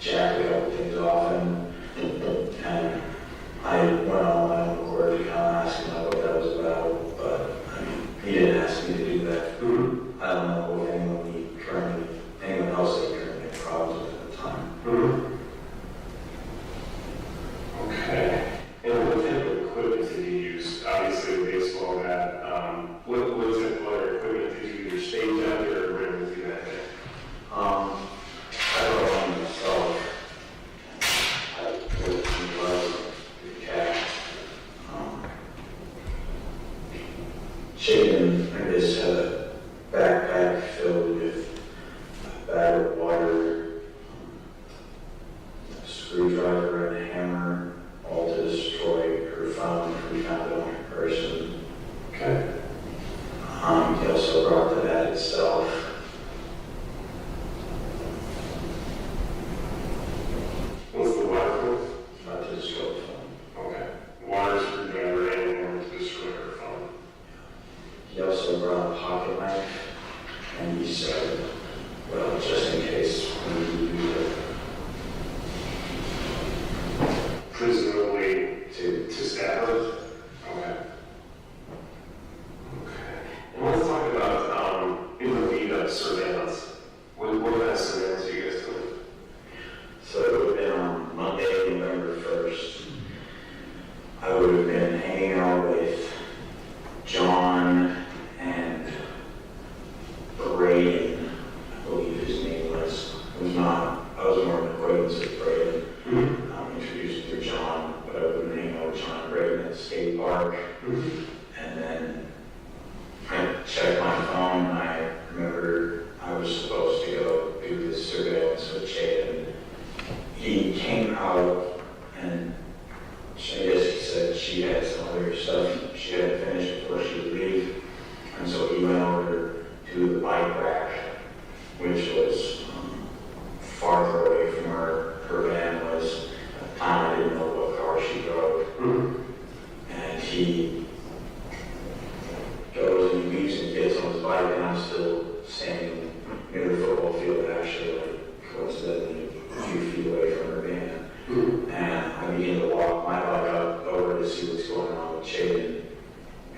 jacked a couple things off, and I went on my own accord to kind of ask him what that was about, but I mean, he didn't ask me to do that. Mm-hmm. I don't know if anyone else that he currently had problems with at the time. Mm-hmm. Okay. And what type of equipment did you use? Obviously, baseball bat. What type of other equipment did you use? Stage under or bring with you that day? I don't know myself. I was the cat. Shaden, I guess, had a backpack filled with a bag of water, a screwdriver, and a hammer, all to destroy her phone if we found it on her person. Okay. He also brought the bat itself. What's the waterproof? Not to destroy the phone. Okay. Water, screwdriver, and hammer to destroy her phone. He also brought a pocket knife, and he said, well, just in case we use it Presumably to stab her? Okay. Okay. And let's talk about in the lead up surveillance. What kind of surveillance are you guys doing? So it would have been on Monday, November 1st. I would have been hanging out with John and Braden, I believe his name was. It was not, I was more of an acquaintance with Braden. Mm-hmm. Introduced through John, but I would have been hanging out with John and Braden at the skate park. Mm-hmm. And then I checked my phone, and I remember I was supposed to go do this surveillance with Shaden. He came out, and I guess he said she had some other stuff she had to finish before she would leave. And so he went over to the bike rack, which was farther away from where her van was. At the time, I didn't know what car she drove. Mm-hmm. And he goes and he leaves and gets on his bike, and I'm still standing near the football field, actually, like coincidentally a few feet away from her van. Mm-hmm. And I begin to walk my bike up over to see what's going on with Shaden.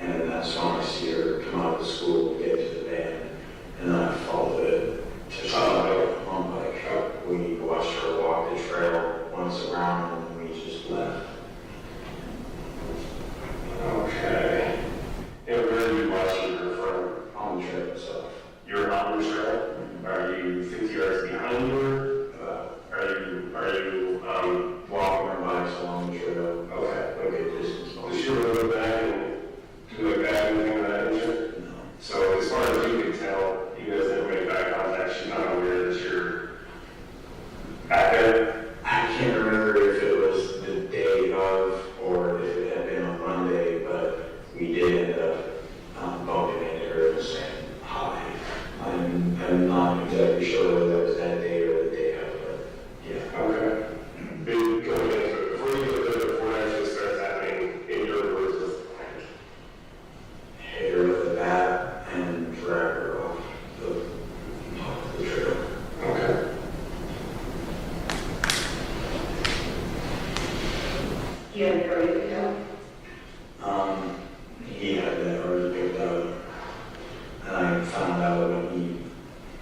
And then that's when I see her come out of the school, get to the van, and then I followed it to home bike. We watched her walk the trail once around, and then we just left. Okay. And where are you watching her from? On the trail itself. You're on the trail? Are you 50 yards behind her? Are you Walking our bikes along the trail. Okay. Okay, distance. Does she really look back and do like that, anything of that nature? No. So as far as you can tell, you guys never made eye contact. She's not aware that you're back there? I can't remember if it was the day of or if it had been on Monday, but we did end up bumping into her and saying hi. I'm not exactly sure whether that was that day or the day of, but yeah. Okay. Big going into it. Before you go to it, before it actually starts happening, in your words, what's the plan? Hit her with a bat and drag her off the trail. Okay. You had it already picked out? He had that already picked out, and I found out when he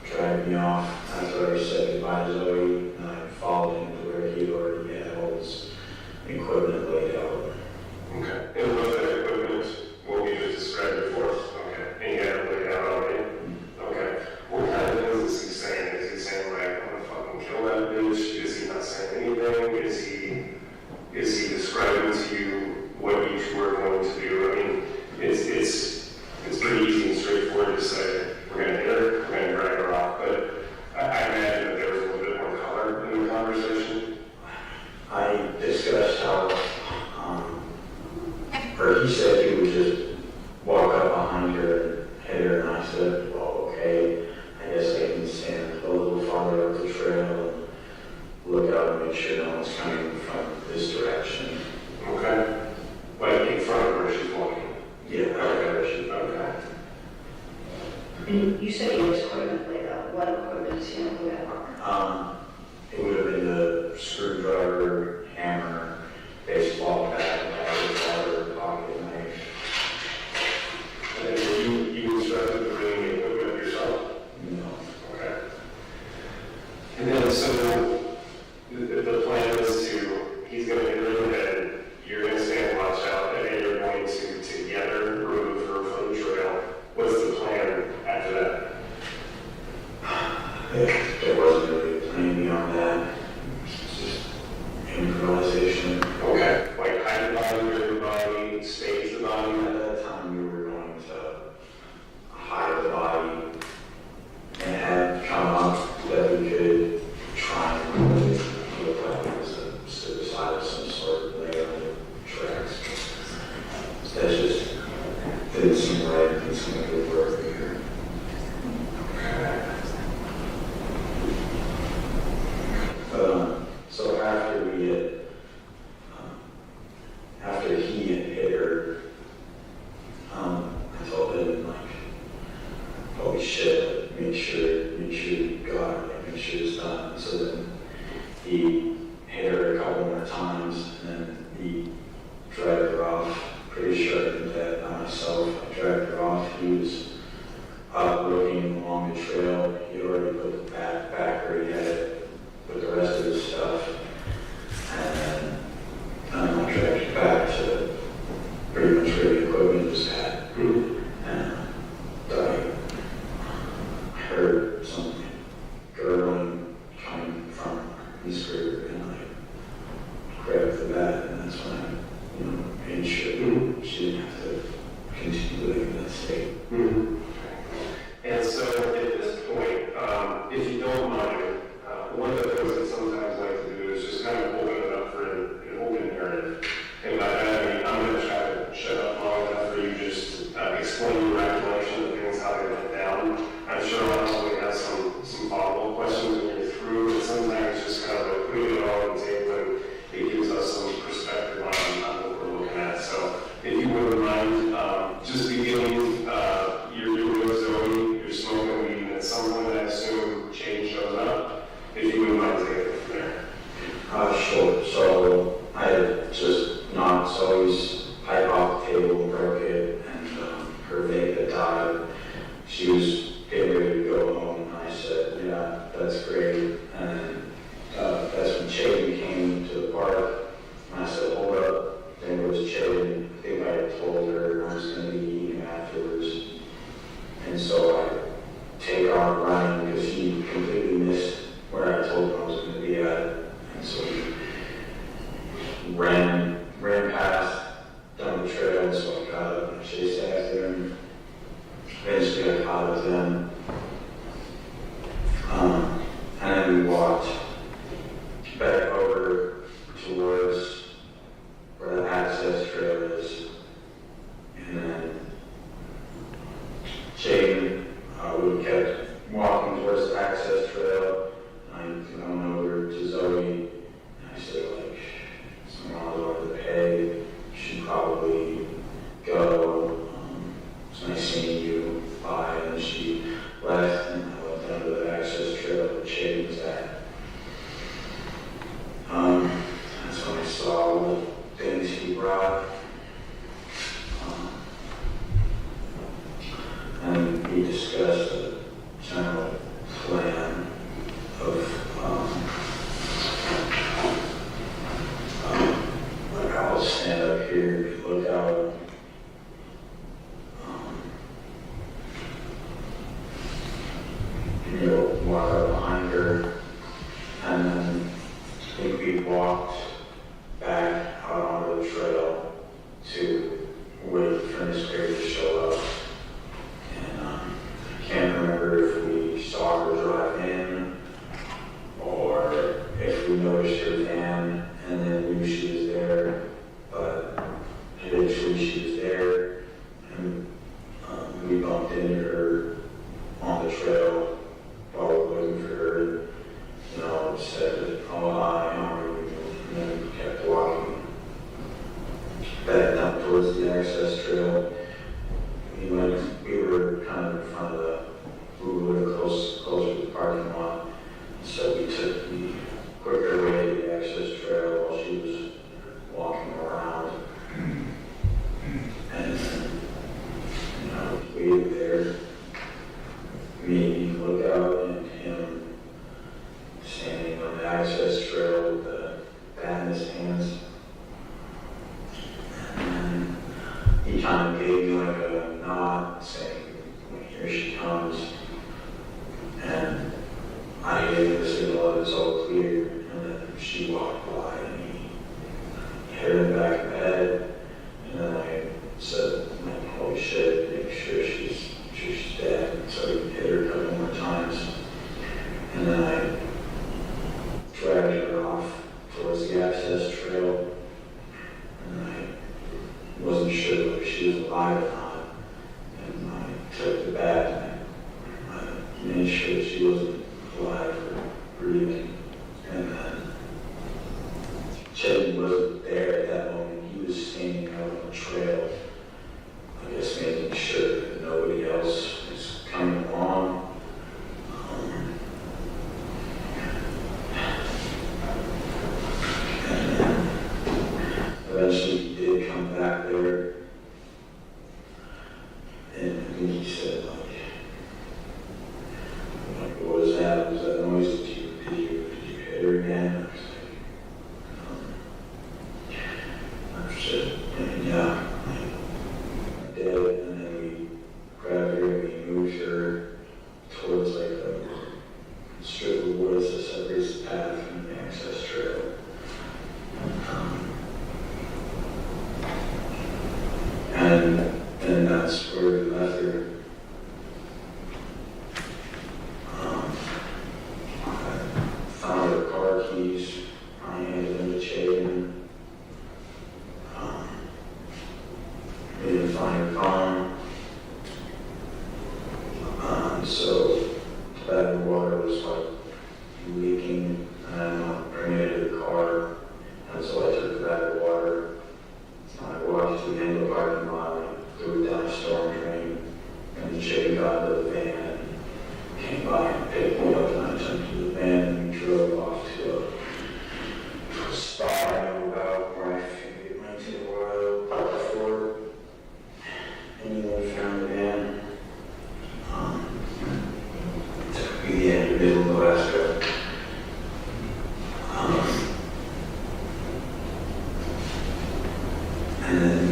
dragged me off after I said goodbye to Zoe, and I followed him to where he already had all his equipment laid out. Okay. And was that equipment what we just described before? Okay. And you had it laid out already? Okay. What kind of things is he saying? Is he saying like, I'm gonna fucking kill that bitch? Is he not saying anything? Is he describing to you what you two are going to do? I mean, it's pretty easy and straightforward to say, we're gonna hit her, we're gonna drag her off, but I imagine that there was a little bit more color in the conversation. I discussed how, or he said he would just walk up behind her and hit her, and I said, well, okay, I guess I can stand a little farther up the trail and look out and make sure no one's coming from this direction. Okay. Like in front of her, she's walking. Yeah, Okay. And you said you had equipment laid out. What equipment is he looking at? it would have been the so the plan is he's going to hit her in the head, you're going to stand watch out, and then you're going to together remove her from the trail. What's the plan after that? There wasn't really a plan beyond that. It's just improvisation. Okay. Like hide the body, bury the body, stage the body. At that time, we were going to hide the body and had come up that we could try and really look like it was a suicide of some sort later on the tracks. That just didn't seem right. Didn't seem like it would work here. So after he had hit her, I told him, like, holy shit, make sure you got it, like, make sure it's done. So then he hit her a couple more times, and then he dragged her off. Pretty sure I did that by myself. I dragged her off. He was up looking along the trail. He already put the back where he had it with the rest of his stuff. And then I dragged it back to pretty much where the equipment was at. And I heard something gurgling coming from his group, and I grabbed the bat, and that's when I, made sure she didn't have to continue living in that state. And so at this point, if you don't mind, one of the things that sometimes I like to do is just kind of open it up for an open narrative. And by that I mean, I'm going to try to shut up long enough for you just to explain your recollection of things, how they went down. I'm sure I'll probably have some follow-up questions when you're through, but sometimes just kind of like putting it all on the table, and it gives us some perspective on what we're looking at. So if you wouldn't mind, just beginning, you're with Zoe, you're smoking weed, and at some point I assume change shows up. If you wouldn't mind taking it from there. Sure. So I had just knocked Zoe's pipe off the table, broke it, and her vape had died. She was getting ready to go home, and I said, yeah, that's great. And then that's when Chayden came to the park, and I said, hold up. Then it was Chayden. I think I had told her I was going to be eating afterwards. And so I take off running because he completely missed where I told him I was going to be at. And so he ran past down the trail, and so I got up and chased after him. Eventually I caught up with him. And then we walked back over towards where the access trail is. And then Jane, we kept walking towards the access trail. I went over to Zoe, and I said, like, someone over the pay, should probably go. It's nice seeing you. Bye. And then she left, and I went down to the access trail where Shady was at. That's when I saw all the things he brought. And we discussed a general plan of like I'll stand up here, look out, walk up behind her, and then I think we walked back out onto the trail to wait for Miss Graber to show up. And I can't remember if we saw her drive in or if we noticed her van and then knew she was there, but eventually she was there, and we bumped into her on the trail while we were looking for her. Said, oh, hi, how are you? And then we kept walking back down towards the access trail. We were kind of in front of we were closer to the parking lot, so we took the quicker way to the access trail while she was walking around. And then, we were there, me, look out, and him standing on access trail with the bat in his hands. And he kind of gave me like a nod saying, here she comes. And I gave him the signal that it's all clear. And then she walked by and he hit her in the back of the head. And then I said, like, holy shit, make sure she's dead. So he hit her a couple more times. And then I dragged her off towards the access trail. And I wasn't sure if she was alive or not. And I took the bat and I made sure she wasn't alive or breathing. And then Chevy wasn't there at that moment. He was standing out on the trail, I guess making sure that nobody else was coming along. And then eventually he did come back there, and I think he said, like, what was that? Was that noise? Did you hit her again? I was like, I said, yeah, I did. And then we grabbed her and we moved her towards like a strip of woods that separates the path from the access trail. And that's where we left her. I found her car keys. I handed them to Chayden. We didn't find her phone. So the bag of water was like leaking, and I'm bringing it to the car. And so I took the bag of water. I walked to the end of the parking lot, and threw it down a storm drain, and the chicken got into the van and came by and picked me up, and I jumped into the van and we drove off to a spot I know about where I figured it might take a while before anyone found the van. Took me the end of middle Nebraska. And then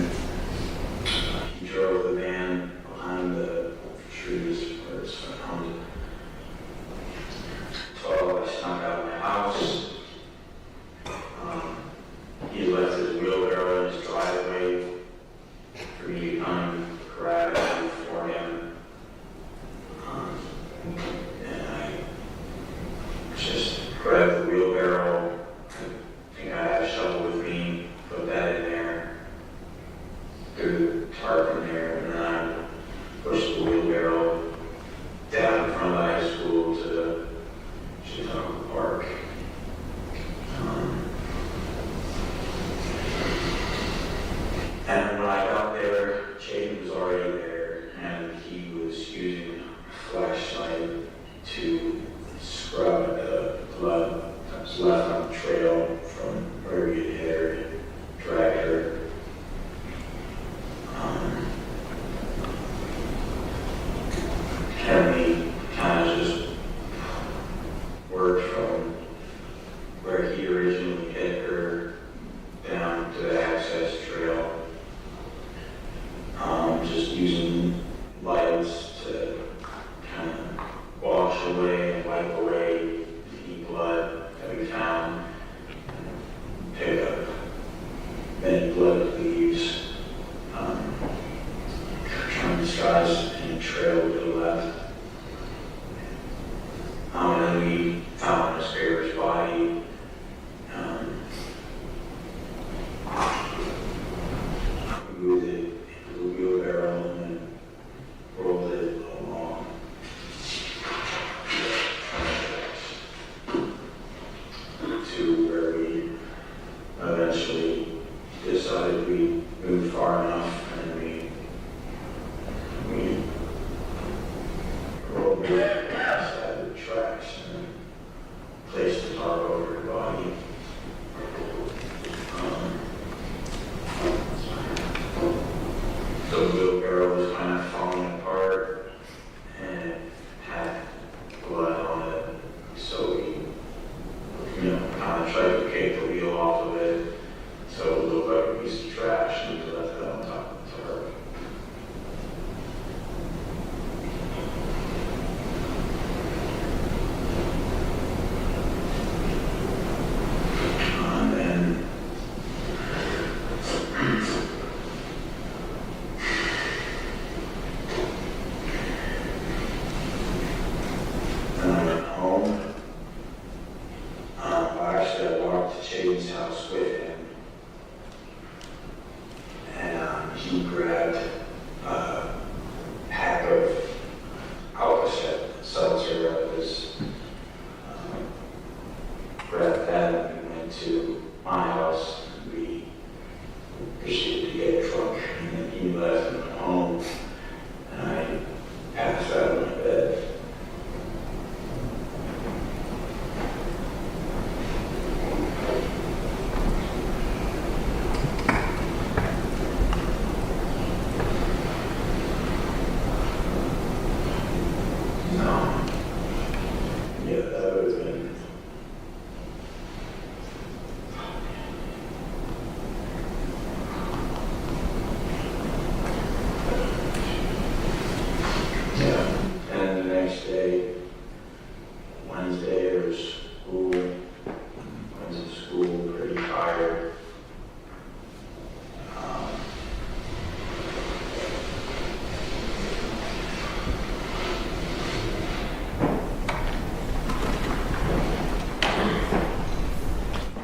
he drove the van behind the trees where it's found. So I snuck out of my house. He left his wheelbarrow in his driveway for me to come and grab it for him. And I just grabbed the wheelbarrow. I think I had a shovel with me, put that in there. Threw the tarp in there, and then I pushed the wheelbarrow down in front of the high school to the Chicago Park. And when I got there, Chayden was already there, and he was using a flashlight to scrub the blood that was left on the trail from where we had hit her and dragged her. And we kind of just worked from where he originally hit her down to the access trail, just using lights to kind of wash away and wipe away any blood that we found, pick up any blood leaves, trying to disguise any trail that we left. And then we found Miss Graber's body. We moved it into the wheelbarrow and then rolled it along to where we eventually decided we moved far enough, and we rolled it past the tracks and placed the tarp over her body. The wheelbarrow was kind of falling apart and it had blood on it, so we, I tried to take the wheel off of it so it would look like a piece of trash and left it on top of the tarp. And then I went home. Actually, I walked to Chaden's house with him, and he grabbed a pack of Alka seltzer out of his, grabbed that, and we went to my house, and we proceeded to get drunk, and then he left and went home, and I passed out in my bed. Yeah, that would have been. Yeah, and the next day, Wednesday, there was school. Went to school pretty tired.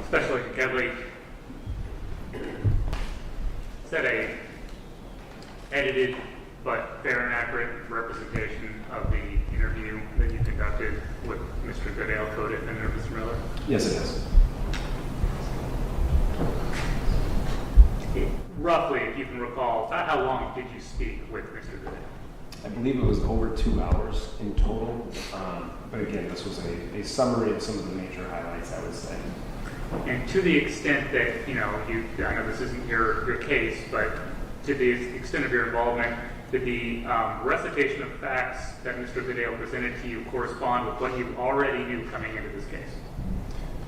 Special Agent Kedley said a edited but fair and accurate representation of the interview that you conducted with Mr. Goodale, co-defendant Mr. Miller. Yes, it is. Roughly, if you can recall, about how long did you speak with Mr. Goodale? I believe it was over 2 hours in total. But again, this was a summary of some of the major highlights, I would say. And to the extent that, I know this isn't your case, but to the extent of your involvement, did the recitation of facts that Mr. Goodale presented to you correspond with what you already knew coming into this case?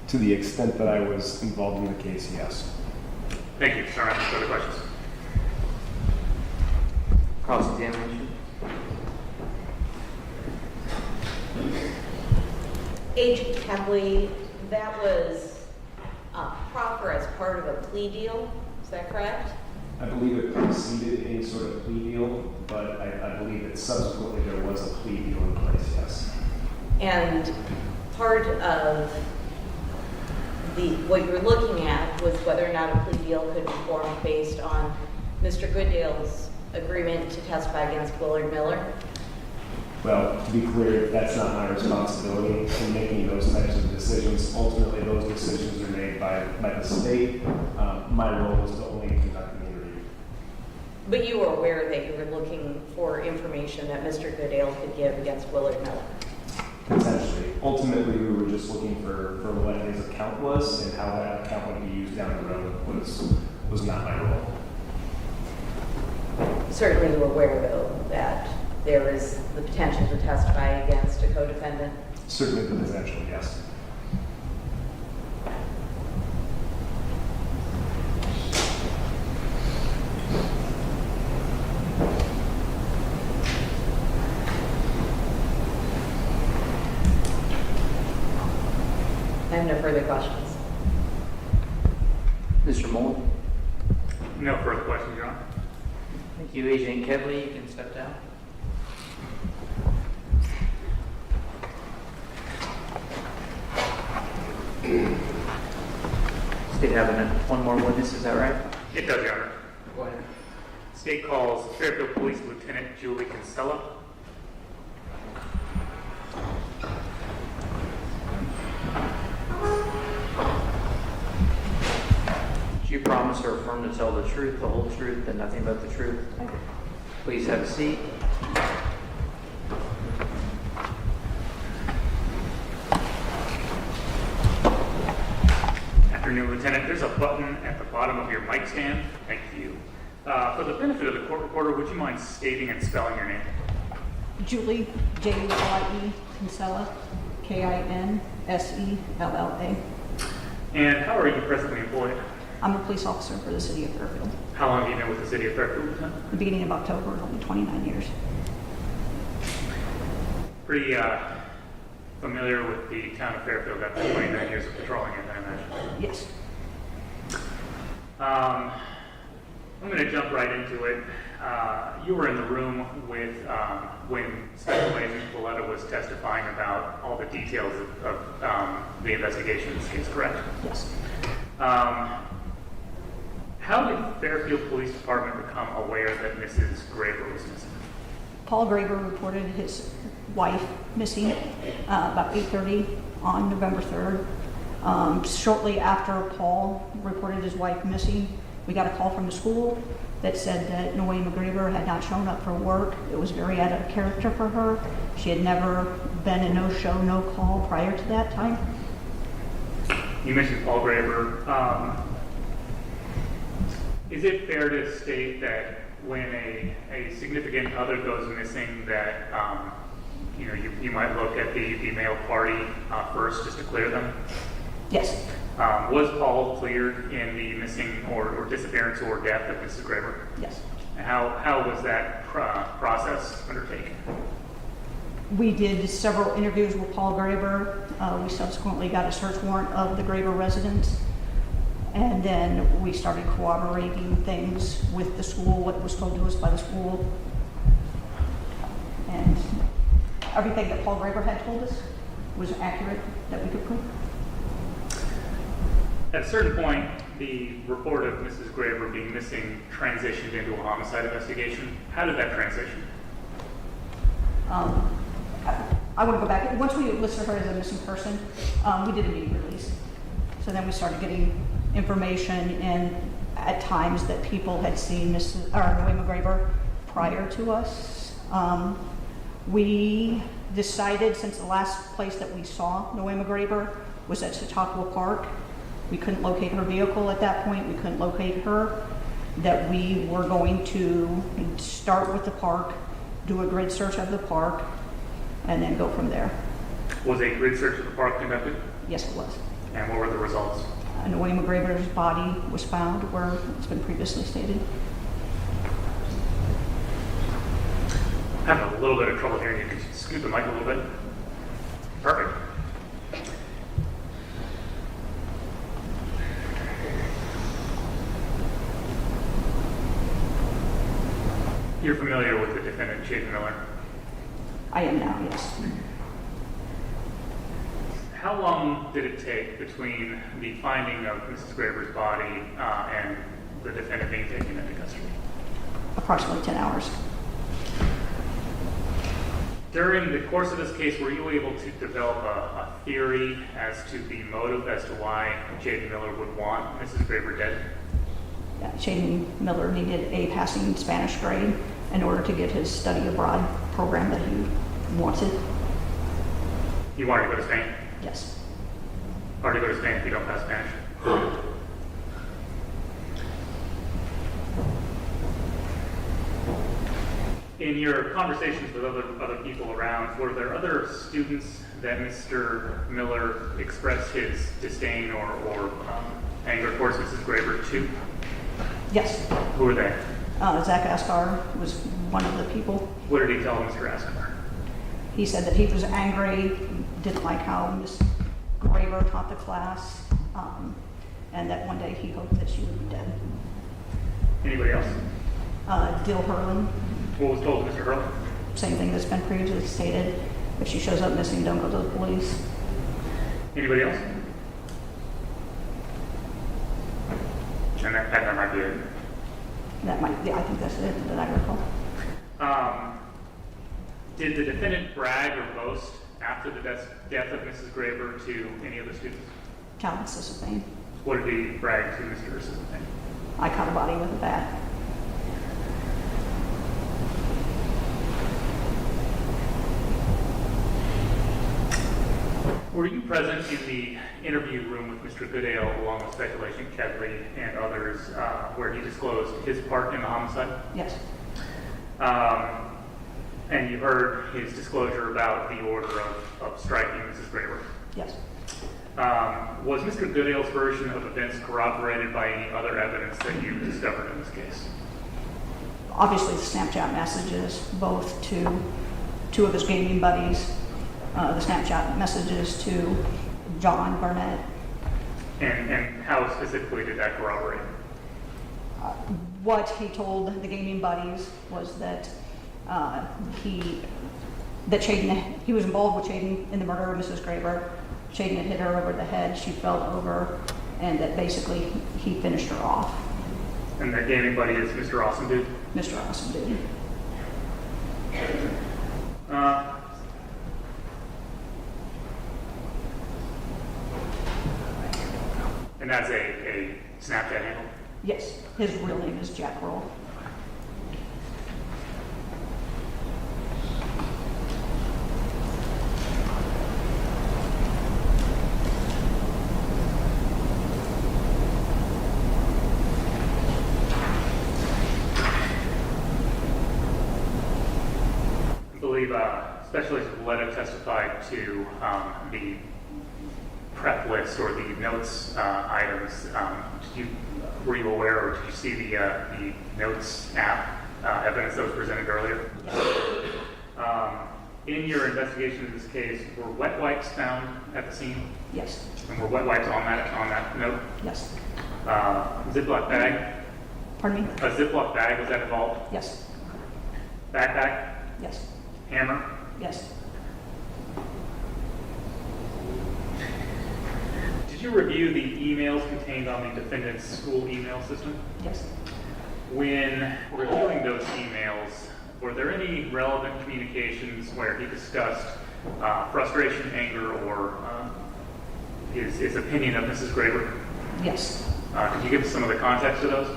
To the extent that I was involved in the case, yes. Thank you. All right, further questions? Cross-examination. Agent Kedley, that was proper as part of a plea deal, is that correct? I believe it preceded any sort of plea deal, but I believe that subsequently there was a plea deal in place, yes. And part of what you're looking at was whether or not a plea deal could be formed based on Mr. Goodale's agreement to testify against Willard Miller. Well, to be clear, that's not my responsibility in making those types of decisions. Ultimately, those decisions are made by the state. My role is to only conduct the interview. But you were aware that you were looking for information that Mr. Goodale could give against Willard Miller. Potentially. Ultimately, we were just looking for what his account was, and how that account would be used down the road was not my role. Certainly you were aware, though, that there is the potential to testify against a co-defendant. Certainly the potential, yes. I have no further questions. Mr. Moore. No further questions, Your Honor. Thank you, Agent Kedley. You can step down. State having one more witness, is that right? It does, Your Honor. Go ahead. State calls Fairfield Police Lieutenant Julie Kinsella. Do you promise or affirm to tell the truth, the whole truth, and nothing but the truth? Please have a seat. Afternoon, Lieutenant. There's a button at the bottom of your mic stand. Thank you. For the benefit of the court reporter, would you mind stating and spelling your name? Julie, J-U-L-I-E, Kinsella, Kinsella. And how are you presently employed? I'm a police officer for the city of Fairfield. How long have you been with the city of Fairfield, Lieutenant? The beginning of October, it'll be 29 years. Pretty familiar with the town of Fairfield after 29 years of patrolling it, I imagine. Yes. I'm going to jump right into it. You were in the room with when Special Agent Willard was testifying about all the details of the investigation in this case, correct? Yes. How did Fairfield Police Department become aware that Mrs. Graber was missing? Paul Graber reported his wife missing about 8:30 on November 3rd. Shortly after Paul reported his wife missing, we got a call from the school that said that Nohema Graber had not shown up for work. It was very out of character for her. She had never been a no-show, no-call prior to that time. You mentioned Paul Graber. Is it fair to state that when a significant other goes missing that you might look at the male party first just to clear them? Yes. Was Paul cleared in the missing or disappearance or death of Mrs. Graber? Yes. How was that process undertaken? We did several interviews with Paul Graber. We subsequently got a search warrant of the Graber residence. And then we started corroborating things with the school, what was told to us by the school. And everything that Paul Graber had told us was accurate that we could prove. At a certain point, the report of Mrs. Graber being missing transitioned into a homicide investigation. How did that transition? I want to go back. Once we listed her as a missing person, we did a media release. So then we started getting information and at times that people had seen Nohema Graber prior to us. We decided, since the last place that we saw Nohema Graber was at Chautauqua Park, we couldn't locate her vehicle at that point, we couldn't locate her, that we were going to start with the park, do a grid search of the park, and then go from there. Was a grid search of the park conducted? Yes, it was. And what were the results? Nohema Graber's body was found where it's been previously stated. I'm having a little bit of trouble hearing you. Could you scoot the mic a little bit? Perfect. You're familiar with the defendant, Jaden Miller? I am now, yes. How long did it take between the finding of Mrs. Graber's body and the defendant being taken into custody? Approximately 10 hours. During the course of this case, were you able to develop a theory as to the motive as to why Jaden Miller would want Mrs. Graber dead? Yeah, Shaden Miller needed a passing Spanish grade in order to get his study abroad program that he wanted. You wanted to go to Spain? Yes. Hard to go to Spain if you don't pass Spanish. In your conversations with other people around, were there other students that Mr. Miller expressed his disdain or anger towards Mrs. Graber to? Yes. Who were they? Zach Askar was one of the people. What did he tell Mr. Askar? He said that he was angry, didn't like how Miss Graber taught the class, and that one day he hoped that she would be dead. Anybody else? Dill Hurlin, What was told to Mr. Hurley? same thing that's been previously stated. If she shows up missing, don't go to the police. Anybody else? And that might be it. That might, yeah, I think that's it that I recall. Did the defendant brag or boast after the death of Mrs. Graber to any of the students? Calvin Sissifane. What did he brag to Mr. Sissifane? I caught a body with a bat. Were you present in the interview room with Mr. Goodale along with Special Agent Kedley and others where he disclosed his part in the homicide? Yes. And you heard his disclosure about the order of striking Mrs. Graber. Yes. Was Mr. Goodale's version of events corroborated by any other evidence that you discovered in this case? Obviously, the Snapchat messages, both to two of his gaming buddies, the Snapchat messages to John Barnett. And how specifically did that corroborate? What he told the gaming buddies was that he was involved with Chaden in the murder of Mrs. Graber. Chaden had hit her over the head. She fell over, and that basically he finished her off. And that gaming buddy is Mr. Awesome Dude? Mr. Awesome Dude. And that's a Snapchat handle? Yes, his real name is Jack Roll. I believe Special Agent Willard testified to the prep list or the notes items. Were you aware, or did you see the notes app evidence that was presented earlier? In your investigation of this case, were wet wipes found at the scene? Yes. And were wet wipes on that note? Yes. Ziploc bag? Pardon me? A Ziploc bag, was that involved? Yes. Backpack? Yes. Hammer? Yes. Did you review the emails contained on the defendant's school email system? Yes. When reviewing those emails, were there any relevant communications where he discussed frustration, anger, or his opinion of Mrs. Graber? Yes. Could you give us some of the context of those?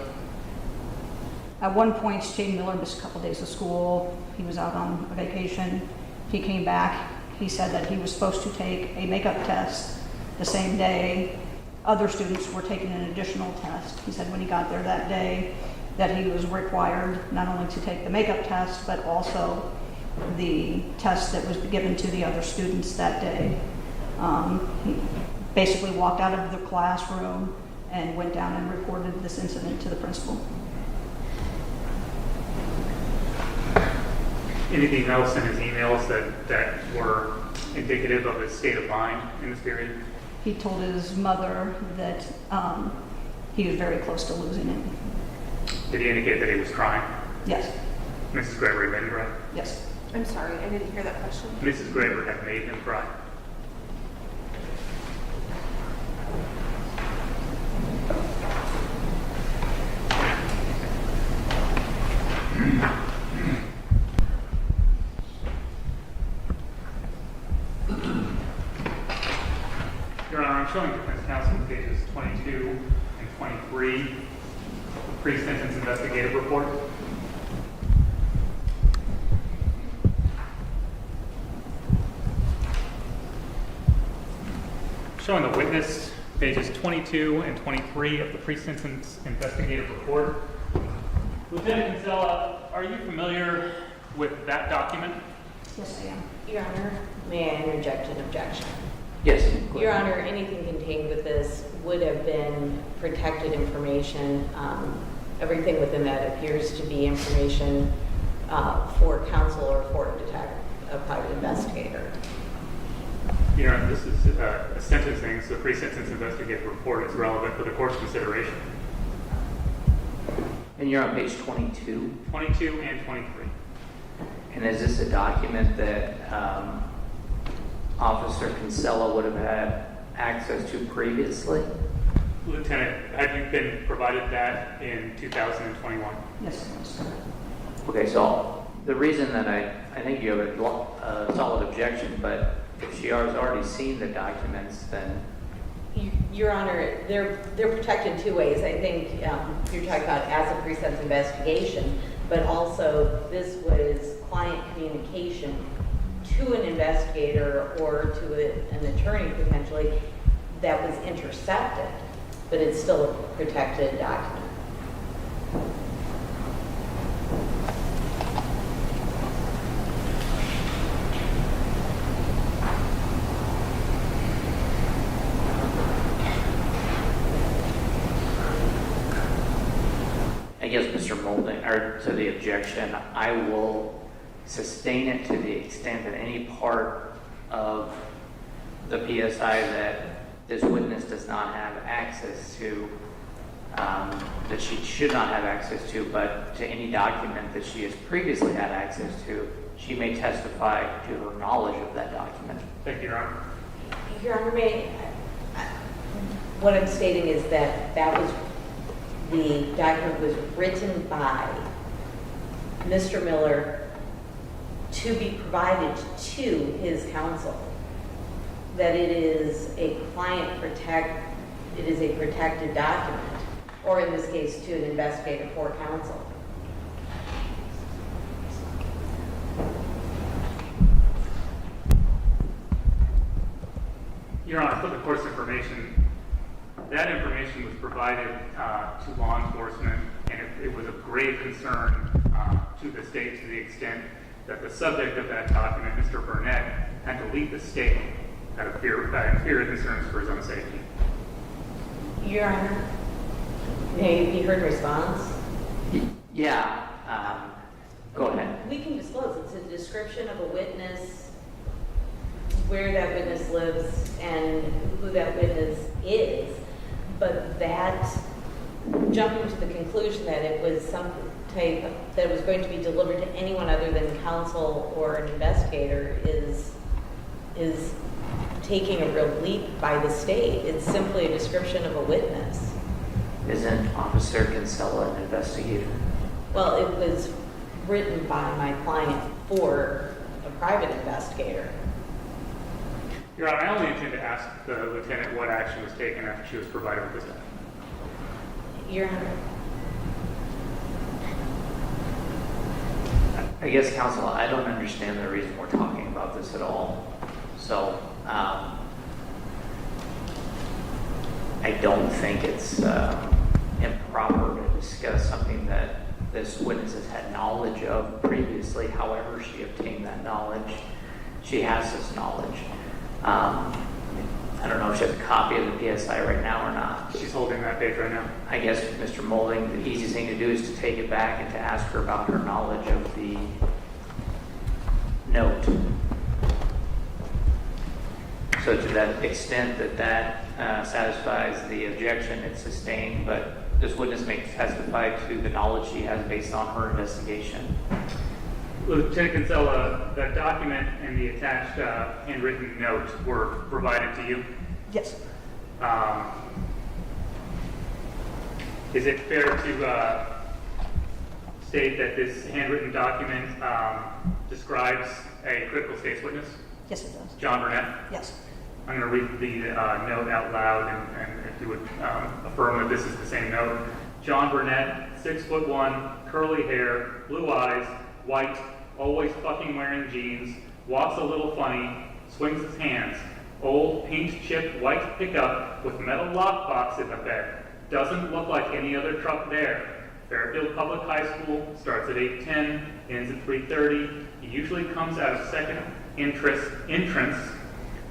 At one point, Chaden Miller missed a couple days of school. He was out on a vacation. He came back. He said that he was supposed to take a makeup test the same day. Other students were taking an additional test. He said when he got there that day that he was required not only to take the makeup test, but also the test that was given to the other students that day. He basically walked out of the classroom and went down and reported this incident to the principal. Anything else in his emails that were indicative of his state of mind in this period? He told his mother that he was very close to losing it. Did he indicate that he was crying? Yes. Mrs. Graber made him cry? Yes. I'm sorry, I didn't hear that question. Mrs. Graber had made him cry. Your Honor, I'm showing defense counsel pages 22 and 23, the pre-sentence investigative report. Showing the witness, pages 22 and 23 of the pre-sentence investigative report. Lieutenant Kinsella, are you familiar with that document? Yes, I am. Your Honor, may I interject an objection? Yes. Your Honor, anything contained with this would have been protected information. Everything within that appears to be information for counsel or for a private investigator. Your Honor, this is a sentencing, so the pre-sentence investigative report is relevant for the court's consideration. And you're on page 22. 22 and 23. And is this a document that Officer Kinsella would have had access to previously? Lieutenant, have you been provided that in 2021? Yes, I was. Okay, so the reason that I think you have a solid objection, but if she has already seen the documents, then... Your Honor, they're protected two ways. I think you're talking about as a pre-sentence investigation, but also this was client communication to an investigator or to an attorney potentially that was intercepted, but it's still a protected document. guess, Mr. Molden, or to the objection, I will sustain it to the extent that any part of the PSI that this witness does not have access to, that she should not have access to, but to any document that she has previously had access to, she may testify to her knowledge of that document. Thank you, Your Honor. Your Honor, what I'm stating is that the document was written by Mr. Miller to be provided to his counsel. That it is a protected document, or in this case, to an investigator for counsel. Your Honor, for the court's information, that information was provided to law enforcement, and it was of grave concern to the state to the extent that the subject of that document, Mr. Burnett, had to leave the state out of fear of concerns for his own safety. Your Honor, may you heard response? Yeah, go ahead. We can disclose. It's a description of a witness, where that witness lives, and who that witness is. But that, jumping to the conclusion that it was some type of, that it was going to be delivered to anyone other than counsel or an investigator is taking a real leap by the state. It's simply a description of a witness. Isn't Officer Kinsella an investigator? Well, it was written by my client for a private investigator. Your Honor, I only intend to ask the lieutenant what action was taken after she was provided with this document. Your Honor. I guess, counsel, I don't understand the reason we're talking about this at all. So, I don't think it's improper to discuss something that this witness has had knowledge of previously. However she obtained that knowledge, she has this knowledge. I don't know if she has a copy of the PSI right now or not. She's holding that page right now. I guess, Mr. Molding, the easiest thing to do is to take it back and to ask her about her knowledge of the note. So to that extent that satisfies the objection, it's sustained, but this witness may testify to the knowledge she has based on her investigation. Lieutenant Kinsella, that document and the attached handwritten note were provided to you. Yes. Is it fair to state that this handwritten document describes a critical state's witness? Yes, it does. John Burnett? Yes. I'm going to read the note out loud, and if you would affirm that this is the same note. John Burnett, 6'1", curly hair, blue eyes, white, always fucking wearing jeans, walks a little funny, swings his hands, old paint-chipped white pickup with metal lockbox in the bed. Doesn't look like any other truck there. Fairfield Public High School, starts at 8:10, ends at 3:30. He usually comes out of second entrance,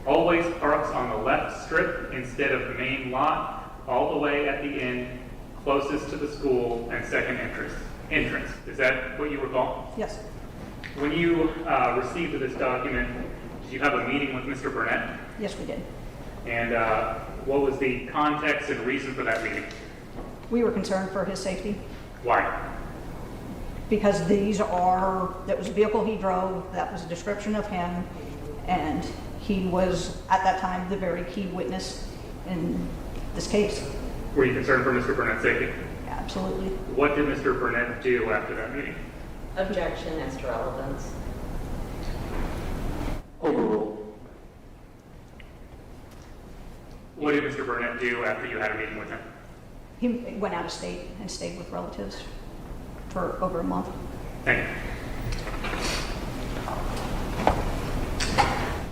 always parks on the left strip instead of the main lot, all the way at the end, closest to the school and second entrance. Is that what you recall? Yes. When you received this document, did you have a meeting with Mr. Burnett? Yes, we did. And what was the context and reason for that meeting? We were concerned for his safety Why? because that was a vehicle he drove, that was a description of him, and he was, at that time, the very key witness in this case. Were you concerned for Mr. Burnett's safety? Absolutely. What did Mr. Burnett do after that meeting? Objection as to relevance. Overruled. What did Mr. Burnett do after you had a meeting with him? He went out of state and stayed with relatives for over a month. Thank you.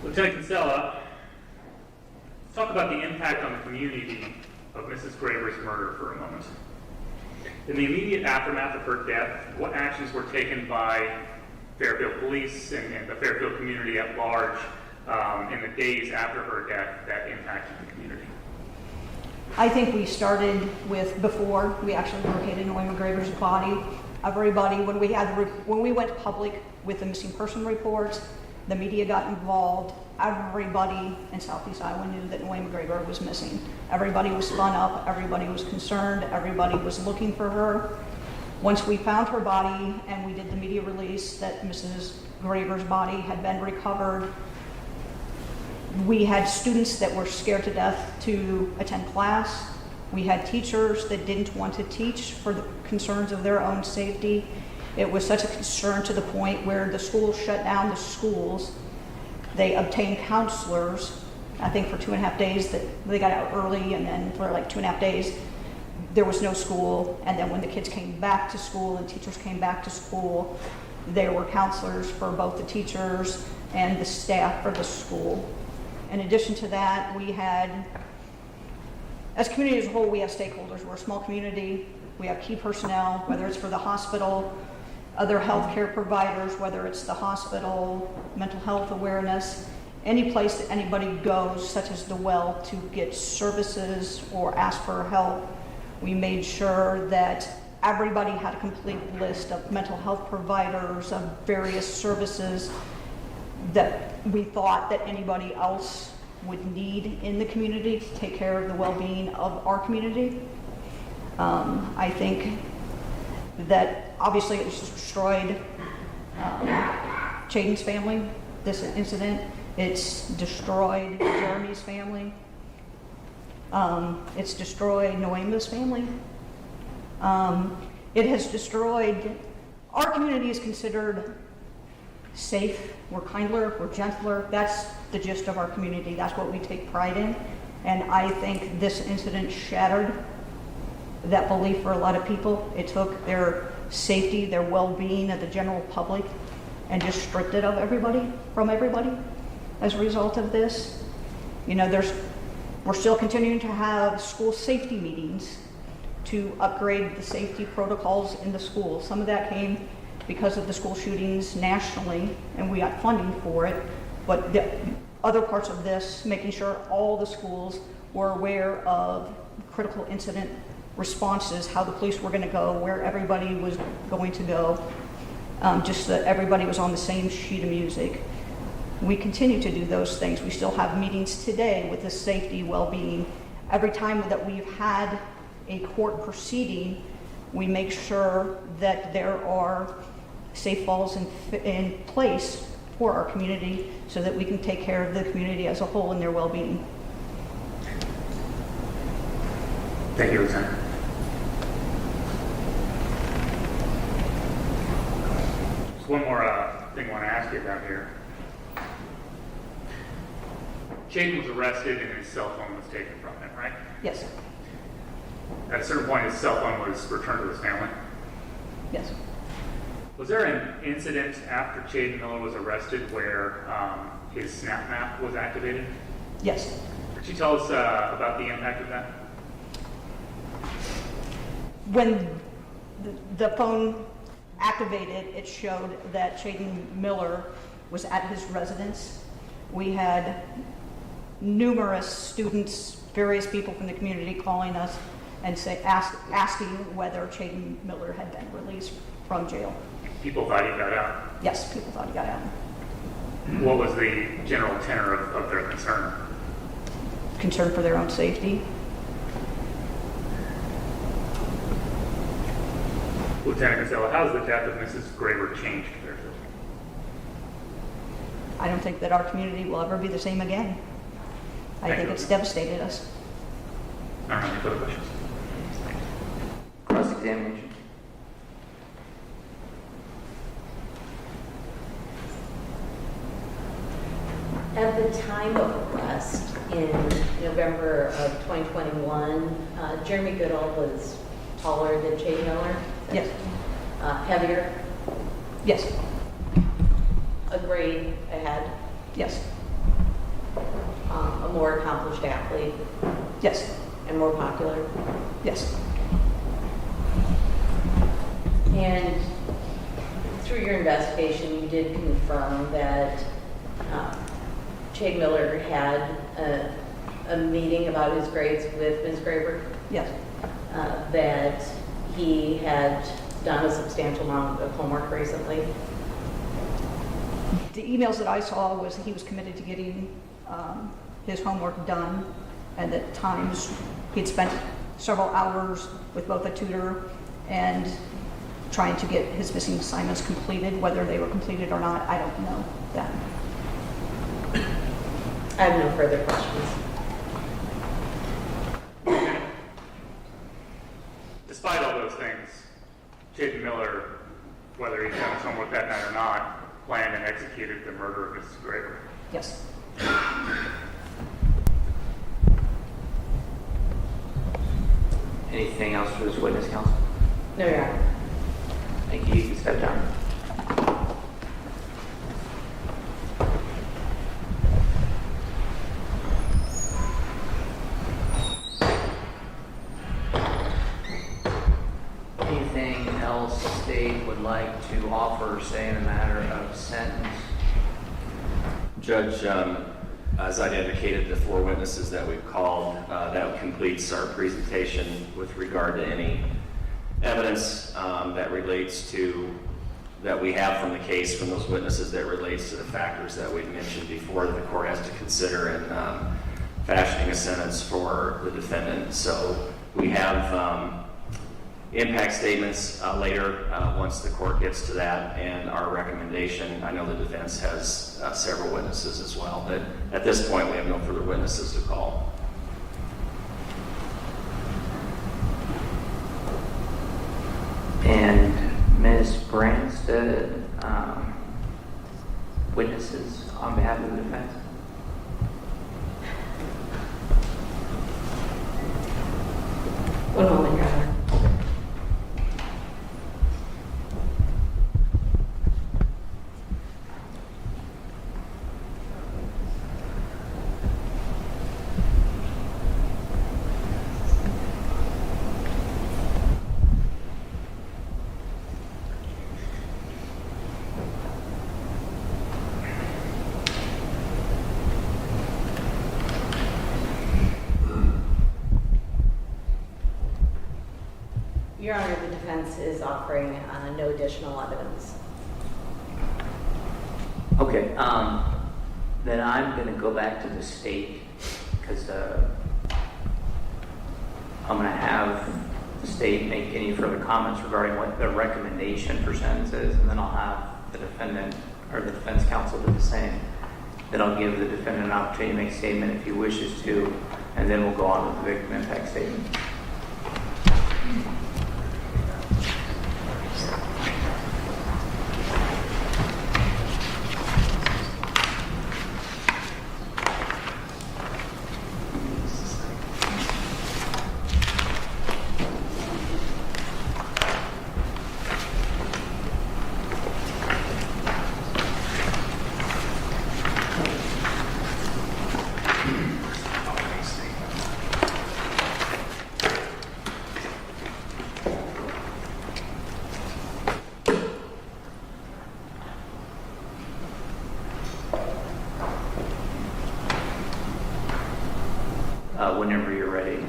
Lieutenant Kinsella, let's talk about the impact on the community of Mrs. Graber's murder for a moment. In the immediate aftermath of her death, what actions were taken by Fairfield police and the Fairfield community at large in the days after her death that impacted the community? I think we started with, before we actually located Nohema Graber's body, everybody, when we went public with the missing person reports, the media got involved, everybody in Southeast Iowa knew that Nohema Graber was missing. Everybody was spun up, everybody was concerned, everybody was looking for her. Once we found her body and we did the media release that Mrs. Graber's body had been recovered, we had students that were scared to death to attend class. We had teachers that didn't want to teach for the concerns of their own safety. It was such a concern to the point where the schools shut down the schools. They obtained counselors, I think for 2.5 days, that they got out early, and then for like 2.5 days, there was no school. And then when the kids came back to school and teachers came back to school, there were counselors for both the teachers and the staff for the school. In addition to that, we had, as a community as a whole, we have stakeholders. We're a small community. We have key personnel, whether it's for the hospital, other healthcare providers, whether it's the hospital, mental health awareness, any place that anybody goes, such as the well, to get services or ask for help. We made sure that everybody had a complete list of mental health providers, of various services that we thought that anybody else would need in the community to take care of the well-being of our community. I think that obviously it's destroyed Chaden's family, this incident. It's destroyed Jeremy's family. It's destroyed Nohema's family. It has destroyed, our community is considered safe, we're kinder, we're gentler. That's the gist of our community. That's what we take pride in. And I think this incident shattered that belief for a lot of people. It took their safety, their well-being of the general public, and just stripped it of everybody, from everybody as a result of this. You know, we're still continuing to have school safety meetings to upgrade the safety protocols in the schools. Some of that came because of the school shootings nationally, and we got funding for it. But the other parts of this, making sure all the schools were aware of critical incident responses, how the police were going to go, where everybody was going to go, just so that everybody was on the same sheet of music. We continue to do those things. We still have meetings today with the safety, well-being. Every time that we've had a court proceeding, we make sure that there are safe walls in place for our community so that we can take care of the community as a whole and their well-being. Thank you, Lieutenant. Just one more thing I want to ask you about here. Chaden was arrested and his cell phone was taken from him, right? Yes. At a certain point, his cell phone was returned to his family. Yes. Was there an incident after Chaden Miller was arrested where his snap map was activated? Yes. Could you tell us about the impact of that? When the phone activated, it showed that Chaden Miller was at his residence. We had numerous students, various people from the community calling us and asking whether Chaden Miller had been released from jail. People thought he got out. Yes, people thought he got out. What was the general tenor of their concern? Concern for their own safety. Lieutenant Costello, how has the death of Mrs. Graber changed Fairfield? I don't think that our community will ever be the same again. I think it's devastated us. I don't have any further questions. Cross-examination. At the time of arrest in November of 2021, Jeremy Goodale was taller than Chaden Miller. Yes. Heavier, Yes. a grade ahead, Yes. a more accomplished athlete, Yes. and more popular. Yes. And through your investigation, you did confirm that Chaden Miller had a meeting about his grades with Ms. Graber, Yes. that he had done a substantial amount of homework recently. The emails that I saw was he was committed to getting his homework done, and at times he'd spent several hours with both a tutor and trying to get his missing assignments completed. Whether they were completed or not, I don't know that. I have no further questions. Despite all those things, Jaden Miller, whether he's done his homework that night or not, planned and executed the murder of Mrs. Graber. Yes. Anything else for this witness, counsel? No, Your Honor. Thank you. You can step down. Anything else the state would like to offer, say, in a matter of sentence? Judge, as I indicated, the 4 witnesses that we've called, that completes our presentation with regard to any evidence that relates to, that we have from the case from those witnesses that relates to the factors that we've mentioned before that the court has to consider in fashioning a sentence for the defendant. So we have impact statements later once the court gets to that, and our recommendation. I know the defense has several witnesses as well, but at this point we have no further witnesses to call. And Ms. Branstad, witnesses on behalf of the defense? One moment, Your Honor. Your Honor, the defense is offering no additional evidence. Okay, then I'm going to go back to the state because I'm going to have the state make any further comments regarding what the recommendation for sentence is, and then I'll have the defendant or the defense counsel do the same. Then I'll give the defendant an opportunity to make a statement if he wishes to, and then we'll go on with the victim impact statement. Whenever you're ready.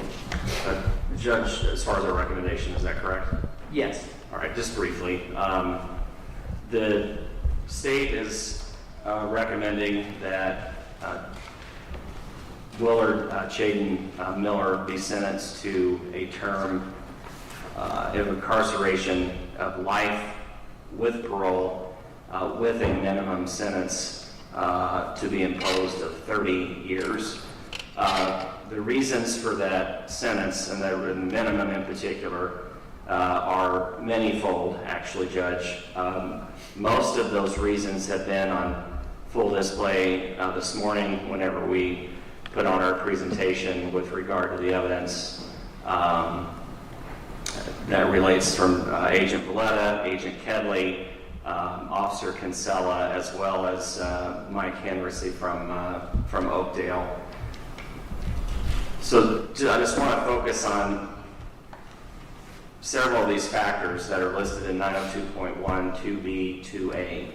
Judge, as far as our recommendation, is that correct? Yes. All right, just briefly. The state is recommending that Willard Jaden Miller be sentenced to a term of incarceration of life with parole with a minimum sentence to be imposed of 30 years. The reasons for that sentence, and the minimum in particular, are manyfold, actually, Judge. Most of those reasons have been on full display this morning whenever we put on our presentation with regard to the evidence that relates from Agent Valletta, Agent Kedley, Officer Kinsella, as well as Mike Henry from Oakdale. So I just want to focus on several of these factors that are listed in 902.1, 2B, 2A.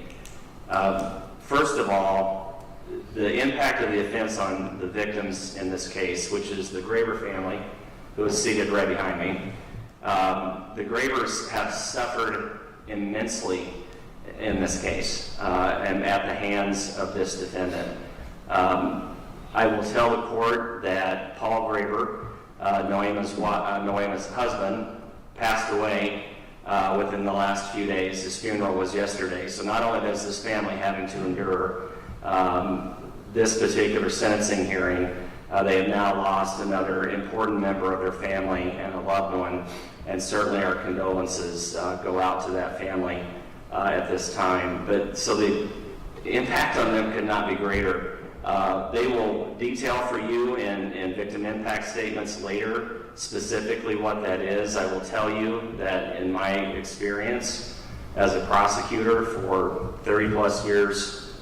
First of all, the impact of the offense on the victims in this case, which is the Graber family, who is seated right behind me. The Grabers have suffered immensely in this case and at the hands of this defendant. I will tell the court that Paul Graber, Nohema's husband, passed away within the last few days. His funeral was yesterday. So not only does this family having to endure this particular sentencing hearing, they have now lost another important member of their family and a loved one, and certainly our condolences go out to that family at this time. But so the impact on them could not be greater. They will detail for you in victim impact statements later specifically what that is. I will tell you that in my experience as a prosecutor for 30 plus years,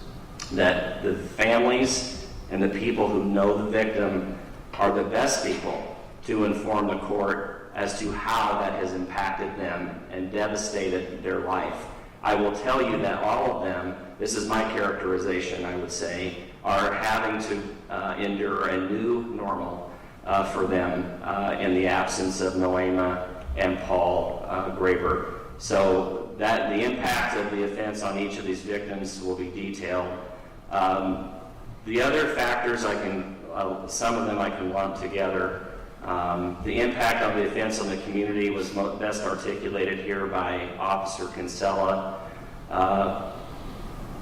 that the families and the people who know the victim are the best people to inform the court as to how that has impacted them and devastated their life. I will tell you that all of them, this is my characterization, I would say, are having to endure a new normal for them in the absence of Nohema and Paul Graber. So that the impact of the offense on each of these victims will be detailed. The other factors some of them I can lump together. The impact of the offense on the community was best articulated here by Officer Kinsella.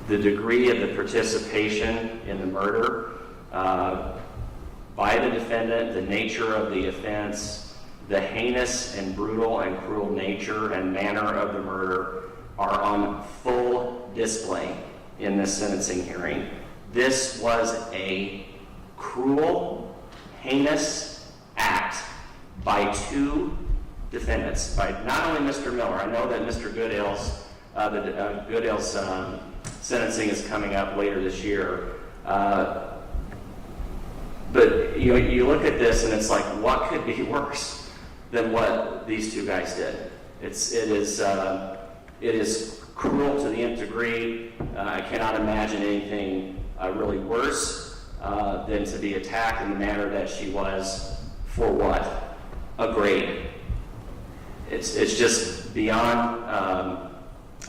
The degree of the participation in the murder by the defendant, the nature of the offense, the heinous and brutal and cruel nature and manner of the murder are on full display in this sentencing hearing. This was a cruel, heinous act by two defendants, by not only Mr. Miller. I know that Mr. Goodale's sentencing is coming up later this year. But you look at this and it's like, what could be worse than what these two guys did? It is cruel to the nth degree. I cannot imagine anything really worse than to be attacked in the manner that she was for what? A grade. It's just beyond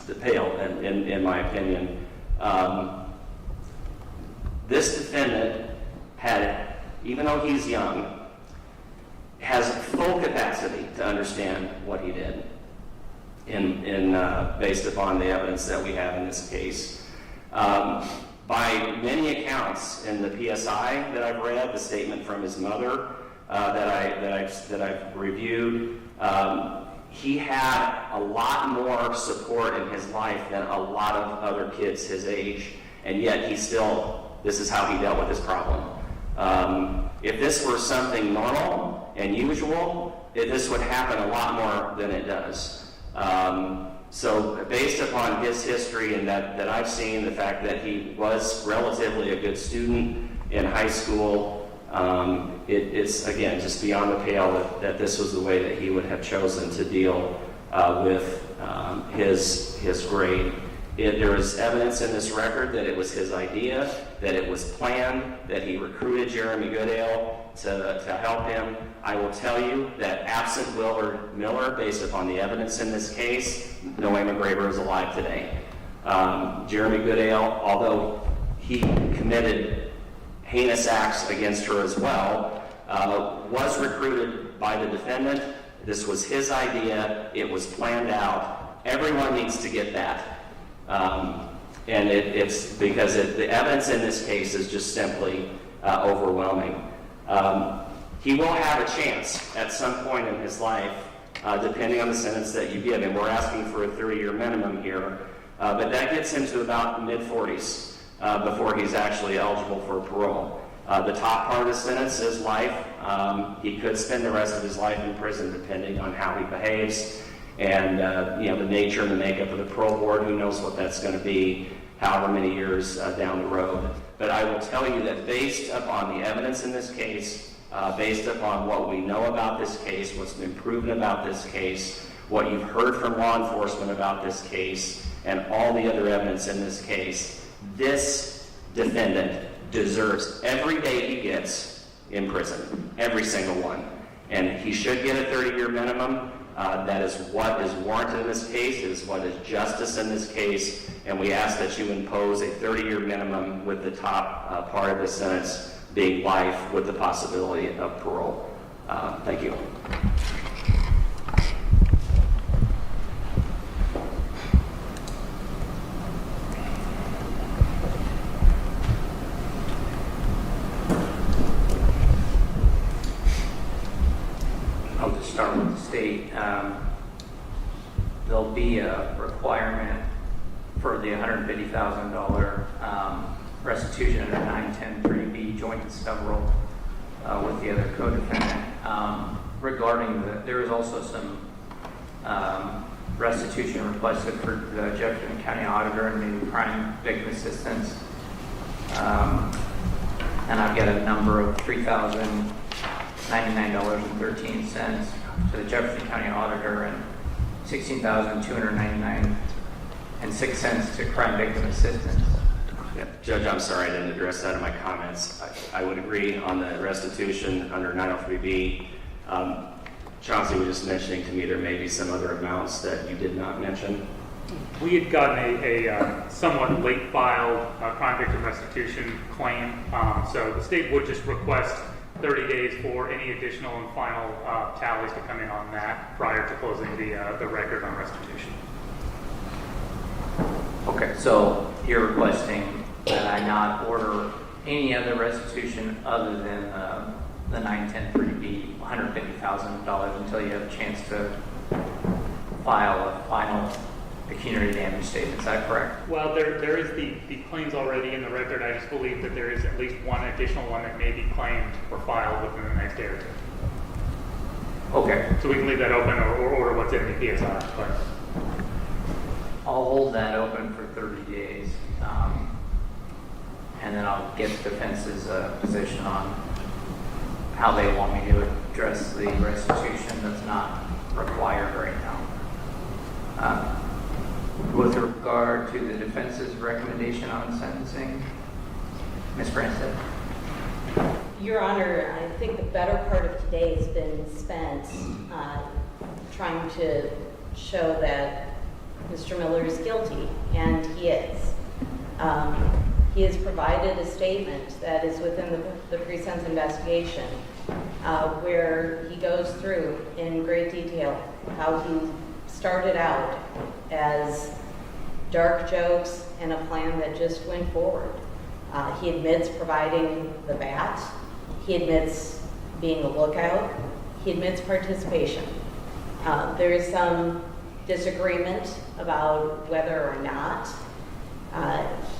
the pale, in my opinion. This defendant had, even though he's young, has full capacity to understand what he did based upon the evidence that we have in this case. By many accounts in the PSI that I've read, the statement from his mother that I've reviewed, he had a lot more support in his life than a lot of other kids his age, and yet this is how he dealt with his problem. If this were something normal and usual, this would happen a lot more than it does. So based upon his history and that I've seen, the fact that he was relatively a good student in high school, it's, again, just beyond the pale that this was the way that he would have chosen to deal with his grade. There is evidence in this record that it was his idea, that it was planned, that he recruited Jeremy Goodale to help him. I will tell you that absent Willard Miller, based upon the evidence in this case, Nohema Graber is alive today. Jeremy Goodale, although he committed heinous acts against her as well, was recruited by the defendant. This was his idea. It was planned out. Everyone needs to get that. And it's because the evidence in this case is just simply overwhelming. He will have a chance at some point in his life, depending on the sentence that you give him. We're asking for a 30-year minimum here, but that gets him to about mid-40s before he's actually eligible for parole. The top part of the sentence is life. He could spend the rest of his life in prison depending on how he behaves and the nature and the makeup of the parole board. Who knows what that's going to be however many years down the road. But I will tell you that based upon the evidence in this case, based upon what we know about this case, what's been proven about this case, what you've heard from law enforcement about this case, and all the other evidence in this case, this defendant deserves every day he gets in prison, every single one. And he should get a 30-year minimum. That is what is warranted in this case, is what is justice in this case, and we ask that you impose a 30-year minimum with the top part of the sentence being life with the possibility of parole. Thank you. I'll just start with the state. There'll be a requirement for the $150,000 restitution under 910(3B joint and several with the other co-defendant. Regarding there is also some restitution requested for the Jefferson County Auditor and maybe crime victim assistance. And I've got a number of $3,099.13 to the Jefferson County Auditor and $16,299.06 to crime victim assistance. Yeah. Judge, I'm sorry I didn't address that in my comments. I would agree on the restitution under 903B. Chauncey was just mentioning to me there may be some other amounts that you did not mention. We had gotten a somewhat late filed crime victim restitution claim, so the state would just request 30 days for any additional and final tallies to come in on that prior to closing the record on restitution. Okay, so you're requesting that I not order any other restitution other than the 910(3B $150,000 until you have a chance to file a final pecuniary damage statement. Is that correct? Well, there is the claims already in the record. I just believe that there is at least one additional one that may be claimed or filed within the next day or two. Okay. So we can leave that open or order what's in the PSR. But I'll hold that open for 30 days. And then I'll get the defense's position on how they want me to address the restitution that's not required right now. With regard to the defense's recommendation on sentencing, Ms. Branstad? Your Honor, I think the better part of today has been spent trying to show that Mr. Miller is guilty, and he is. He has provided a statement that is within the pre-sentence investigation where he goes through in great detail how he started out as dark jokes and a plan that just went forward. He admits providing the bat. He admits being a lookout. He admits participation. There is some disagreement about whether or not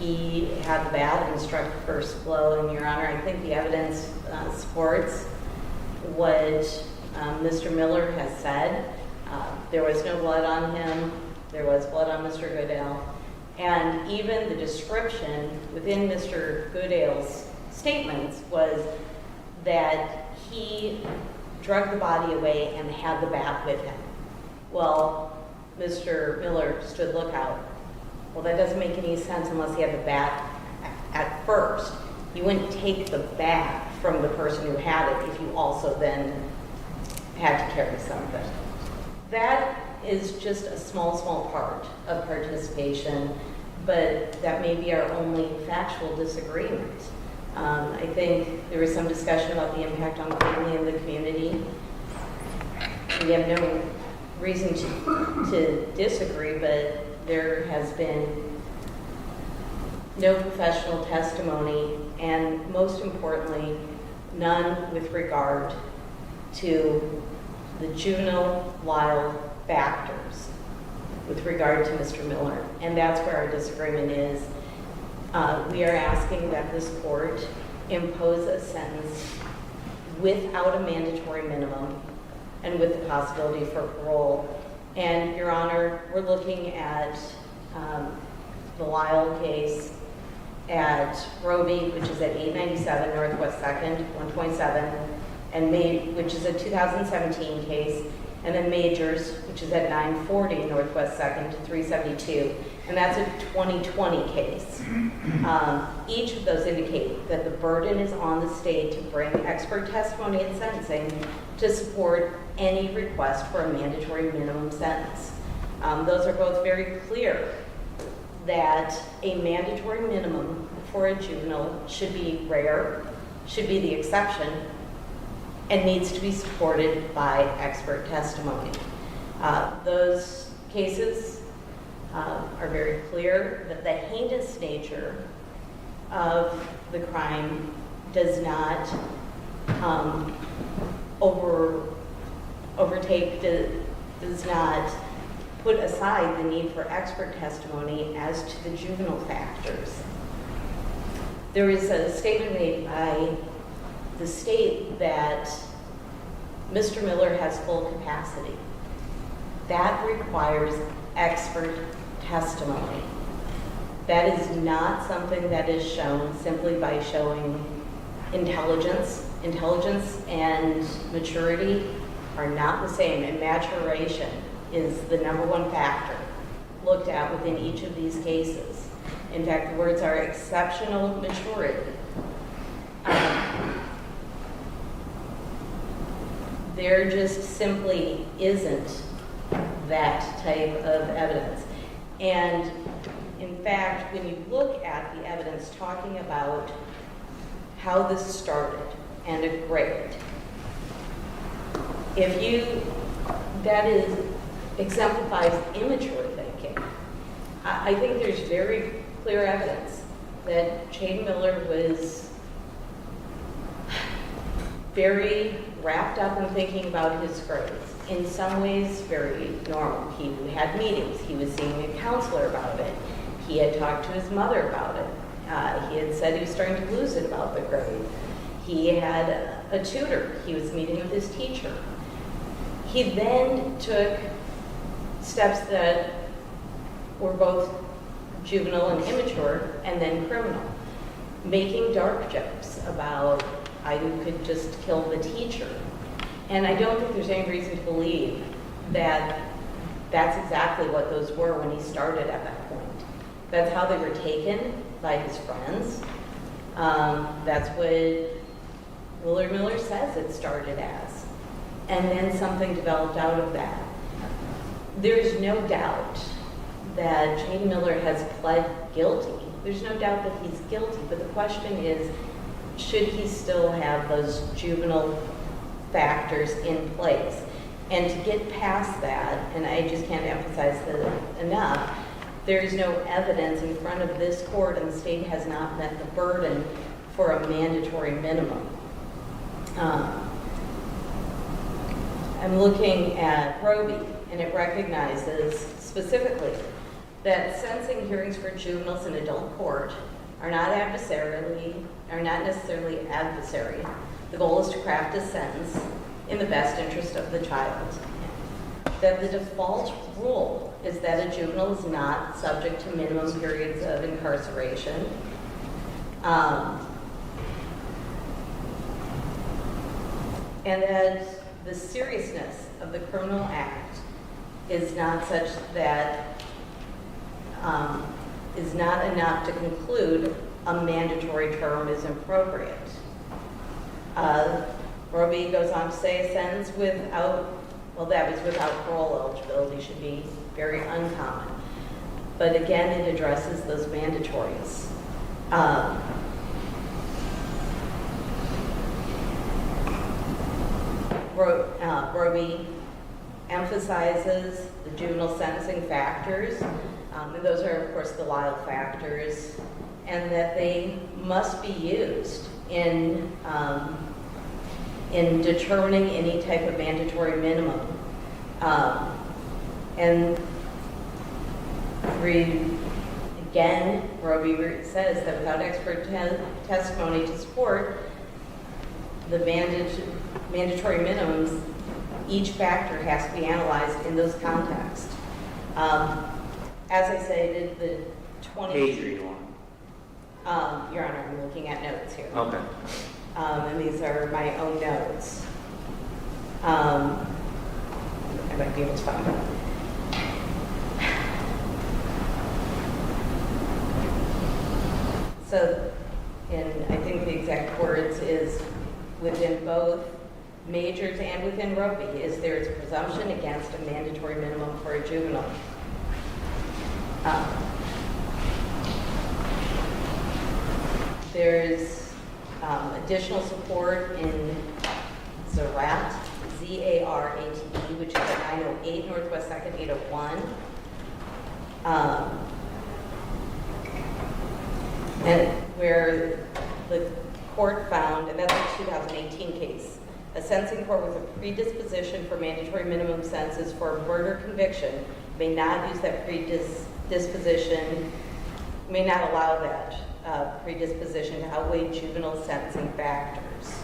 he had the bat and struck the first blow. And Your Honor, I think the evidence supports what Mr. Miller has said. There was no blood on him. There was blood on Mr. Goodale. And even the description within Mr. Goodale's statements was that he drugged the body away and had the bat with him. Well, Mr. Miller stood lookout. Well, that doesn't make any sense unless he had the bat at first. You wouldn't take the bat from the person who had it if you also then had to carry something. That is just a small part of participation, but that may be our only factual disagreement. I think there was some discussion about the impact on the family and the community. We have no reason to disagree, but there has been no professional testimony, and most importantly, none with regard to the juvenile wild factors with regard to Mr. Miller. And that's where our disagreement is. We are asking that this court impose a sentence without a mandatory minimum and with the possibility for parole. And Your Honor, we're looking at the Lyle case at Roby, which is at 897 Northwest 2nd, 127, and which is a 2017 case, and then Majors, which is at 940 Northwest 2nd to 372, and that's a 2020 case. Each of those indicate that the burden is on the state to bring expert testimony in sentencing to support any request for a mandatory minimum sentence. Those are both very clear that a mandatory minimum for a juvenile should be rare, should be the exception, and needs to be supported by expert testimony. Those cases are very clear that the heinous nature of the crime does not does not put aside the need for expert testimony as to the juvenile factors. There is a statement made by the state that Mr. Miller has full capacity. That requires expert testimony. That is not something that is shown simply by showing intelligence. Intelligence and maturity are not the same, and maturation is the #1 factor looked at within each of these cases. In fact, the words are exceptional maturity. There just simply isn't that type of evidence. And in fact, when you look at the evidence talking about how this started and a grade, that exemplifies immature thinking. I think there's very clear evidence that Chayden Miller was very wrapped up in thinking about his grades. In some ways, very normal. He had meetings. He was seeing a counselor about it. He had talked to his mother about it. He had said he was starting to lose it about the grade. He had a tutor. He was meeting with his teacher. He then took steps that were both juvenile and immature, and then criminal. Making dark jokes about, I could just kill the teacher. And I don't think there's any reason to believe that that's exactly what those were when he started at that point. That's how they were taken by his friends. That's what Willard Miller says it started as. And then something developed out of that. There's no doubt that Chayden Miller has pled guilty. There's no doubt that he's guilty, but the question is, should he still have those juvenile factors in place? And to get past that, and I just can't emphasize that enough, there is no evidence in front of this court, and the state has not met the burden for a mandatory minimum. I'm looking at Roby, and it recognizes specifically that sentencing hearings for juveniles in adult court are not necessarily adversary. The goal is to craft a sentence in the best interest of the child. That the default rule is that a juvenile is not subject to minimum periods of incarceration. And that the seriousness of the criminal act is not such that is not enough to conclude a mandatory term is appropriate. Roby goes on to say a sentence without parole eligibility should be very uncommon. But again, it addresses those mandatories. Roby emphasizes the juvenile sentencing factors, and those are, of course, the Lyle factors, and that they must be used in determining any type of mandatory minimum. And again, Roby says that without expert testimony to support the mandatory minimums, each factor has to be analyzed in those contexts. As I stated, the 20... Page are you on? Your Honor, I'm looking at notes here. Okay. And these are my own notes. might be able to find out. So, and I think the exact words is within both Majors and within Roby is there is a presumption against a mandatory minimum for a juvenile. There's additional support in ZARAT, Z-A-R-A-T-E, which is at 908 Northwest 2nd, 801. And where the court found, and that's a 2018 case, a sentencing court with a predisposition for mandatory minimum sentences for a murder conviction may not use that predisposition, may not allow that predisposition to outweigh juvenile sentencing factors.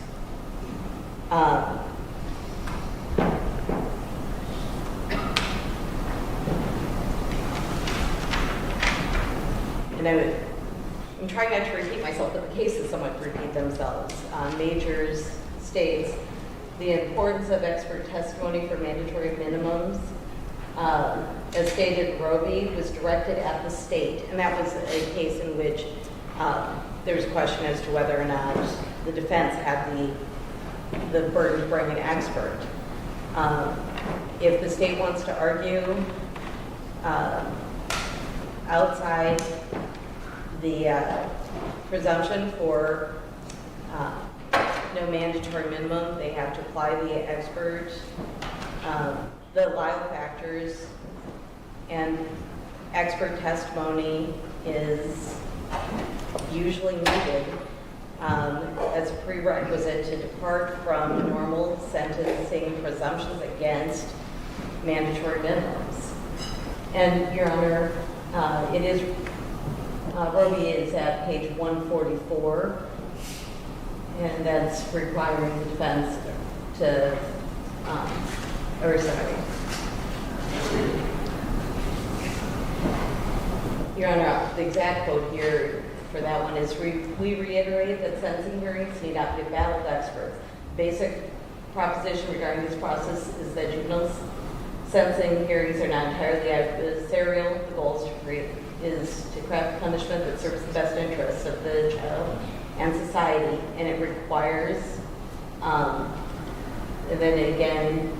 And I'm trying not to repeat myself, but the cases somewhat repeat themselves. Majors states the importance of expert testimony for mandatory minimums, as stated in Roby, was directed at the state. And that was a case in which there was a question as to whether or not the defense had the burden to bring an expert. If the state wants to argue outside the presumption for no mandatory minimum, they have to apply the expert, the Lyle factors, and expert testimony is usually needed as a prerequisite to depart from normal sentencing presumptions against mandatory minimums. And, Your Honor, it is, Roby is at page 144, and that's requiring the defense to, Your Honor, the exact quote here for that one is, we reiterate that sentencing hearings need not be a battle of experts. Basic proposition regarding this process is that juvenile sentencing hearings are not entirely adversarial. The goal is to craft punishment that serves the best interests of the child and society, and it requires, and then again,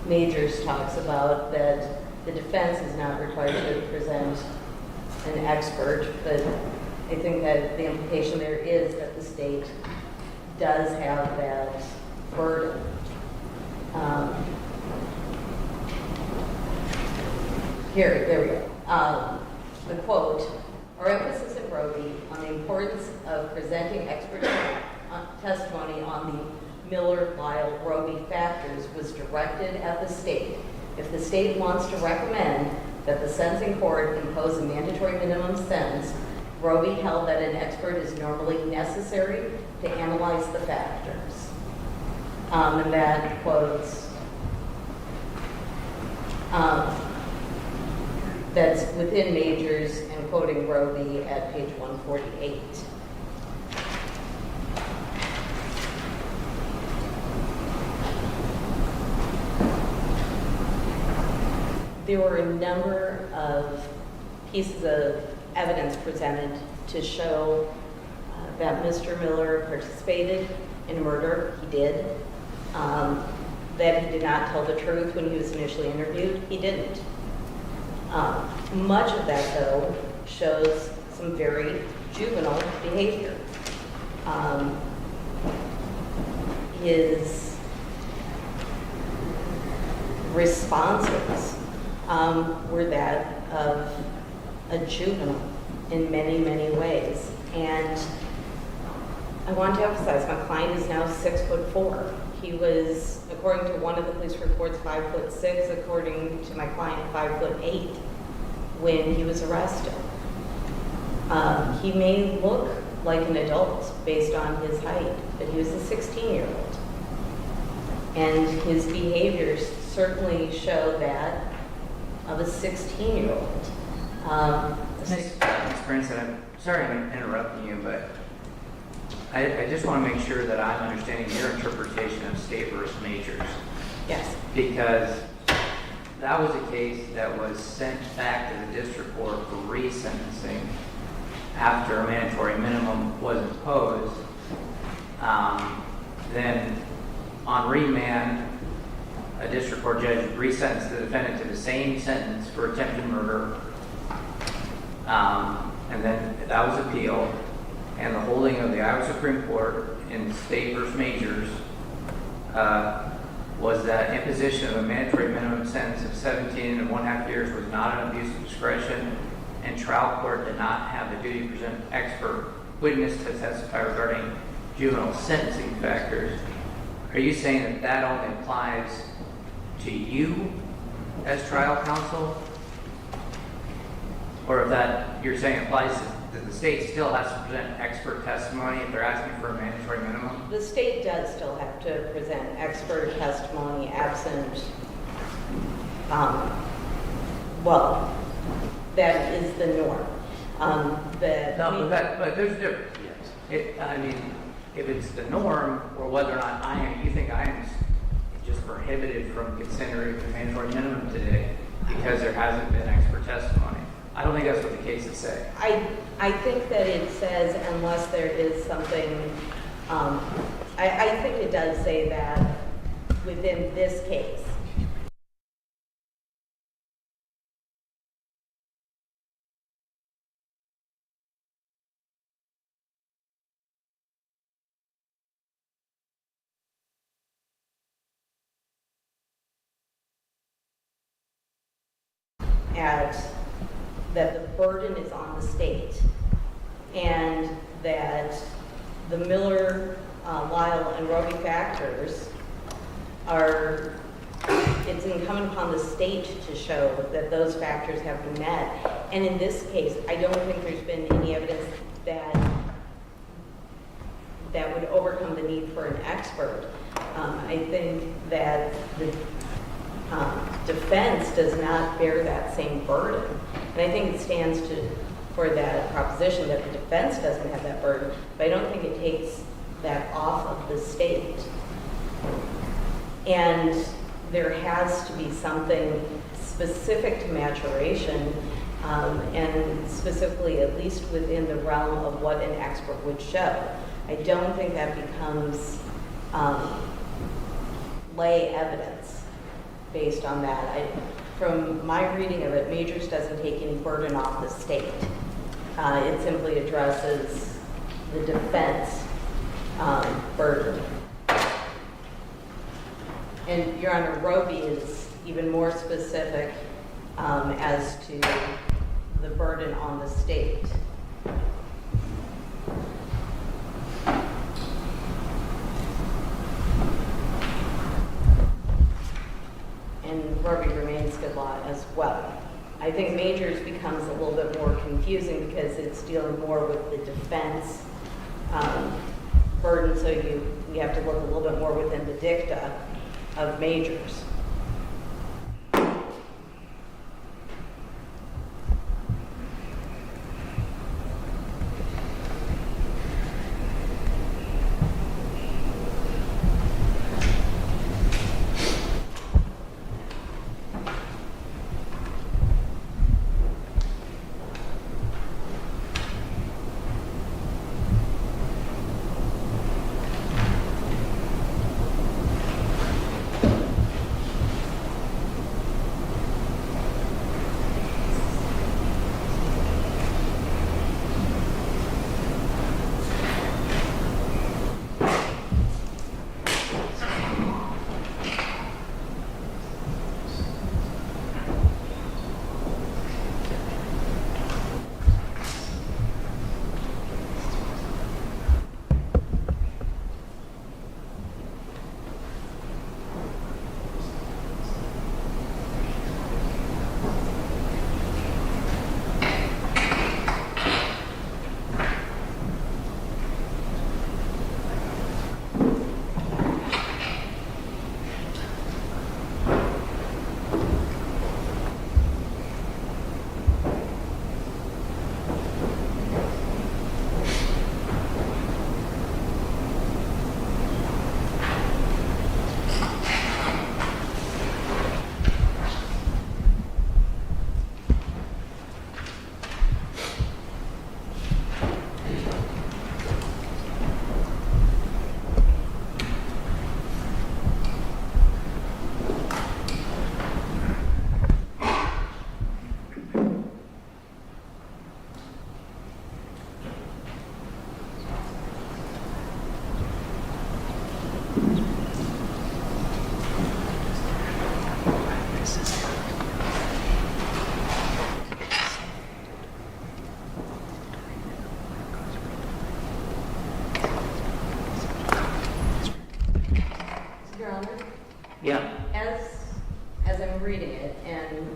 Majors talks about that the defense is not required to present an expert, but I think that the implication there is that the state does have that burden. There we go. The quote, our emphasis at Roby on the importance of presenting expert testimony on the Miller-Lyle-Roby factors was directed at the state. If the state wants to recommend that the sentencing court impose a mandatory minimum sentence, Roby held that an expert is normally necessary to analyze the factors. And that quotes, that's within Majors and quoting Roby at page 148. There were a number of pieces of evidence presented to show that Mr. Miller participated in a murder. He did. That he did not tell the truth when he was initially interviewed. He didn't. Much of that, though, shows some very juvenile behavior. His responses were that of a juvenile in many, many ways. And I want to emphasize, my client is now 6'4". He was, according to one of the police reports, 5'6", according to my client, 5'8", when he was arrested. He may look like an adult based on his height, but he was a 16-year-old. And his behaviors certainly show that of a 16-year-old. Ms. Branson, I'm sorry I'm interrupting you, but I just want to make sure that I'm understanding your interpretation of state versus Majors. Yes. Because that was a case that was sent back to the district court for resentencing after a mandatory minimum was imposed. Then on remand, a district court judge resentenced the defendant to the same sentence for attempted murder. And then that was appealed, and the holding of the Iowa Supreme Court in State v. Majors was that imposition of a mandatory minimum sentence of 17 1/2 years was not an abuse of discretion, and trial court did not have the duty to present expert witness to testify regarding juvenile sentencing factors. Are you saying that that only applies to you as trial counsel? Or if that you're saying applies that the state still has to present expert testimony if they're asking for a mandatory minimum? The state does still have to present expert testimony absent, well, that is the norm. But there's a difference. I mean, if it's the norm, or whether or not you think I am just prohibited from considering the mandatory minimum today because there hasn't been expert testimony. I don't think that's what the cases say. I think that it says unless there is something, I think it does say that within this case. That the burden is on the state, and that the Miller, Lyle, and Roby factors are, it's incumbent upon the state to show that those factors have been met. And in this case, I don't think there's been any evidence that would overcome the need for an expert. I think that the defense does not bear that same burden. And I think it stands for that proposition that the defense doesn't have that burden, but I don't think it takes that off of the state. And there has to be something specific to maturation, and specifically at least within the realm of what an expert would show. I don't think that becomes lay evidence based on that. From my reading of it, Majors doesn't take any burden off the state. It simply addresses the defense burden. And Your Honor, Roby is even more specific as to the burden on the state. And Roby remains good law as well. I think Majors becomes a little bit more confusing because it's dealing more with the defense burden, so you have to look a little bit more within the dicta of Majors.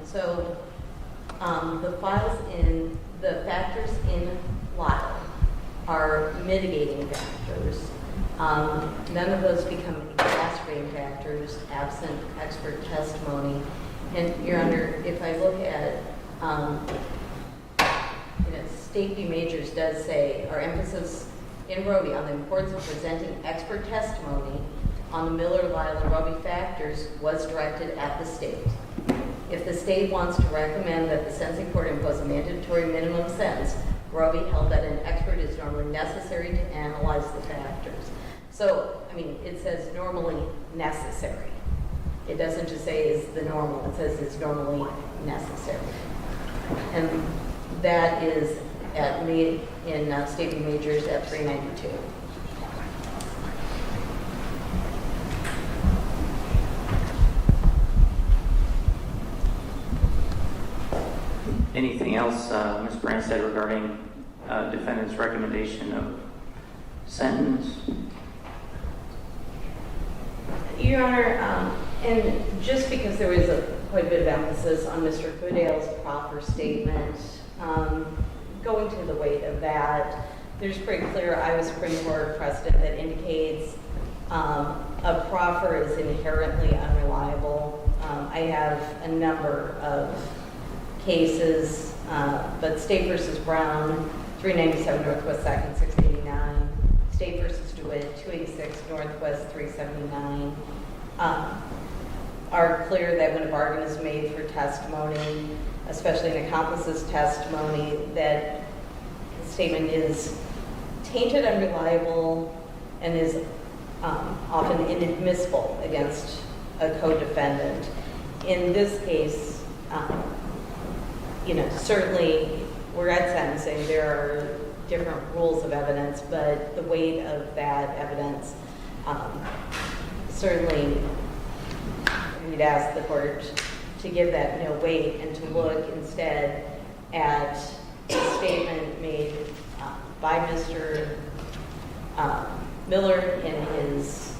So the factors in Lyle are mitigating factors. None of those become exacerbating factors absent expert testimony. And Your Honor, if I look at, State v. Majors does say, our emphasis in Roby on the importance of presenting expert testimony on the Miller, Lyle, and Roby factors was directed at the state. If the state wants to recommend that the sentencing court impose a mandatory minimum sentence, Roby held that an expert is normally necessary to analyze the factors. So, I mean, it says normally necessary. It doesn't just say is the normal, it says it's normally necessary. And that is at me in State v. Majors at 392. Anything else, Ms. Branstad, regarding defendant's recommendation of sentence? Your Honor, and just because there was quite a bit of emphasis on Mr. Goodale's proper statement, going to the weight of that, there's pretty clear Iowa Supreme Court precedent that indicates a proffer is inherently unreliable. I have a number of cases, but State v. Brown, 397 Northwest 2nd, 689, State v. DeWitt, 286 Northwest 379, are clear that when a bargain is made for testimony, especially an accomplice's testimony, that the statement is tainted, unreliable, and is often inadmissible against a co-defendant. In this case, certainly we're at sentencing. There are different rules of evidence, but the weight of that evidence, certainly we'd ask the court to give that no weight and to look instead at a statement made by Mr. Miller in his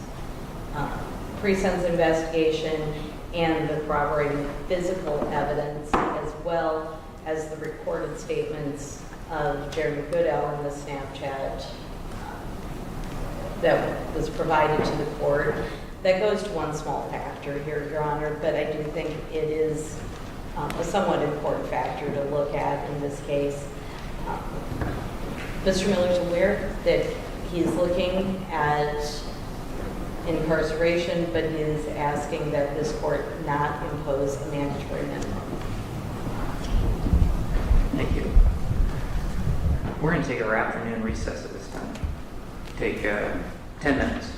pre-sentence investigation and the corroborating physical evidence, as well as the recorded statements of Jeremy Goodale in the Snapchat that was provided to the court. That goes to one small factor here, Your Honor, but I do think it is a somewhat important factor to look at in this case. Mr. Miller's aware that he's looking at incarceration, but is asking that this court not impose a mandatory minimum. Thank you. We're going to take our afternoon recess at this time. Take 10 minutes.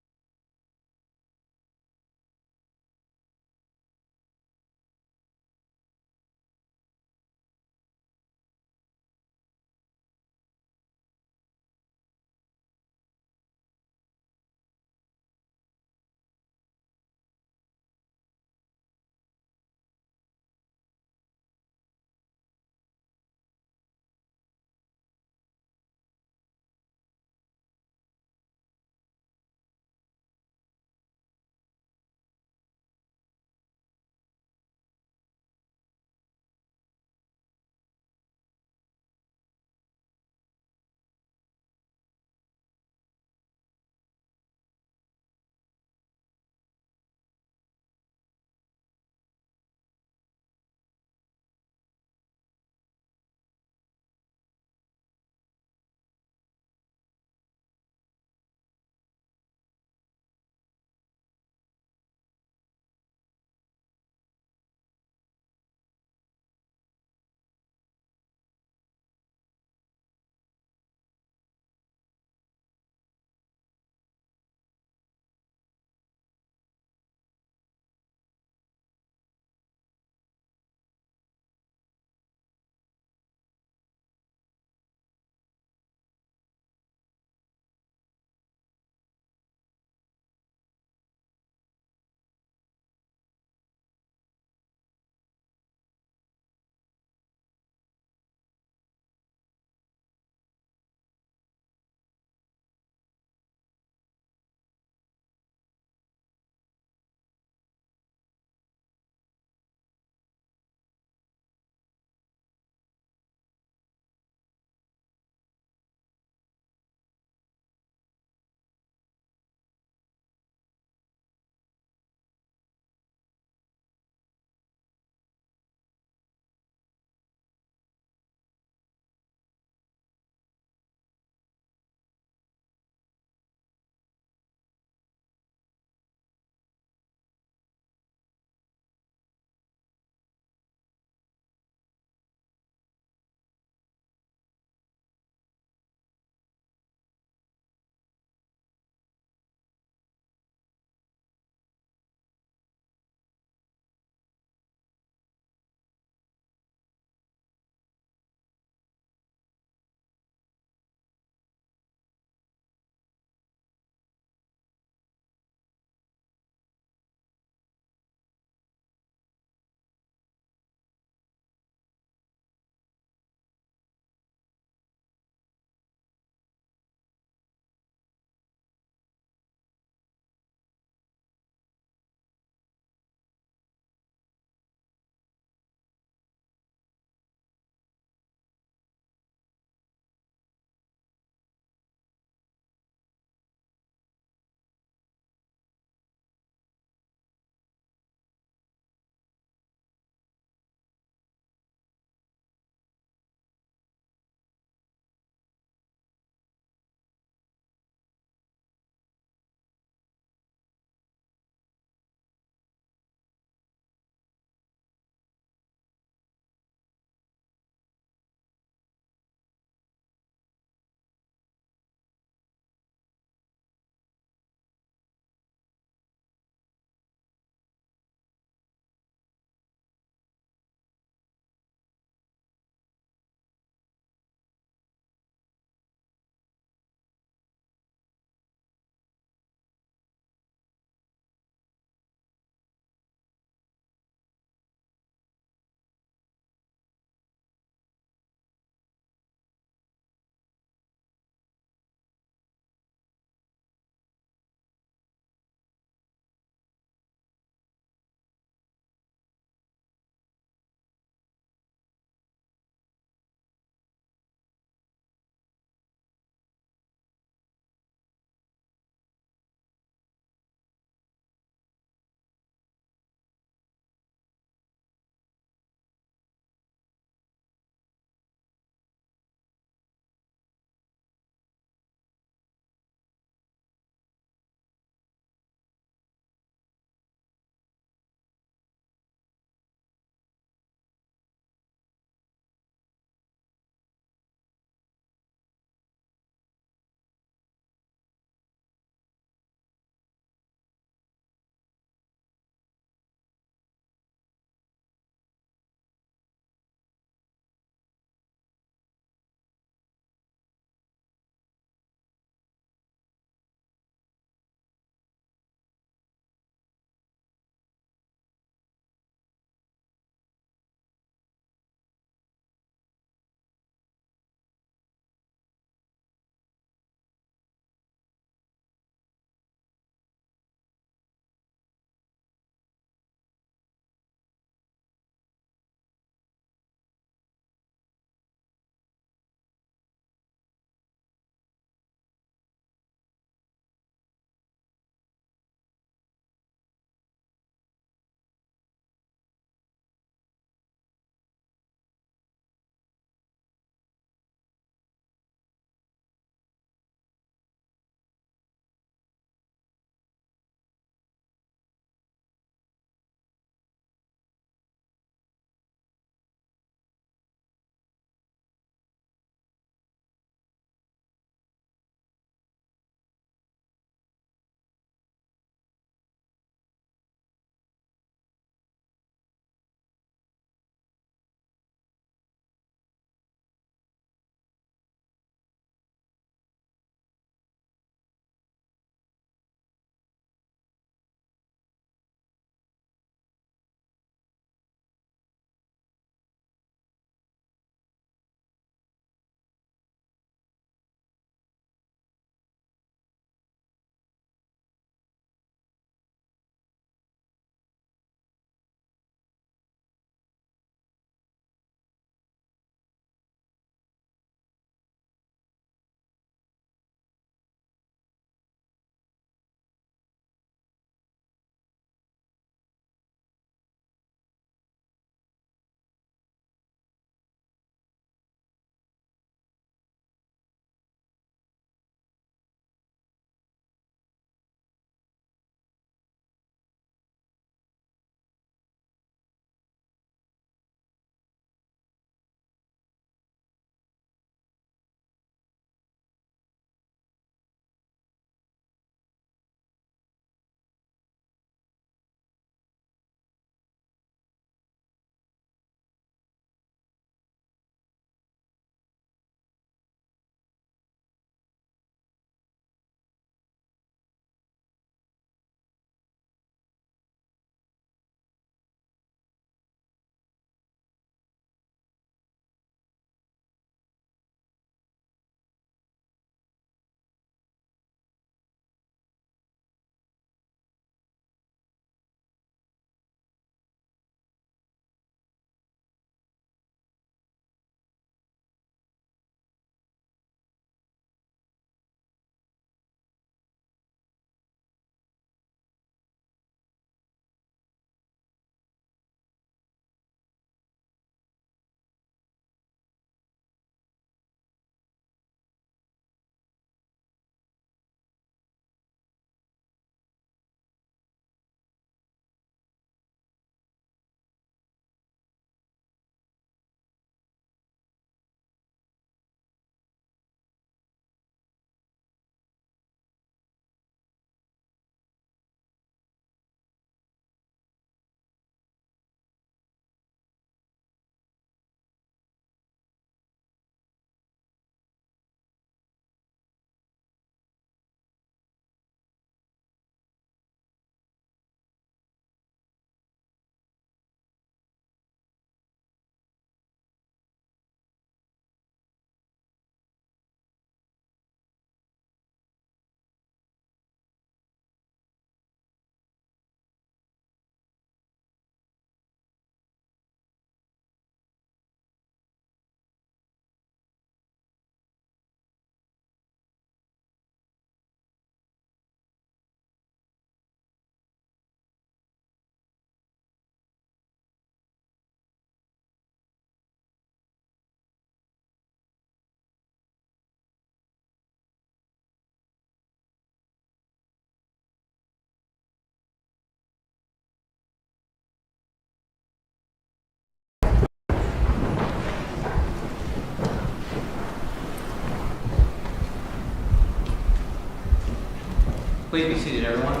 Please be seated, everyone.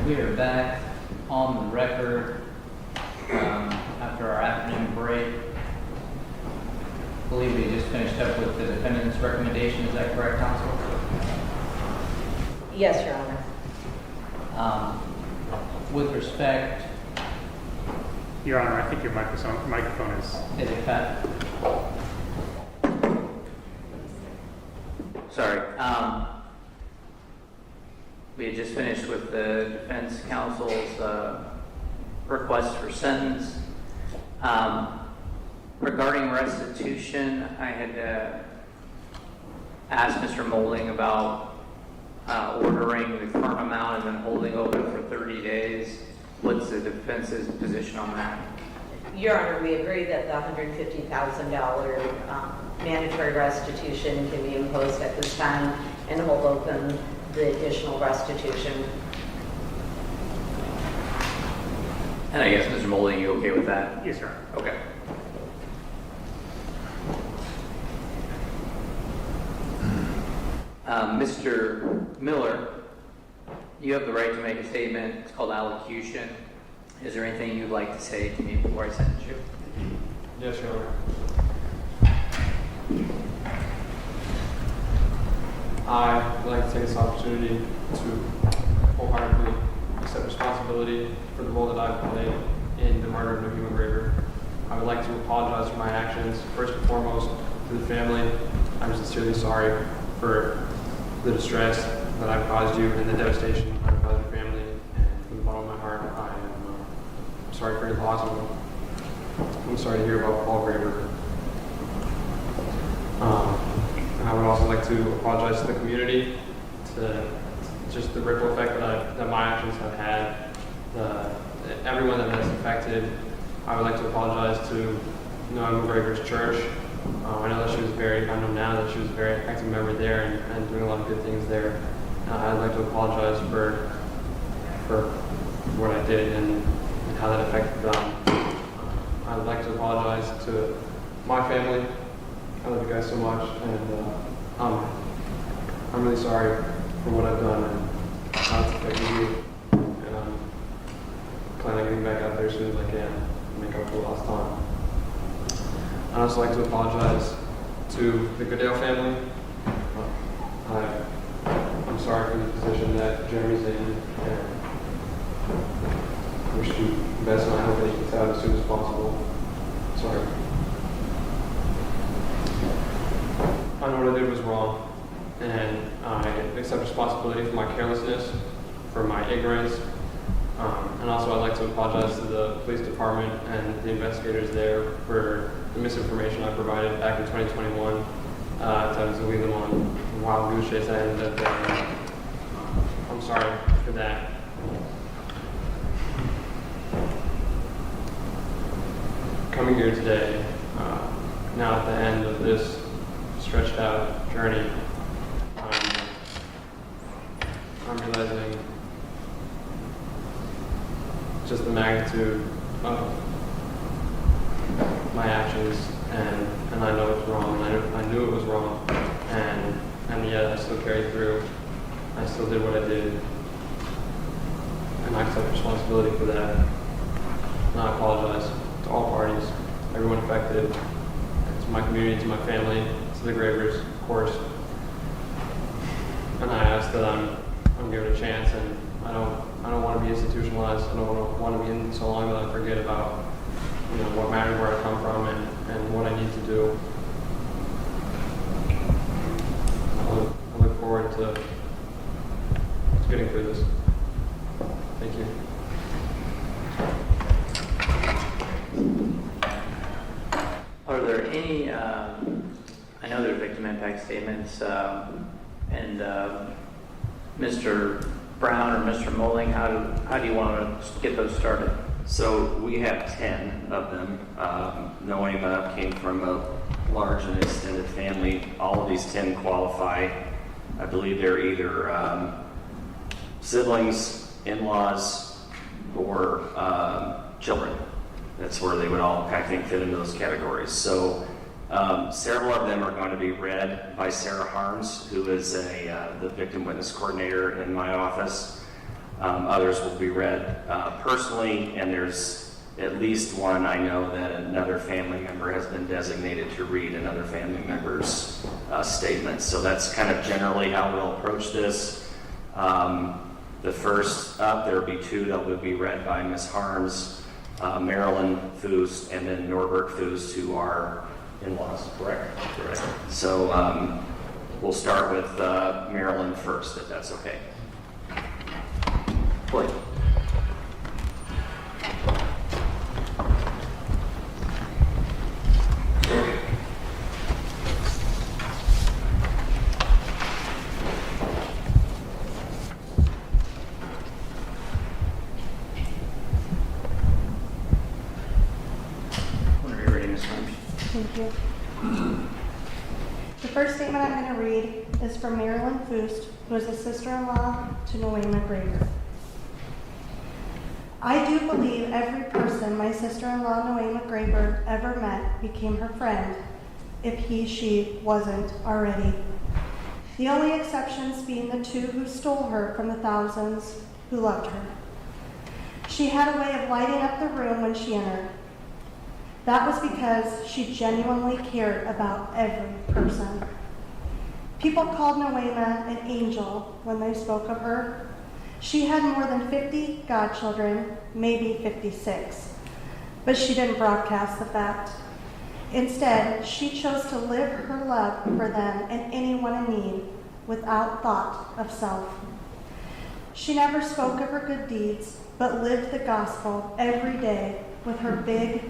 We are back on the record after our afternoon break. I believe we just finished up with the defendant's recommendation. Is that correct, counsel? Yes, Your Honor. With respect, Your Honor, I think your microphone is. is it cut? Sorry. We had just finished with the defense counsel's request for sentence. Regarding restitution, I had asked Mr. Molding about ordering the current amount and then holding over for 30 days. What's the defense's position on that? Your Honor, we agree that the $150,000 mandatory restitution can be imposed at this time and hold open the additional restitution. And I guess, Mr. Molding, you okay with that? Yes, sir. Okay. Mr. Miller, you have the right to make a statement. It's called allocution. Is there anything you'd like to say to me before I sentence you? Yes, Your Honor. I would like to take this opportunity to wholeheartedly accept responsibility for the role that I've played in the murder of Nohema Graber. I would like to apologize for my actions, first and foremost, to the family. I'm sincerely sorry for the distress that I've caused you and the devastation I've caused your family. And from the bottom of my heart, I am sorry for your loss. I'm sorry to hear about Paul Graber. I would also like to apologize to the community, to just the ripple effect that my actions have had, everyone that has affected. I would like to apologize to Nohema Graber's church. I know that I know now that she was a very active member there and doing a lot of good things there. I'd like to apologize for what I did and how that affected them. I would like to apologize to my family. I love you guys so much, and I'm really sorry for what I've done and how it's affected you. And I'm planning on getting back out there as soon as I can and make up for lost time. I'd also like to apologize to the Goodale family. I'm sorry for the position that Jeremy's in, and I wish you the best, and I hope that he gets out as soon as possible. Sorry. I know what I did was wrong, and I accept responsibility for my carelessness, for my ignorance, and also I'd like to apologize to the police department and the investigators there for the misinformation I provided back in 2021 to lead them on wild goose chase I ended up there. I'm sorry for that. Coming here today, now at the end of this stretched out journey, I'm realizing just the magnitude of my actions, and I know it's wrong. I knew it was wrong, and yet I still carried through. I still did what I did, and I accept responsibility for that. And I apologize to all parties, everyone affected, to my community, to my family, to the Grabers, of course. And I ask that I'm given a chance, and I don't want to be institutionalized. I don't want to be in so long that I forget about what matters, where I come from, and what I need to do. I look forward to getting through this. Thank you. Are there any, I know there are victim impact statements, and Mr. Brown or Mr. Molding, how do you want to get those started? So we have 10 of them. Nohema came from a large and extended family. All of these 10 qualify. I believe they're either siblings, in-laws, or children. That's where they would all, I think, fit into those categories. So several of them are going to be read by Sarah Harms, who is the victim witness coordinator in my office. Others will be read personally, and there's at least one I know that another family member has been designated to read another family member's statement. So that's kind of generally how we'll approach this. The first up, there will be 2 that will be read by Ms. Harms, Marilyn Foos, and then Norbert Foos, who are in-laws, correct? Correct. So we'll start with Marilyn first, if that's okay. Please. Whenever you're ready, Ms. Harms. Thank you. The first statement I'm going to read is from Marilyn Foos, who is a sister-in-law to Nohema Graber. I do believe every person my sister-in-law Nohema Graber ever met became her friend, if she wasn't already. The only exceptions being the 2 who stole her from the thousands who loved her. She had a way of lighting up the room when she entered. That was because she genuinely cared about every person. People called Nohema an angel when they spoke of her. She had more than 50 godchildren, maybe 56, but she didn't broadcast the fact. Instead, she chose to live her love for them and anyone in need without thought of self. She never spoke of her good deeds, but lived the gospel every day with her big,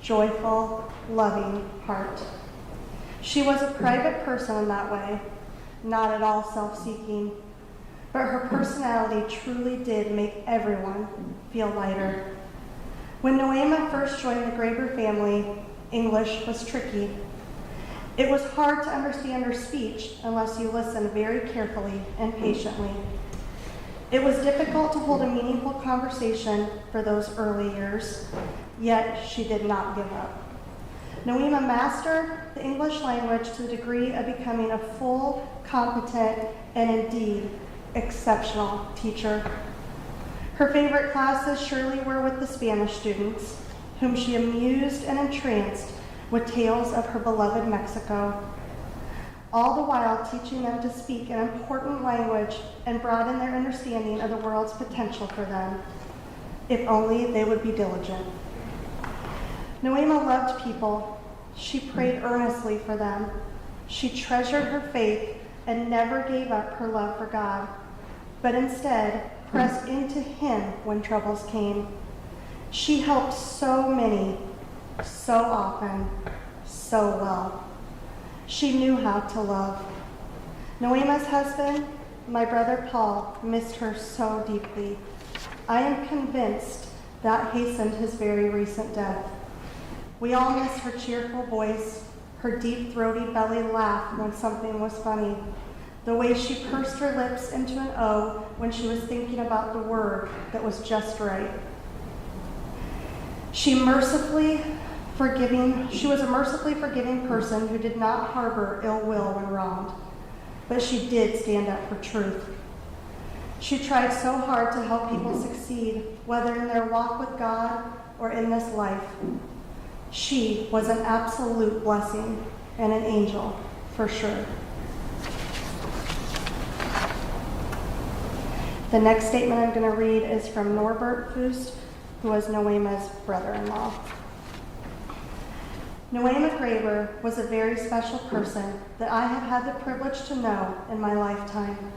joyful, loving heart. She was a private person in that way, not at all self-seeking, but her personality truly did make everyone feel lighter. When Nohema first joined the Graber family, English was tricky. It was hard to understand her speech unless you listened very carefully and patiently. It was difficult to hold a meaningful conversation for those early years, yet she did not give up. Nohema mastered the English language to the degree of becoming a full, competent, and indeed exceptional teacher. Her favorite classes surely were with the Spanish students, whom she amused and entranced with tales of her beloved Mexico, all the while teaching them to speak an important language and broaden their understanding of the world's potential for them, if only they would be diligent. Nohema loved people. She prayed earnestly for them. She treasured her faith and never gave up her love for God, but instead pressed into Him when troubles came. She helped so many, so often, so well. She knew how to love. Nohema's husband, my brother Paul, missed her so deeply. I am convinced that hastened his very recent death. We all miss her cheerful voice, her deep throaty belly laugh when something was funny, the way she pursed her lips into an O when she was thinking about the word that was just right. She was a mercifully forgiving person who did not harbor ill will when wronged, but she did stand up for truth. She tried so hard to help people succeed, whether in their walk with God or in this life. She was an absolute blessing and an angel, for sure. The next statement I'm going to read is from Norbert Foos, who was Nohema's brother-in-law. Nohema Graber was a very special person that I have had the privilege to know in my lifetime.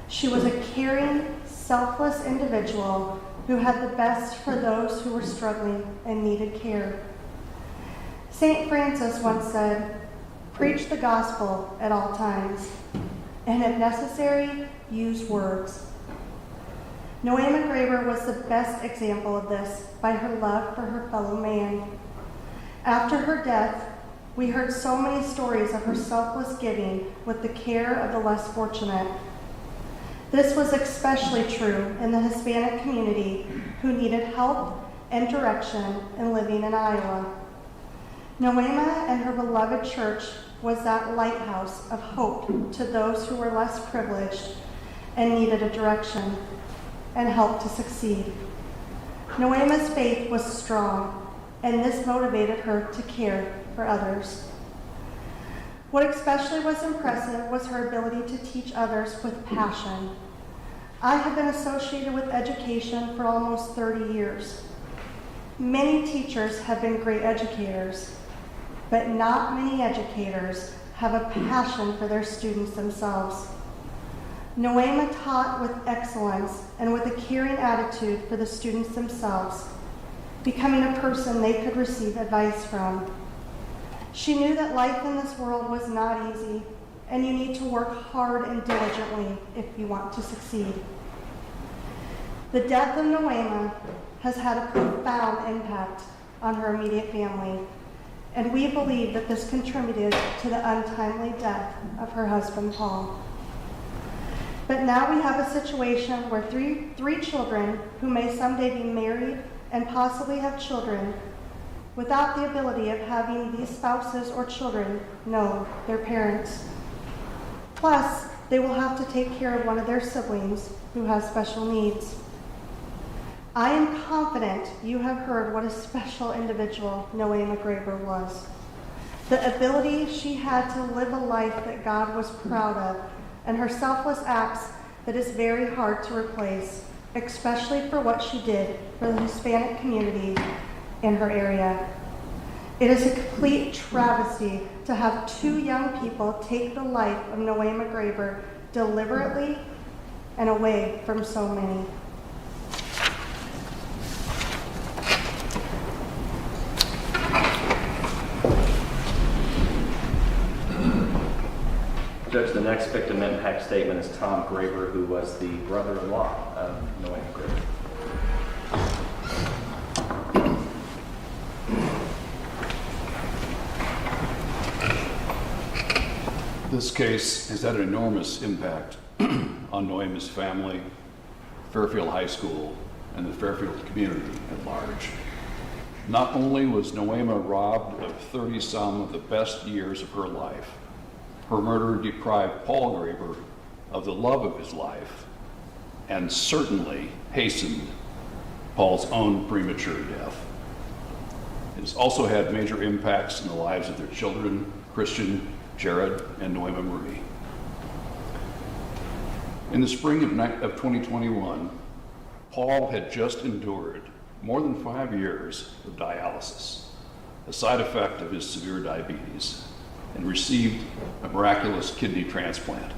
She was a caring, selfless individual who had the best for those who were struggling and needed care. St. Francis once said, "Preach the gospel at all times, and if necessary, use words." Nohema Graber was the best example of this by her love for her fellow man. After her death, We heard so many stories of her selfless giving with the care of the less fortunate. This was especially true in the Hispanic community who needed help and direction in living in Iowa. Nohema and her beloved church was that lighthouse of hope to those who were less privileged and needed a direction and help to succeed. Nohema's faith was strong, and this motivated her to care for others. What especially was impressive was her ability to teach others with passion. I have been associated with education for almost 30 years. Many teachers have been great educators, but not many educators have a passion for their students themselves. Nohema taught with excellence and with a caring attitude for the students themselves, becoming a person they could receive advice from. She knew that life in this world was not easy, and you need to work hard and diligently if you want to succeed. The death of Nohema has had a profound impact on her immediate family, and we believe that this contributed to the untimely death of her husband, Paul. But now we have a situation where three children who may someday be married and possibly have children without the ability of having these spouses or children know their parents. Plus, they will have to take care of one of their siblings who has special needs. I am confident you have heard what a special individual Nohema Graber was. The ability she had to live a life that God was proud of, and her selfless acts that is very hard to replace, especially for what she did for the Hispanic community in her area. It is a complete travesty to have two young people take the life of Nohema Graber deliberately and away from so many. Judge, the next victim impact statement is Tom Graber, who was the brother-in-law of Nohema Graber. This case has had an enormous impact on Nohema's family, Fairfield High School, and the Fairfield community at large. Not only was Nohema robbed of 30-some of the best years of her life, her murder deprived Paul Graber of the love of his life and certainly hastened Paul's own premature death. It has also had major impacts in the lives of their children, Christian, Jared, and Nohema Marie. In the spring of 2021, Paul had just endured more than 5 years of dialysis, a side effect of his severe diabetes, and received a miraculous kidney transplant.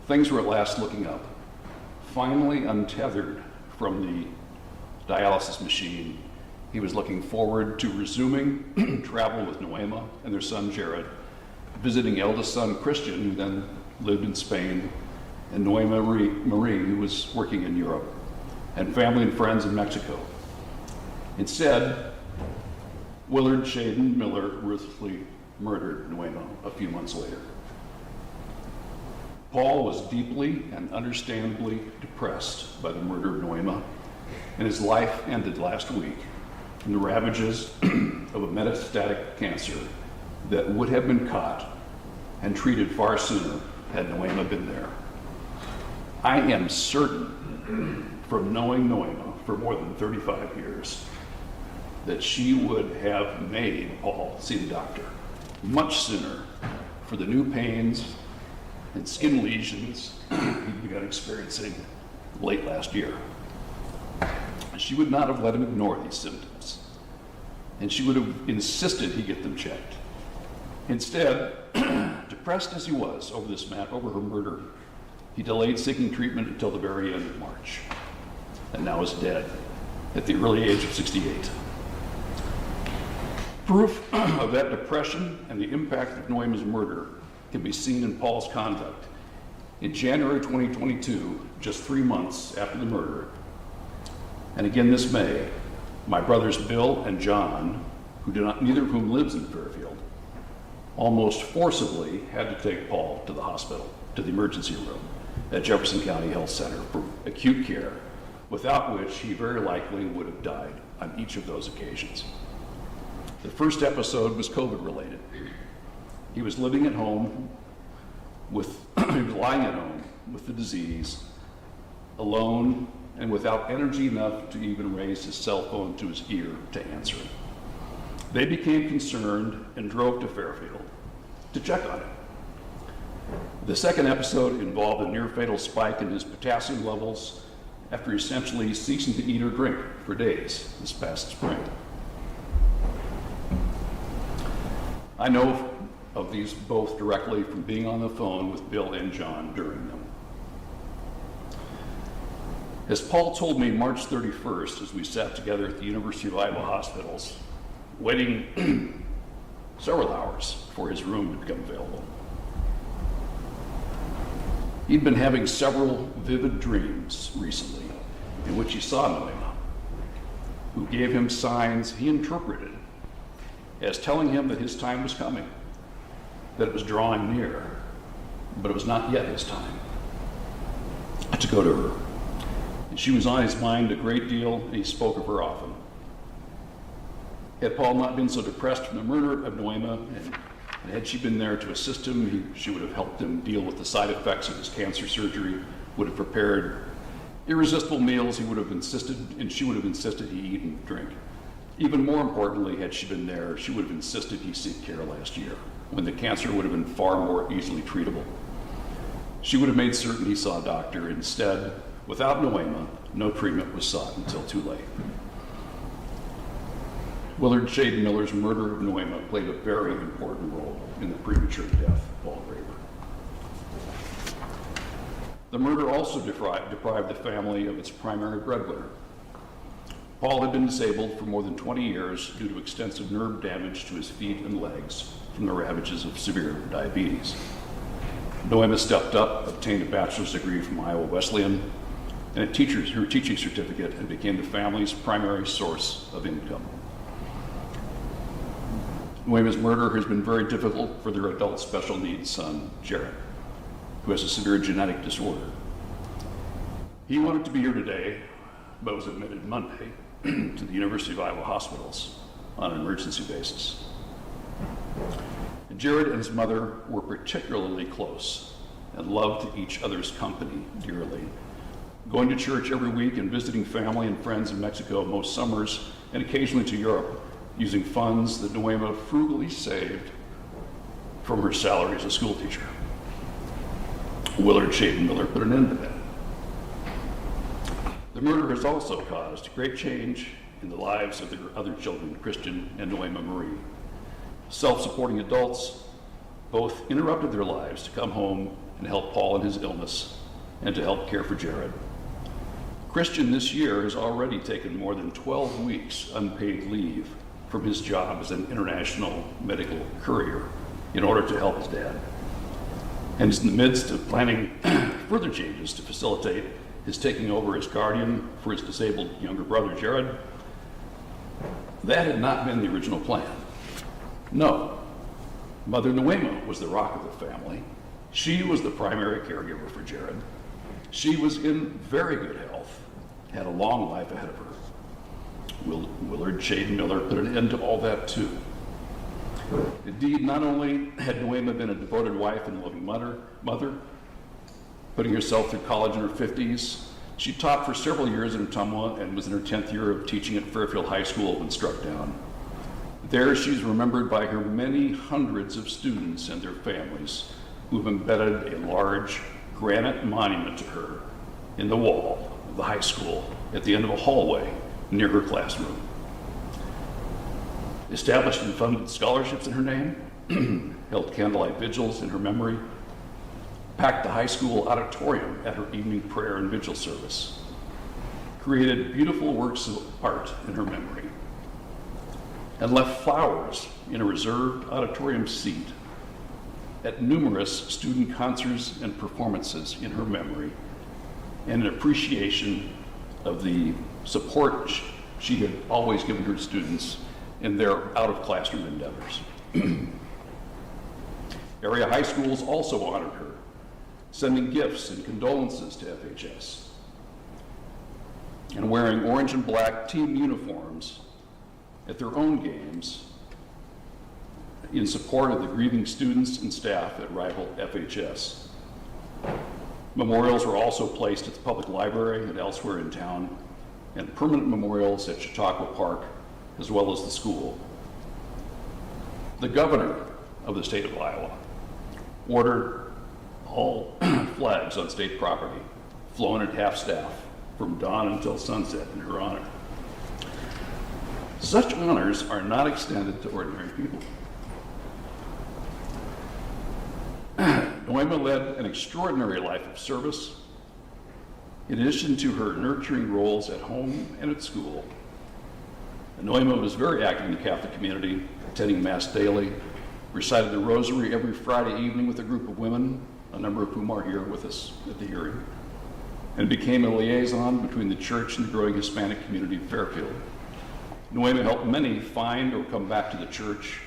Things were at last looking up. Finally untethered from the dialysis machine, he was looking forward to resuming travel with Nohema and their son Jared, visiting eldest son Christian, who then lived in Spain, and Nohema Marie, who was working in Europe, and family and friends in Mexico. Instead, Willard Shaden Miller ruthlessly murdered Nohema a few months later. Paul was deeply and understandably depressed by the murder of Nohema, and his life ended last week from the ravages of a metastatic cancer that would have been caught and treated far sooner had Nohema been there. I am certain, from knowing Nohema for more than 35 years, that she would have made Paul see the doctor much sooner for the new pains and skin lesions he began experiencing late last year. She would not have let him ignore these symptoms, and she would have insisted he get them checked. Instead, depressed as he was over her murder, he delayed seeking treatment until the very end of March, and now is dead at the early age of 68. Proof of that depression and the impact of Nohema's murder can be seen in Paul's conduct. In January 2022, just 3 months after the murder, and again this May, my brothers Bill and John, neither of whom lives in Fairfield, almost forcibly had to take Paul to the hospital, to the emergency room at Jefferson County Health Center for acute care, without which he very likely would have died on each of those occasions. The first episode was COVID related. He was living at home he was lying at home with the disease, alone and without energy enough to even raise his cell phone to his ear to answer it. They became concerned and drove to Fairfield to check on him. The second episode involved a near-fatal spike in his potassium levels after essentially ceasing to eat or drink for days this past spring. I know of these both directly from being on the phone with Bill and John during them. As Paul told me March 31st, as we sat together at the University of Iowa hospitals, waiting several hours for his room to become available, he'd been having several vivid dreams recently in which he saw Nohema, who gave him signs he interpreted as telling him that his time was coming, that it was drawing near, but it was not yet his time to go to her. And she was on his mind a great deal, and he spoke of her often. Had Paul not been so depressed from the murder of Nohema, and had she been there to assist him, she would have helped him deal with the side effects of his cancer surgery, would have prepared irresistible meals she would have insisted he eat and drink. Even more importantly, had she been there, she would have insisted he seek care last year, when the cancer would have been far more easily treatable. She would have made certain he saw a doctor. Instead, without Nohema, no treatment was sought until too late. Willard Shade Miller's murder of Nohema played a very important role in the premature death of Paul Graber. The murder also deprived the family of its primary breadwinner. Paul had been disabled for more than 20 years due to extensive nerve damage to his feet and legs from the ravages of severe diabetes. Nohema stepped up, obtained a bachelor's degree from Iowa Wesleyan, and her teaching certificate, and became the family's primary source of income. Nohema's murder has been very difficult for their adult special needs son, Jared, who has a severe genetic disorder. He wanted to be here today, but was admitted Monday to the University of Iowa hospitals on an emergency basis. Jared and his mother were particularly close and loved each other's company dearly, going to church every week and visiting family and friends in Mexico most summers, and occasionally to Europe, using funds that Nohema frugally saved from her salary as a school teacher. Willard Shade Miller put an end to that. The murder has also caused great change in the lives of their other children, Christian and Nohema Marie. Self-supporting adults both interrupted their lives to come home and help Paul in his illness and to help care for Jared. Christian this year has already taken more than 12 weeks unpaid leave from his job as an international medical courier in order to help his dad, and is in the midst of planning further changes to facilitate his taking over as guardian for his disabled younger brother, Jared. That had not been the original plan. No, Mother Nohema was the rock of the family. She was the primary caregiver for Jared. She was in very good health, had a long life ahead of her. Willard Shade Miller put an end to all that too. Indeed, not only had Nohema been a devoted wife and loving mother, putting herself through college in her 50s, she taught for several years in Ottumwa and was in her 10th year of teaching at Fairfield High School when struck down. There, she's remembered by her many hundreds of students and their families who've embedded a large granite monument to her in the wall of the high school at the end of a hallway near her classroom. Established and funded scholarships in her name, held candlelight vigils in her memory, packed the high school auditorium at her evening prayer and vigil service, created beautiful works of art in her memory, and left flowers in a reserved auditorium seat at numerous student concerts and performances in her memory, and an appreciation of the support she had always given her students in their out-of-classroom endeavors. Area high schools also honored her, sending gifts and condolences to FHS, and wearing orange and black team uniforms at their own games in support of the grieving students and staff at rival FHS. Memorials were also placed at the public library and elsewhere in town, and permanent memorials at Chautauqua Park, as well as the school. The governor of the state of Iowa ordered all flags on state property flown at half-staff from dawn until sunset in her honor. Such honors are not extended to ordinary people. Nohema led an extraordinary life of service. In addition to her nurturing roles at home and at school, Nohema was very active in the Catholic community, attending Mass daily, recited the Rosary every Friday evening with a group of women, a number of whom are here with us at the hearing, and became a liaison between the church and the growing Hispanic community of Fairfield. Nohema helped many find or come back to the church,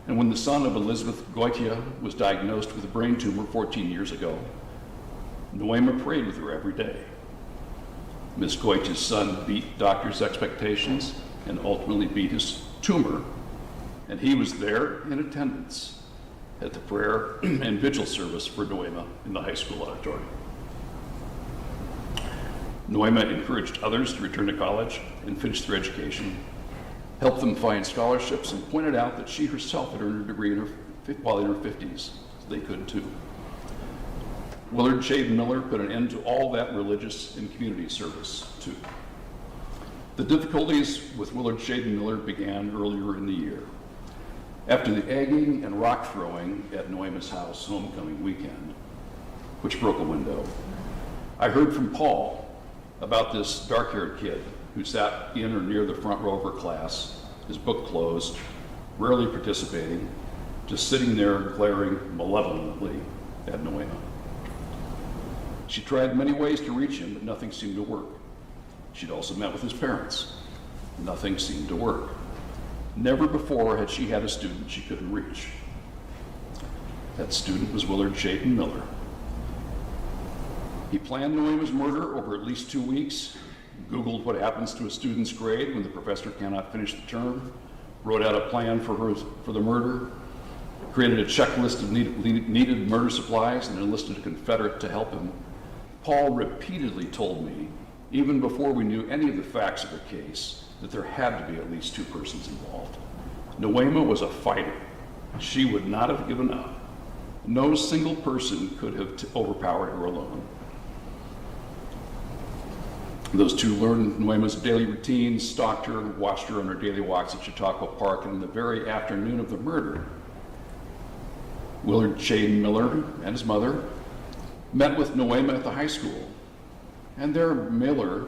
and when the son of Elizabeth Goitia was diagnosed with a brain tumor 14 years ago, Nohema prayed with her every day. Ms. Goitia's son beat doctors' expectations and ultimately beat his tumor, and he was there in attendance at the prayer and vigil service for Nohema in the high school auditorium. Nohema encouraged others to return to college and finish their education, helped them find scholarships, and pointed out that she herself had earned her degree while in her 50s, so they could too. Willard Shaden Miller put an end to all that religious and community service too. The difficulties with Willard Shaden Miller began earlier in the year, after the egging and rock throwing at Nohema's house homecoming weekend, which broke a window. I heard from Paul about this dark-haired kid who sat in or near the front row of her class, his book closed, rarely participating, just sitting there glaring malevolently at Nohema. She tried many ways to reach him, but nothing seemed to work. She'd also met with his parents. Nothing seemed to work. Never before had she had a student she couldn't reach. That student was Willard Shaden Miller. He planned Nohema's murder over at least 2 weeks, Googled what happens to a student's grade when the professor cannot finish the term, wrote out a plan for the murder, created a checklist of needed murder supplies, and enlisted a Confederate to help him. Paul repeatedly told me, even before we knew any of the facts of the case, that there had to be at least 2 persons involved. Nohema was a fighter. She would not have given up. No single person could have overpowered her alone. Those 2 learned Nohema's daily routines, stalked her, watched her on her daily walks at Chautauqua Park, and in the very afternoon of the murder, Willard Shaden Miller and his mother met with Nohema at the high school, and there Miller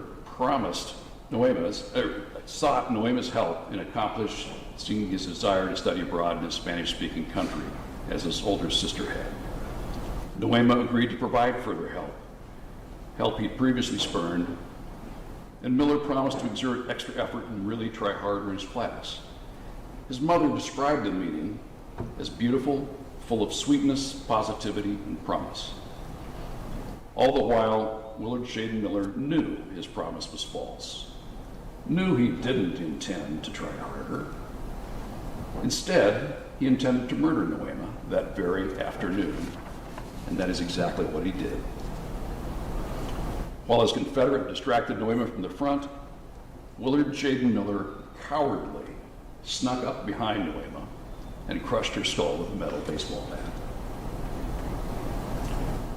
sought Nohema's help in accomplishing his desire to study abroad in a Spanish-speaking country, as his older sister had. Nohema agreed to provide further help he'd previously spurned, and Miller promised to exert extra effort and really try harder in his class. His mother described the meeting as beautiful, full of sweetness, positivity, and promise. All the while, Willard Shaden Miller knew his promise was false, knew he didn't intend to try harder. Instead, he intended to murder Nohema that very afternoon, and that is exactly what he did. While his Confederate distracted Nohema from the front, Willard Shaden Miller cowardly snuck up behind Nohema and crushed her skull with a metal baseball bat.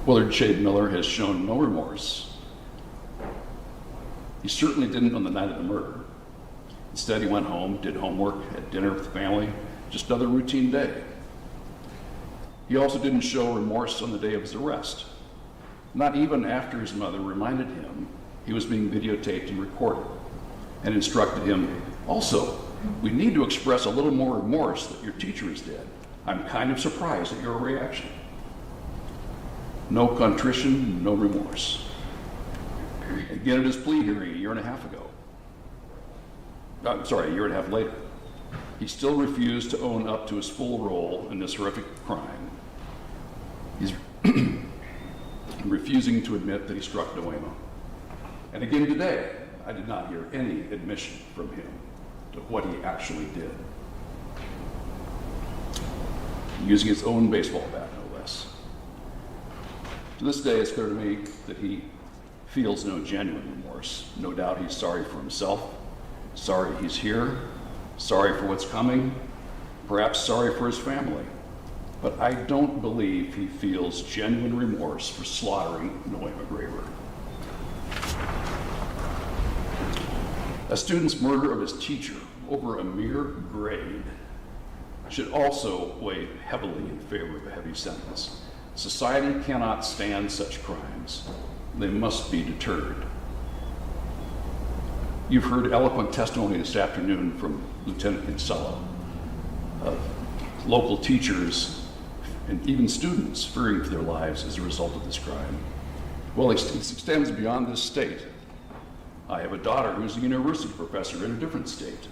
Willard Shaden Miller has shown no remorse. He certainly didn't on the night of the murder. Instead, he went home, did homework, had dinner with the family, just another routine day. He also didn't show remorse on the day of his arrest, not even after his mother reminded him he was being videotaped and recorded, and instructed him, also, we need to express a little more remorse that your teacher is dead. I'm kind of surprised at your reaction. No contrition, no remorse. Again at his plea hearing a year and a half later. he still refused to own up to his full role in this horrific crime. He's refusing to admit that he struck Nohema. And again today, I did not hear any admission from him to what he actually did. Using his own baseball bat, no less. To this day, it's clear to me that he feels no genuine remorse. No doubt he's sorry for himself, sorry he's here, sorry for what's coming, perhaps sorry for his family. But I don't believe he feels genuine remorse for slaughtering Nohema Graber. A student's murder of his teacher over a mere grade should also weigh heavily in favor of a heavy sentence. Society cannot stand such crimes. They must be deterred. You've heard eloquent testimony this afternoon from Lieutenant Kinsella of local teachers and even students fearing for their lives as a result of this crime. Well, it extends beyond this state. I have a daughter who's a university professor in a different state.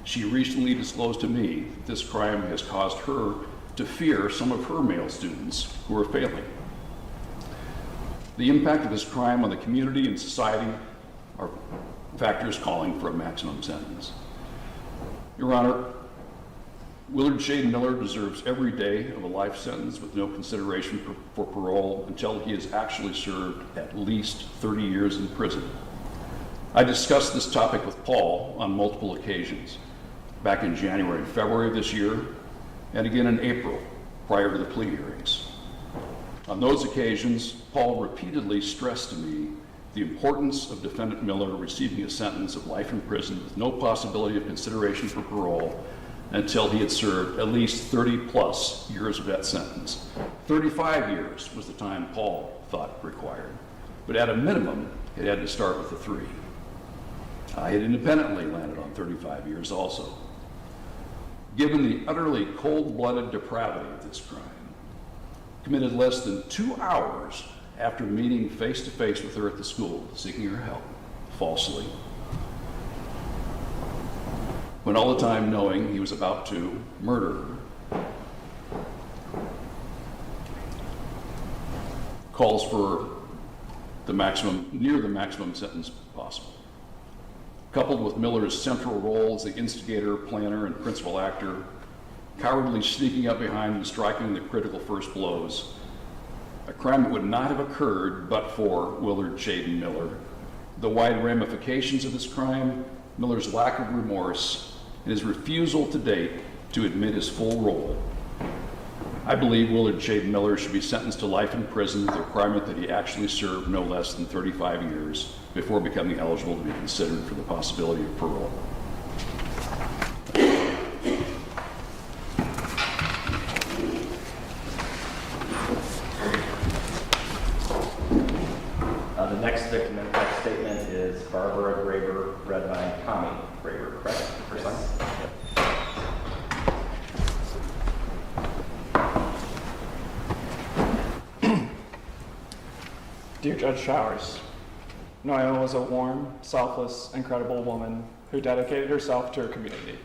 She recently disclosed to me that this crime has caused her to fear some of her male students who are failing. The impact of this crime on the community and society are factors calling for a maximum sentence. Your Honor, Willard Shade Miller deserves every day of a life sentence with no consideration for parole until he has actually served at least 30 years in prison. I discussed this topic with Paul on multiple occasions, back in January and February of this year, and again in April, prior to the plea hearings. On those occasions, Paul repeatedly stressed to me the importance of defendant Miller receiving a sentence of life in prison with no possibility of consideration for parole until he had served at least 30+ years of that sentence. 35 years was the time Paul thought required, but at a minimum, it had to start with a 3. I had independently landed on 35 years also. Given the utterly cold-blooded depravity of this crime, committed less than 2 hours after meeting face-to-face with her at the school, seeking her help, falsely, when all the time knowing he was about to murder her, calls for the maximum, near the maximum sentence possible. Coupled with Miller's central role as the instigator, planner, and principal actor, cowardly sneaking up behind and striking the critical first blows, a crime that would not have occurred but for Willard Shade Miller, the wide ramifications of this crime, Miller's lack of remorse, and his refusal to date to admit his full role. I believe Willard Shade Miller should be sentenced to life in prison with the requirement that he actually serve no less than 35 years before becoming eligible to be considered for the possibility of parole. The next victim in that statement is Barbara Graber, read by Tommy Graber, correct? First line? Dear Judge Showers, Nohema was a warm, selfless, incredible woman who dedicated herself to her community.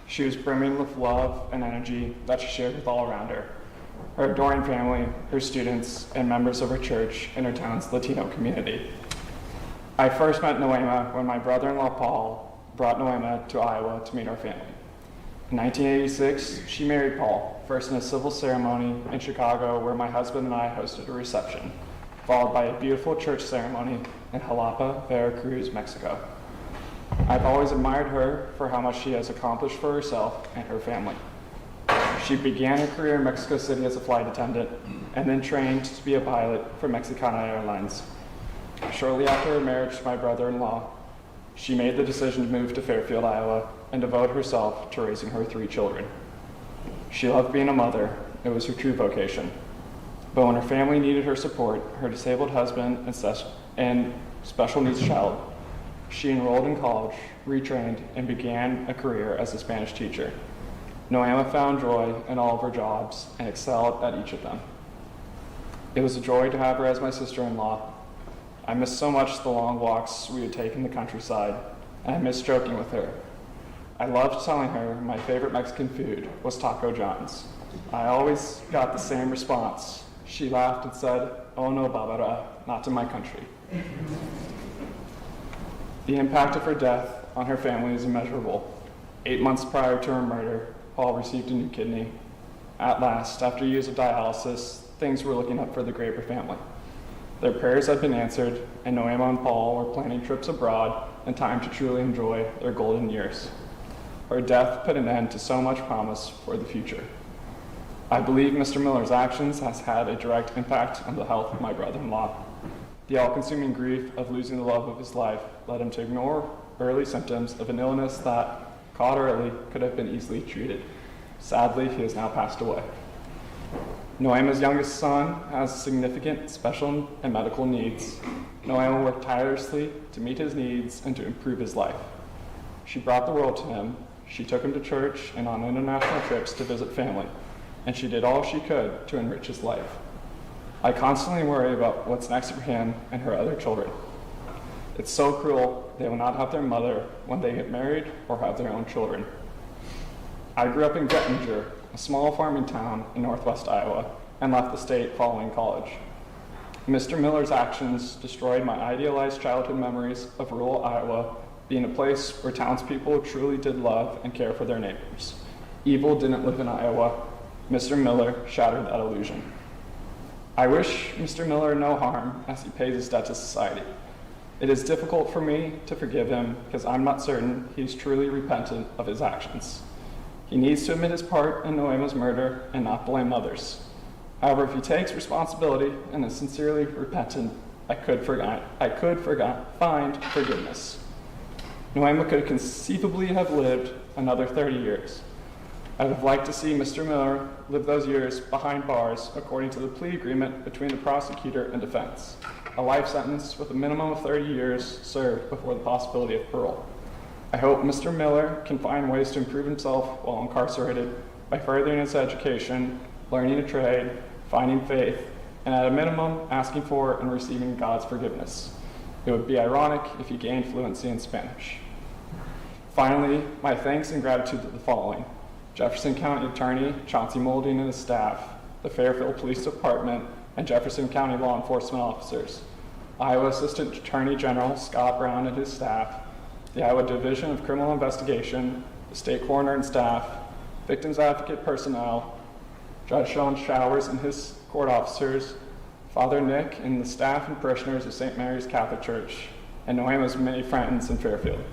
She was brimming with love and energy that she shared with all around her. Her adoring family, her students, and members of her church and her town's Latino community. I first met Nohema when my brother-in-law Paul brought Nohema to Iowa to meet our family. In 1986, she married Paul, first in a civil ceremony in Chicago where my husband and I hosted a reception, followed by a beautiful church ceremony in Jalapa, Veracruz, Mexico. I've always admired her for how much she has accomplished for herself and her family. She began her career in Mexico City as a flight attendant and then trained to be a pilot for Mexicana Airlines. Shortly after her marriage to my brother-in-law, she made the decision to move to Fairfield, Iowa, and devote herself to raising her 3 children. She loved being a mother. It was her true vocation. But when her family needed her support, her disabled husband and special needs child, she enrolled in college, retrained, and began a career as a Spanish teacher. Nohema found joy in all of her jobs and excelled at each of them. It was a joy to have her as my sister-in-law. I missed so much the long walks we would take in the countryside, and I missed joking with her. I loved telling her my favorite Mexican food was Taco John's. I always got the same response. She laughed and said, "Oh no, Barbara, not in my country." The impact of her death on her family is immeasurable. 8 months prior to her murder, Paul received a new kidney. At last, after years of dialysis, things were looking up for the Graber family. Their prayers had been answered, and Nohema and Paul were planning trips abroad and time to truly enjoy their golden years. Her death put an end to so much promise for the future. I believe Mr. Miller's actions has had a direct impact on the health of my brother-in-law. The all-consuming grief of losing the love of his life led him to ignore early symptoms of an illness that, caught early, could have been easily treated. Sadly, he has now passed away. Nohema's youngest son has significant special and medical needs. Nohema worked tirelessly to meet his needs and to improve his life. She brought the world to him. She took him to church and on international trips to visit family, and she did all she could to enrich his life. I constantly worry about what's next for him and her other children. It's so cruel they will not have their mother when they get married or have their own children. I grew up in Gettinger, a small farming town in northwest Iowa, and left the state following college. Mr. Miller's actions destroyed my idealized childhood memories of rural Iowa being a place where townspeople truly did love and care for their neighbors. Evil didn't live in Iowa. Mr. Miller shattered that illusion. I wish Mr. Miller no harm as he pays his debt to society. It is difficult for me to forgive him because I'm not certain he's truly repentant of his actions. He needs to admit his part in Nohema's murder and not blame others. However, if he takes responsibility and is sincerely repentant, I could find forgiveness. Nohema could conceivably have lived another 30 years. I would have liked to see Mr. Miller live those years behind bars according to the plea agreement between the prosecutor and defense, a life sentence with a minimum of 30 years served before the possibility of parole. I hope Mr. Miller can find ways to improve himself while incarcerated by furthering his education, learning a trade, finding faith, and at a minimum, asking for and receiving God's forgiveness. It would be ironic if he gained fluency in Spanish. Finally, my thanks and gratitude to the following: Jefferson County Attorney Chauncey Molding and his staff, the Fairfield Police Department, and Jefferson County law enforcement officers, Iowa Assistant Attorney General Scott Brown and his staff, the Iowa Division of Criminal Investigation, the state coroner and staff, victims advocate personnel, Judge Sean Showers and his court officers, Father Nick and the staff and parishioners of St. Mary's Catholic Church, and Nohema's many friends in Fairfield.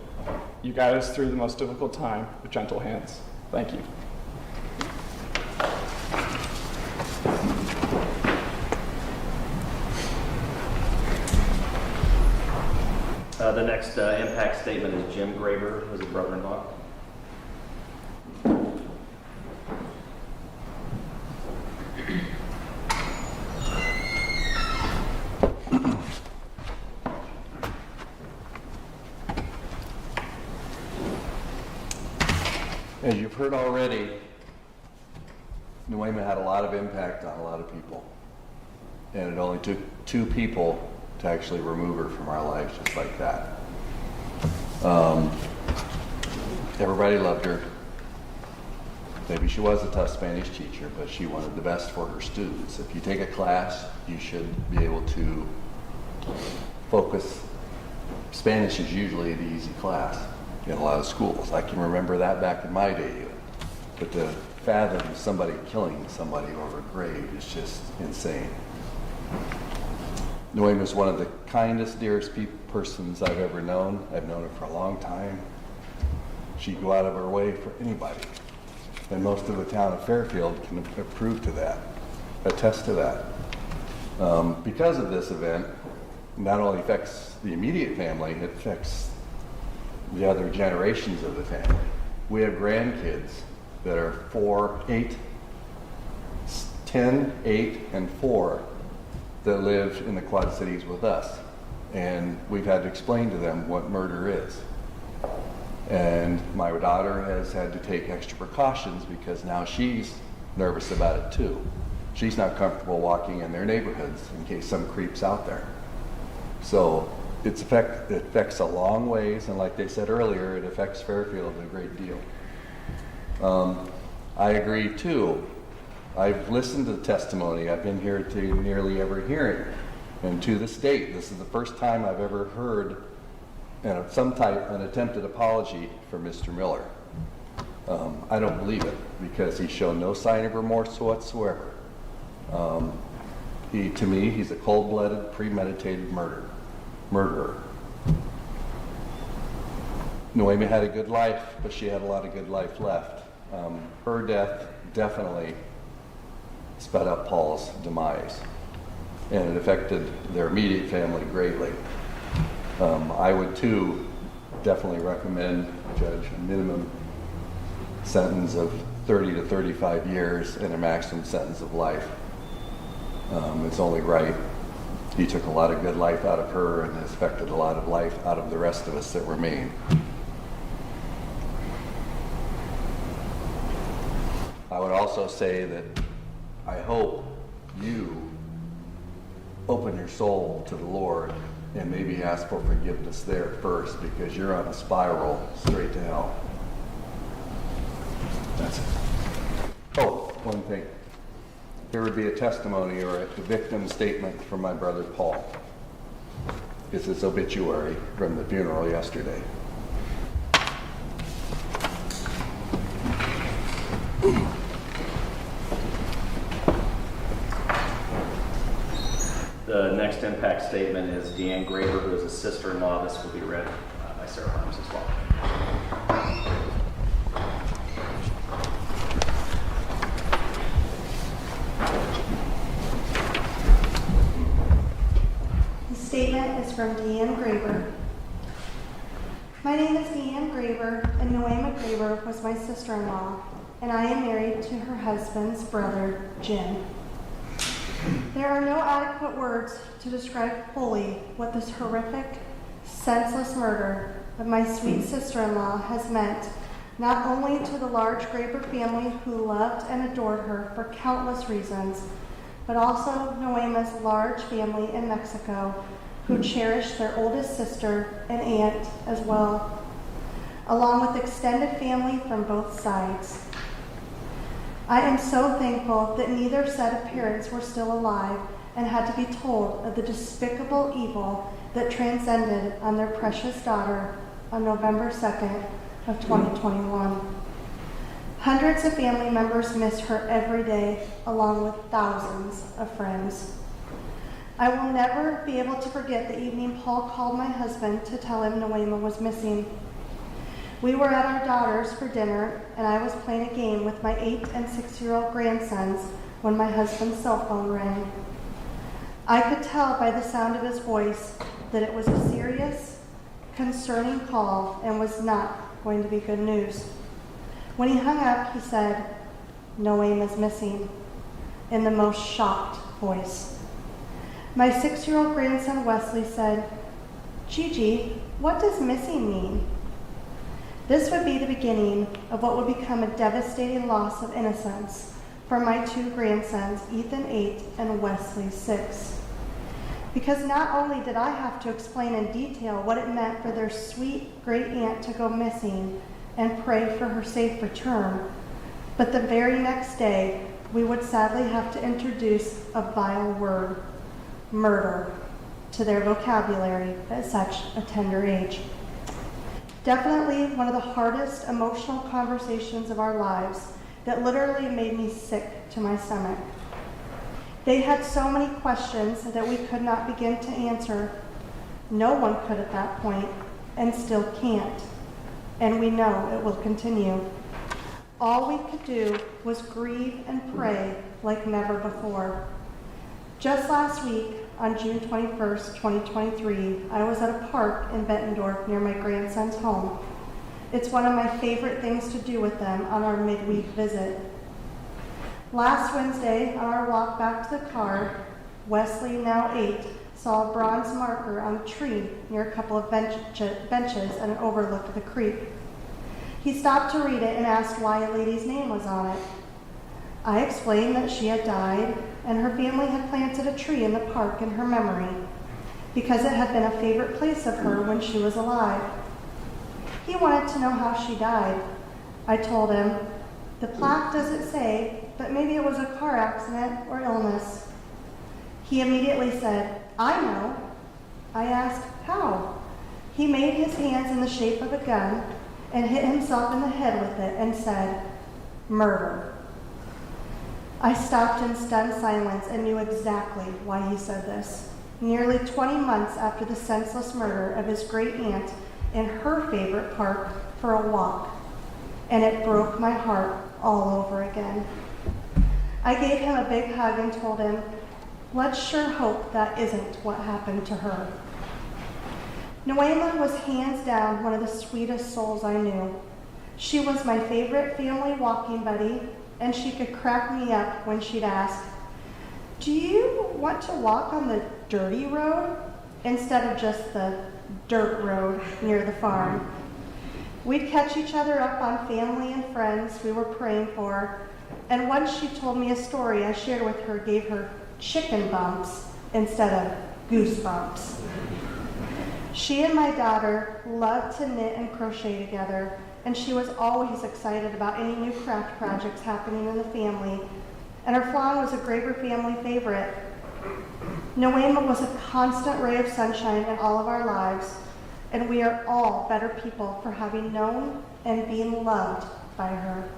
You guide us through the most difficult time with gentle hands. Thank you. The next impact statement is Jim Graber, who's a brother-in-law. As you've heard already, Nohema had a lot of impact on a lot of people. And it only took 2 people to actually remove her from our lives just like that. Everybody loved her. Maybe she was a tough Spanish teacher, but she wanted the best for her students. If you take a class, you should be able to focus. Spanish is usually the easy class in a lot of schools. I can remember that back in my day. But to fathom somebody killing somebody over a grave is just insane. Nohema is one of the kindest, dearest persons I've ever known. I've known her for a long time. She'd go out of her way for anybody. And most of the town of Fairfield can approve to that, attest to that. Because of this event, not only affects the immediate family, it affects the other generations of the family. We have grandkids that are 4, 8, 10, 8, and 4 that live in the Quad Cities with us. And we've had to explain to them what murder is. And my daughter has had to take extra precautions because now she's nervous about it too. She's not comfortable walking in their neighborhoods in case some creep's out there. So it affects a long ways, and like they said earlier, it affects Fairfield a great deal. I agree too. I've listened to the testimony. I've been here to nearly every hearing. And to this date, this is the first time I've ever heard an attempted apology for Mr. Miller. I don't believe it because he's shown no sign of remorse whatsoever. To me, he's a cold-blooded, premeditated murderer. Nohema had a good life, but she had a lot of good life left. Her death definitely sped up Paul's demise, and it affected their immediate family greatly. I would too definitely recommend, Judge, a minimum sentence of 30 to 35 years and a maximum sentence of life. It's only right. He took a lot of good life out of her and has affected a lot of life out of the rest of us that remain. I would also say that I hope you open your soul to the Lord and maybe ask for forgiveness there first, because you're on a spiral straight to hell. That's it. Oh, one thing. There would be a testimony or a victim statement from my brother Paul. It's his obituary from the funeral yesterday. The next impact statement is Deanne Graber, who is a sister-in-law. This will be read by Sarah Harms as well. The statement is from Deanne Graber. My name is Deanne Graber, and Nohema Graber was my sister-in-law, and I am married to her husband's brother, Jim. There are no adequate words to describe fully what this horrific, senseless murder of my sweet sister-in-law has meant, not only to the large Graber family who loved and adored her for countless reasons, but also Nohema's large family in Mexico who cherished their oldest sister and aunt as well, along with extended family from both sides. I am so thankful that neither set of parents were still alive and had to be told of the despicable evil that transcended on their precious daughter on November 2nd of 2021. Hundreds of family members miss her every day, along with thousands of friends. I will never be able to forget the evening Paul called my husband to tell him Nohema was missing. We were at our daughter's for dinner, and I was playing a game with my 8 and 6-year-old grandsons when my husband's cell phone rang. I could tell by the sound of his voice that it was a serious, concerning call and was not going to be good news. When he hung up, he said, "Nohema's missing," in the most shocked voice. My 6-year-old grandson Wesley said, "Gigi, what does missing mean?" This would be the beginning of what would become a devastating loss of innocence for my 2 grandsons, Ethan 8 and Wesley 6. Because not only did I have to explain in detail what it meant for their sweet great aunt to go missing and pray for her safe return, but the very next day we would sadly have to introduce a vile word, murder, to their vocabulary at such a tender age. Definitely one of the hardest emotional conversations of our lives that literally made me sick to my stomach. They had so many questions that we could not begin to answer. No one could at that point, and still can't. And we know it will continue. All we could do was grieve and pray like never before. Just last week, on June 21st, 2023, I was at a park in Bettendorf near my grandson's home. It's one of my favorite things to do with them on our midweek visit. Last Wednesday, on our walk back to the car, Wesley, now 8, saw a bronze marker on a tree near a couple of benches and an overlook of the creek. He stopped to read it and asked why a lady's name was on it. I explained that she had died and her family had planted a tree in the park in her memory because it had been a favorite place of her when she was alive. He wanted to know how she died. I told him, the plaque doesn't say, but maybe it was a car accident or illness. He immediately said, I know. I asked, how? He made his hands in the shape of a gun and hit himself in the head with it and said, murder. I stopped in stunned silence and knew exactly why he said this. Nearly 20 months after the senseless murder of his great aunt in her favorite park for a walk, and it broke my heart all over again. I gave him a big hug and told him, let's sure hope that isn't what happened to her. Nohema was hands down one of the sweetest souls I knew. She was my favorite family walking buddy, and she could crack me up when she'd ask, do you want to walk on the dirty road instead of just the dirt road near the farm? We'd catch each other up on family and friends we were praying for, and once she told me a story I shared with her gave her chicken bumps instead of goosebumps. She and my daughter loved to knit and crochet together, and she was always excited about any new craft projects happening in the family, and her flan was a Graber family favorite. Nohema was a constant ray of sunshine in all of our lives, and we are all better people for having known and being loved by her.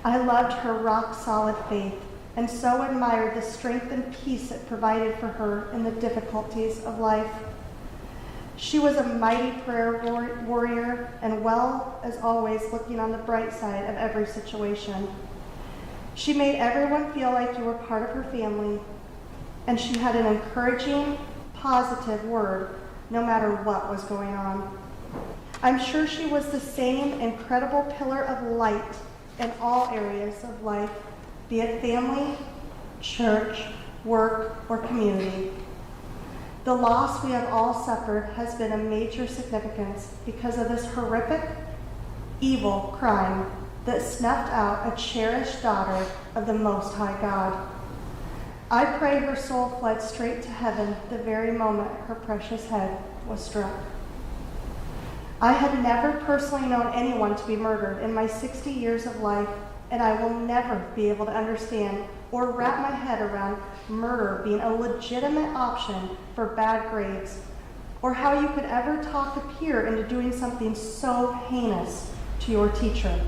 I loved her rock-solid faith and so admired the strength and peace it provided for her in the difficulties of life. She was a mighty prayer warrior and, well, as always, looking on the bright side of every situation. She made everyone feel like you were part of her family, and she had an encouraging, positive word no matter what was going on. I'm sure she was the same incredible pillar of light in all areas of life, be it family, church, work, or community. The loss we have all suffered has been of major significance because of this horrific, evil crime that snuffed out a cherished daughter of the Most High God. I pray her soul fled straight to heaven the very moment her precious head was struck. I had never personally known anyone to be murdered in my 60 years of life, and I will never be able to understand or wrap my head around murder being a legitimate option for bad grades, or how you could ever talk a peer into doing something so heinous to your teacher.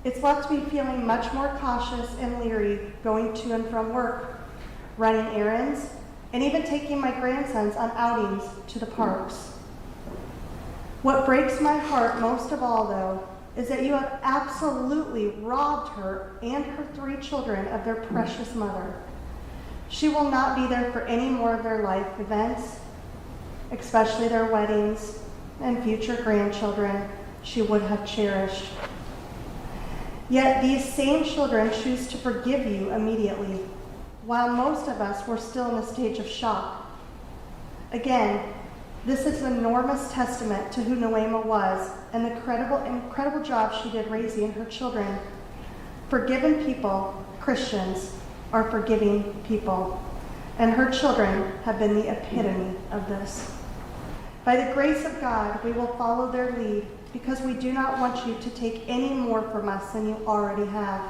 It's left me feeling much more cautious and leery going to and from work, running errands, and even taking my grandsons on outings to the parks. What breaks my heart most of all, though, is that you have absolutely robbed her and her 3 children of their precious mother. She will not be there for any more of their life events, especially their weddings and future grandchildren she would have cherished. Yet these same children choose to forgive you immediately, while most of us were still in a stage of shock. Again, this is an enormous testament to who Nohema was and the incredible job she did raising her children. Forgiven people, Christians, are forgiving people, and her children have been the epitome of this. By the grace of God, we will follow their lead because we do not want you to take any more from us than you already have.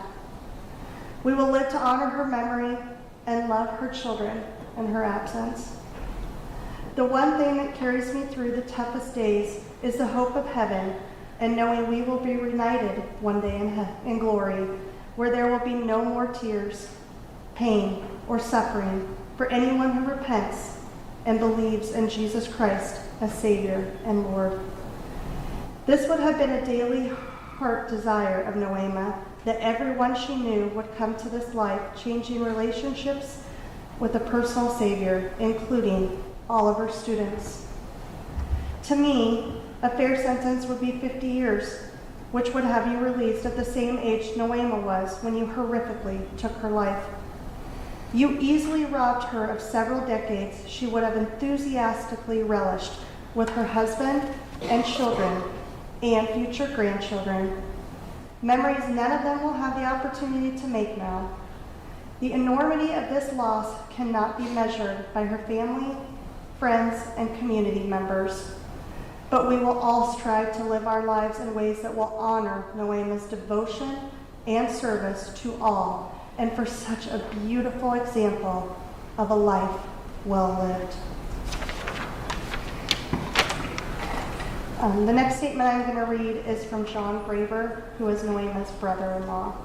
We will live to honor her memory and love her children in her absence. The one thing that carries me through the toughest days is the hope of heaven and knowing we will be reunited one day in glory, where there will be no more tears, pain, or suffering for anyone who repents and believes in Jesus Christ as Savior and Lord. This would have been a daily heart desire of Nohema, that everyone she knew would come to this life-changing relationships with a personal Savior, including all of her students. To me, a fair sentence would be 50 years, which would have you released at the same age Nohema was when you horrifically took her life. You easily robbed her of several decades she would have enthusiastically relished with her husband and children and future grandchildren. Memories none of them will have the opportunity to make now. The enormity of this loss cannot be measured by her family, friends, and community members. But we will all strive to live our lives in ways that will honor Nohema's devotion and service to all, and for such a beautiful example of a life well lived. The next statement I'm going to read is from John Graber, who is Nohema's brother-in-law.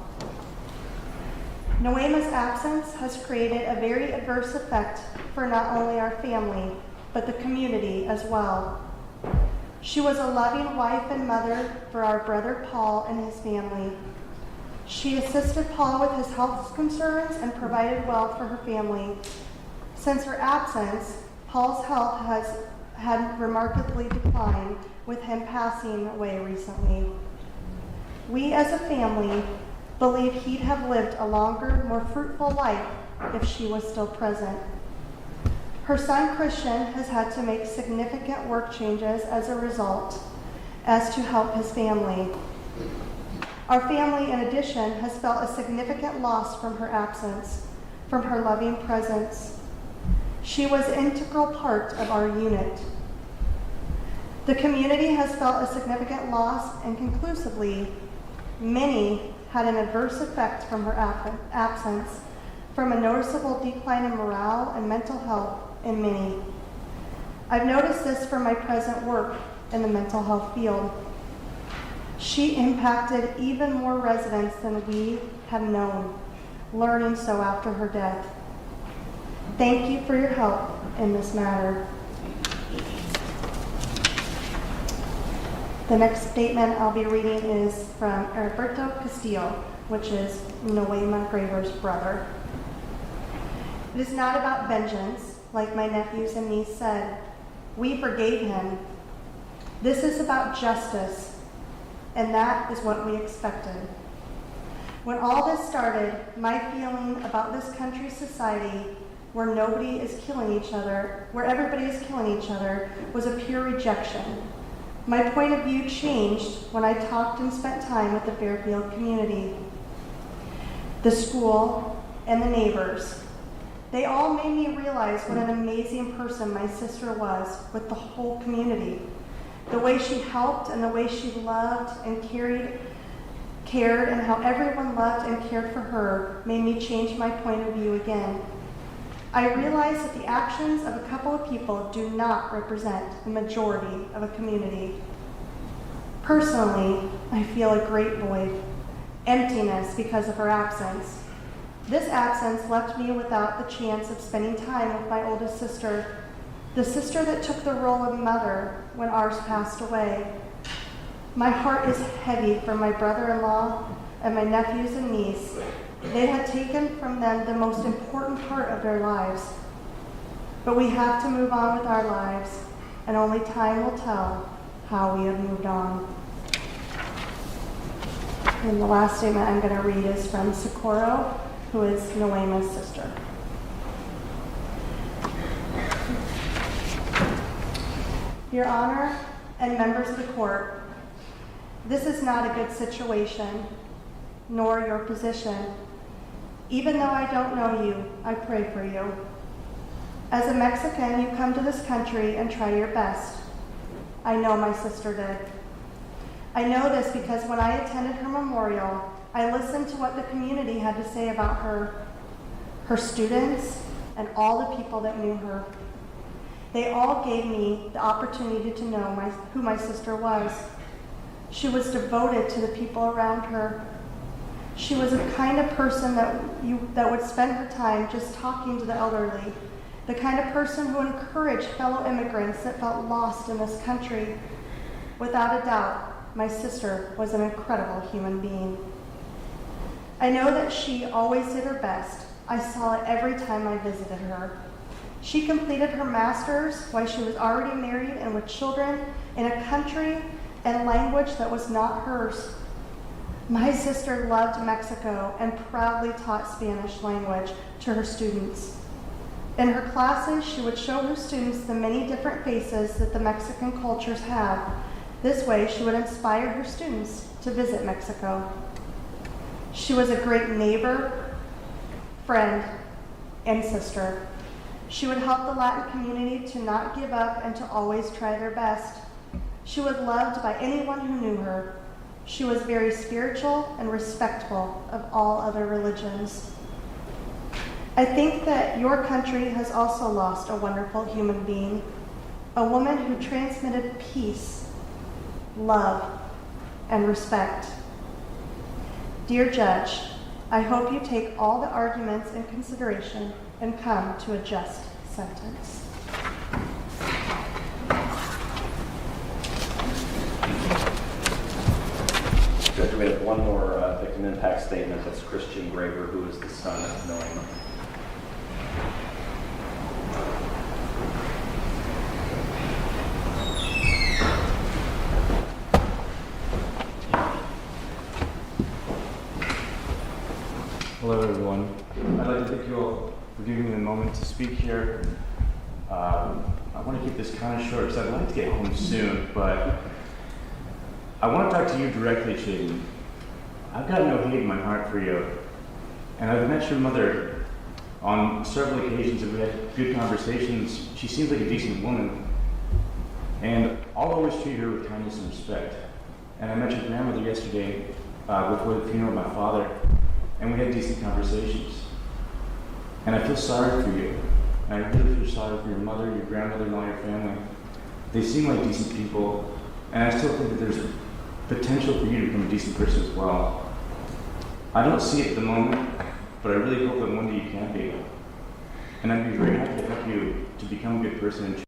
Nohema's absence has created a very adverse effect for not only our family, but the community as well. She was a loving wife and mother for our brother Paul and his family. She assisted Paul with his health concerns and provided well for her family. Since her absence, Paul's health had remarkably declined, with him passing away recently. We as a family believe he'd have lived a longer, more fruitful life if she was still present. Her son Christian has had to make significant work changes as a result, as to help his family. Our family, in addition, has felt a significant loss from her absence, from her loving presence. She was an integral part of our unit. The community has felt a significant loss, and conclusively, many had an adverse effect from her absence, from a noticeable decline in morale and mental health in many. I've noticed this from my present work in the mental health field. She impacted even more residents than we had known, learning so after her death. Thank you for your help in this matter. The next statement I'll be reading is from Alberto Castillo, which is Nohema Graber's brother. It is not about vengeance, like my nephews and niece said. We forgave him. This is about justice, and that is what we expected. When all this started, my feeling about this country's society, where nobody is killing each other, where everybody is killing each other, was a pure rejection. My point of view changed when I talked and spent time with the Fairfield community, the school, and the neighbors. They all made me realize what an amazing person my sister was with the whole community. The way she helped and the way she loved and cared, and how everyone loved and cared for her made me change my point of view again. I realized that the actions of a couple of people do not represent the majority of a community. Personally, I feel a great void, emptiness because of her absence. This absence left me without the chance of spending time with my oldest sister, the sister that took the role of mother when ours passed away. My heart is heavy for my brother-in-law and my nephews and niece. They had taken from them the most important part of their lives. But we have to move on with our lives, and only time will tell how we have moved on. And the last statement I'm going to read is from Socorro, who is Nohema's sister. Your Honor and members of the court, this is not a good situation, nor your position. Even though I don't know you, I pray for you. As a Mexican, you come to this country and try your best. I know my sister did. I know this because when I attended her memorial, I listened to what the community had to say about her, her students, and all the people that knew her. They all gave me the opportunity to know who my sister was. She was devoted to the people around her. She was a kind of person that would spend her time just talking to the elderly, the kind of person who encouraged fellow immigrants that felt lost in this country. Without a doubt, my sister was an incredible human being. I know that she always did her best. I saw it every time I visited her. She completed her master's while she was already married and with children in a country and language that was not hers. My sister loved Mexico and proudly taught Spanish language to her students. In her classes, she would show her students the many different faces that the Mexican cultures have. This way, she would inspire her students to visit Mexico. She was a great neighbor, friend, and sister. She would help the Latin community to not give up and to always try their best. She was loved by anyone who knew her. She was very spiritual and respectful of all other religions. I think that your country has also lost a wonderful human being, a woman who transmitted peace, love, and respect. Dear Judge, I hope you take all the arguments in consideration and come to a just sentence. Judge, we have one more victim impact statement. That's Christian Graber, who is the son of Nohema. Hello, everyone. I'd like to thank you all for giving me a moment to speak here. I want to keep this kind of short because I'd like to get home soon, but I want to talk to you directly, Shaden. I've got no hate in my heart for you, and I've met your mother on several occasions, and we had good conversations. She seems like a decent woman, and I'll always treat her with kindness and respect. And I met your grandmother yesterday before the funeral of my father, and we had decent conversations. And I feel sorry for you. And I really feel sorry for your mother, your grandmother, and all your family. They seem like decent people, and I still think that there's potential for you to become a decent person as well. I don't see it at the moment, but I really hope that one day you can be. And I'd be very happy to help you to become a good person.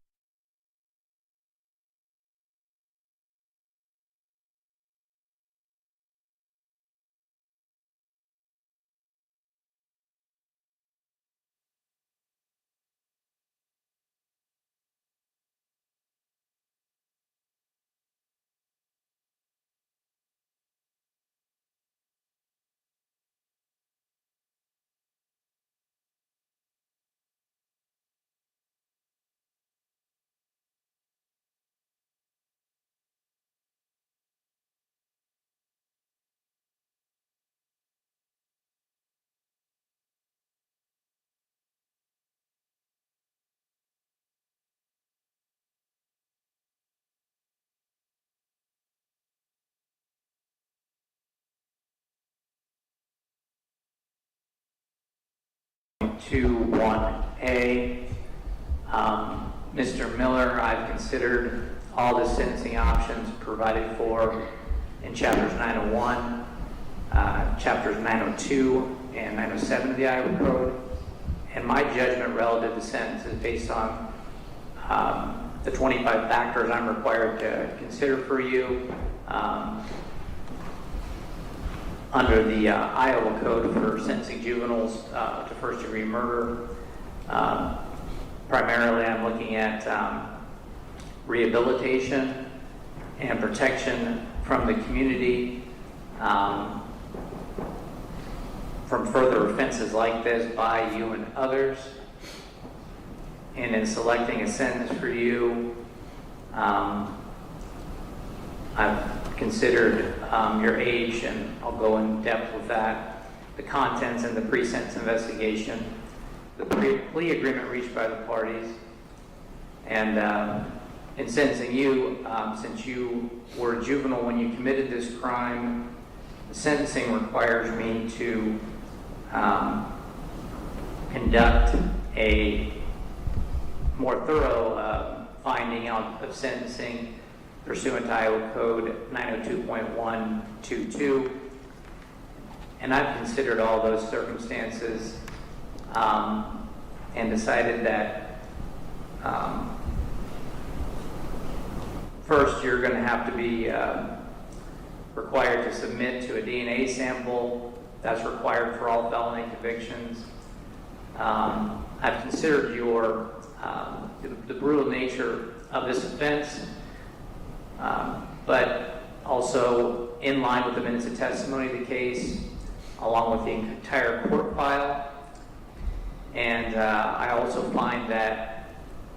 To 1A, Mr. Miller, I've considered all the sentencing options provided for in chapters 901, chapters 902, and 907 of the Iowa Code, and my judgment relative to sentence is based on the 25 factors I'm required to consider for you under the Iowa Code for sentencing juveniles to first-degree murder. Primarily, I'm looking at rehabilitation and protection from the community from further offenses like this by you and others. And in selecting a sentence for you, I've considered your age, and I'll go in depth with that, the contents and the pre-sentence investigation, the plea agreement reached by the parties, and in sentencing you, since you were a juvenile when you committed this crime, the sentencing requires me to conduct a more thorough finding out of sentencing pursuant to Iowa Code 902.122, and I've considered all those circumstances and decided that first you're going to have to be required to submit to a DNA sample. That's required for all felony convictions. I've considered your the brutal nature of this offense, but also in line with the minutes of testimony of the case, along with the entire court file. And I also find that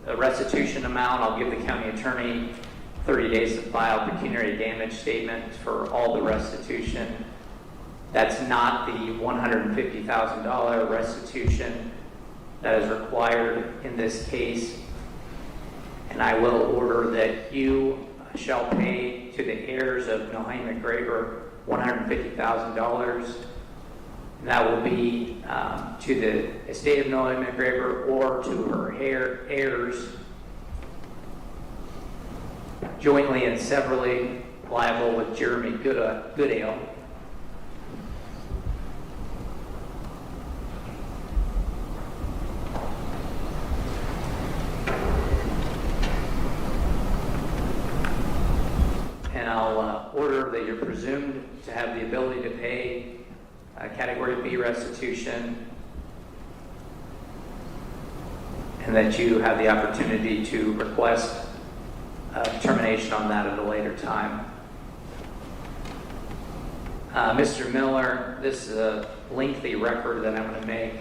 the restitution amount, I'll give the county attorney 30 days to file pecuniary damage statements for all the restitution That's not the $150,000 restitution that is required in this case. And I will order that you shall pay to the heirs of Nohema Graber $150,000. And that will be to the estate of Nohema Graber or to her heirs, jointly and severally liable with Jeremy Goodale. And I'll order that you're presumed to have the ability to pay Category B restitution, and that you have the opportunity to request determination on that at a later time. Mr. Miller, this is a lengthy record that I'm going to make,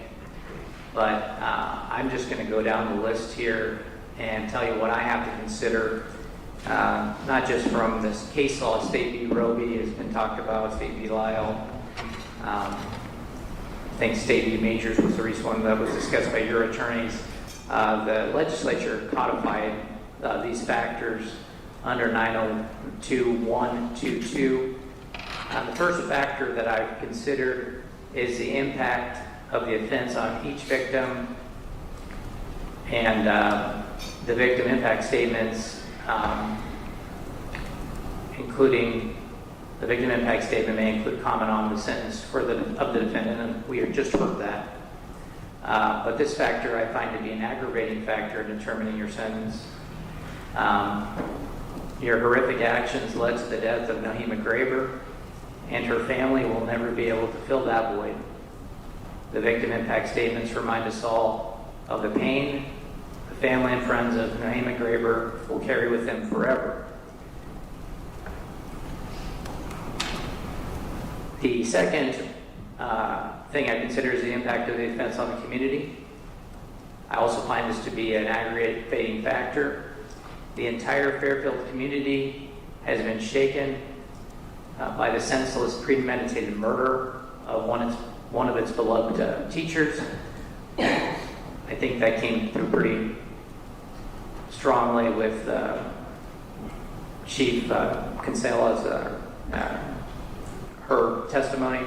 but I'm just going to go down the list here and tell you what I have to consider, not just from this case law. State v. Roby has been talked about, State v. Lyle. I think State v. Majors was the recent one that was discussed by your attorneys. The legislature codified these factors under 902.122. The first factor that I've considered is the impact of the offense on each victim, and the victim impact statements, including the victim impact statement may include comment on the sentence of the defendant, and we have just heard that. But this factor I find to be an aggravating factor in determining your sentence. Your horrific actions led to the death of Nohema Graber, and her family will never be able to fill that void. The victim impact statements remind us all of the pain the family and friends of Nohema Graber will carry with them forever. The second thing I consider is the impact of the offense on the community. I also find this to be an aggravating factor. The entire Fairfield community has been shaken by the senseless, premeditated murder of one of its beloved teachers. I think that came through pretty strongly with Chief Kinsella's her testimony,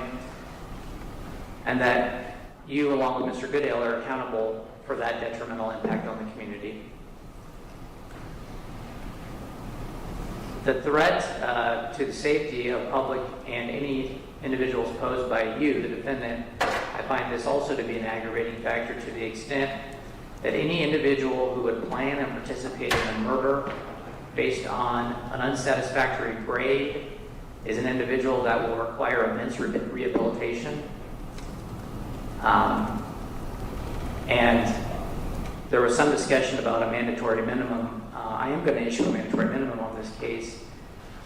and that you, along with Mr. Goodale, are accountable for that detrimental impact on the community. The threat to the safety of public and any individuals posed by you, the defendant, I find this also to be an aggravating factor to the extent that any individual who would plan and participate in a murder based on an unsatisfactory grade is an individual that will require immense rehabilitation. And there was some discussion about a mandatory minimum. I am going to issue a mandatory minimum on this case.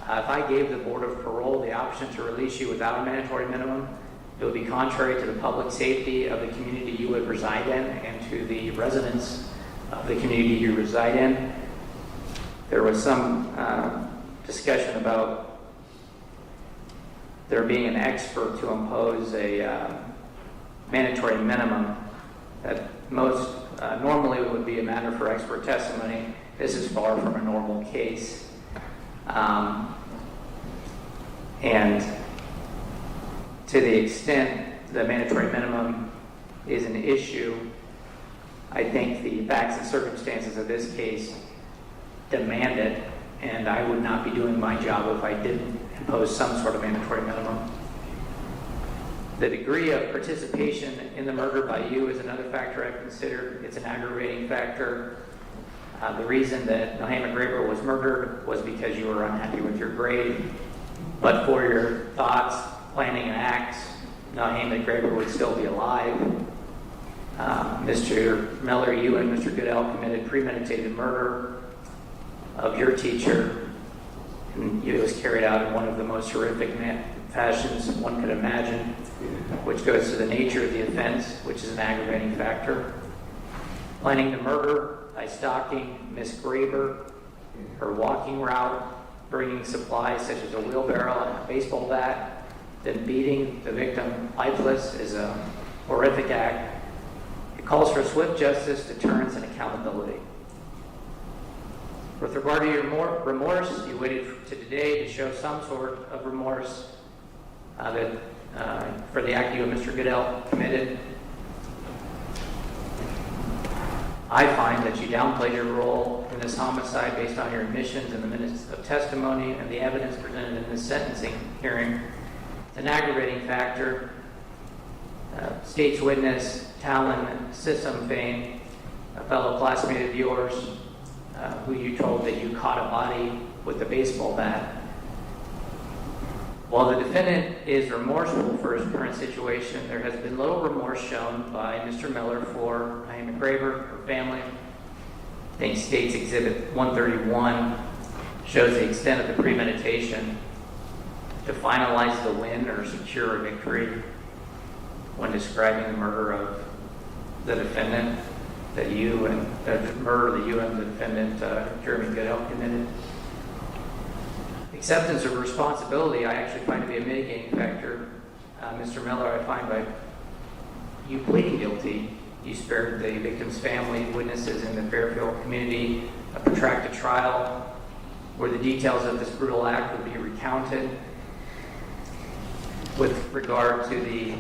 If I gave the Board of Parole the option to release you without a mandatory minimum, it would be contrary to the public safety of the community you would reside in and to the residents of the community you reside in. There was some discussion about there being an expert to impose a mandatory minimum that most normally would be a matter for expert testimony. This is far from a normal case. And to the extent the mandatory minimum is an issue, I think the facts and circumstances of this case demand it, and I would not be doing my job if I didn't impose some sort of mandatory minimum. The degree of participation in the murder by you is another factor I've considered. It's an aggravating factor. The reason that Nohema Graber was murdered was because you were unhappy with your grade. But for your thoughts, planning, and acts, Nohema Graber would still be alive. Mr. Miller, you and Mr. Goodale committed premeditated murder of your teacher, and it was carried out in one of the most horrific fashions one could imagine, which goes to the nature of the offense, which is an aggravating factor. Planning the murder by stalking Miss Graber, her walking route, bringing supplies such as a wheelbarrow and a baseball bat, that beating the victim lifeless is a horrific act. It calls for swift justice, deterrence, and accountability. With regard to your remorse, you waited to today to show some sort of remorse for the act you and Mr. Goodale committed. I find that you downplayed your role in this homicide based on your admissions and the minutes of testimony and the evidence presented in this sentencing hearing. It's an aggravating factor. State's witness, Talon Sissom-Fane, a fellow classmate of yours, who you told that you caught a body with a baseball bat. While the defendant is remorseful for his current situation, there has been little remorse shown by Mr. Miller for Nohema Graber, her family. I think State's Exhibit 131 shows the extent of the premeditation to finalize the win or secure a victory when describing the murder of the defendant that you and the defendant Jeremy Goodale committed. Acceptance of responsibility I actually find to be a mitigating factor. Mr. Miller, I find by you pleading guilty, you spared the victim's family, witnesses in the Fairfield community a protracted trial where the details of this brutal act would be recounted. With regard to the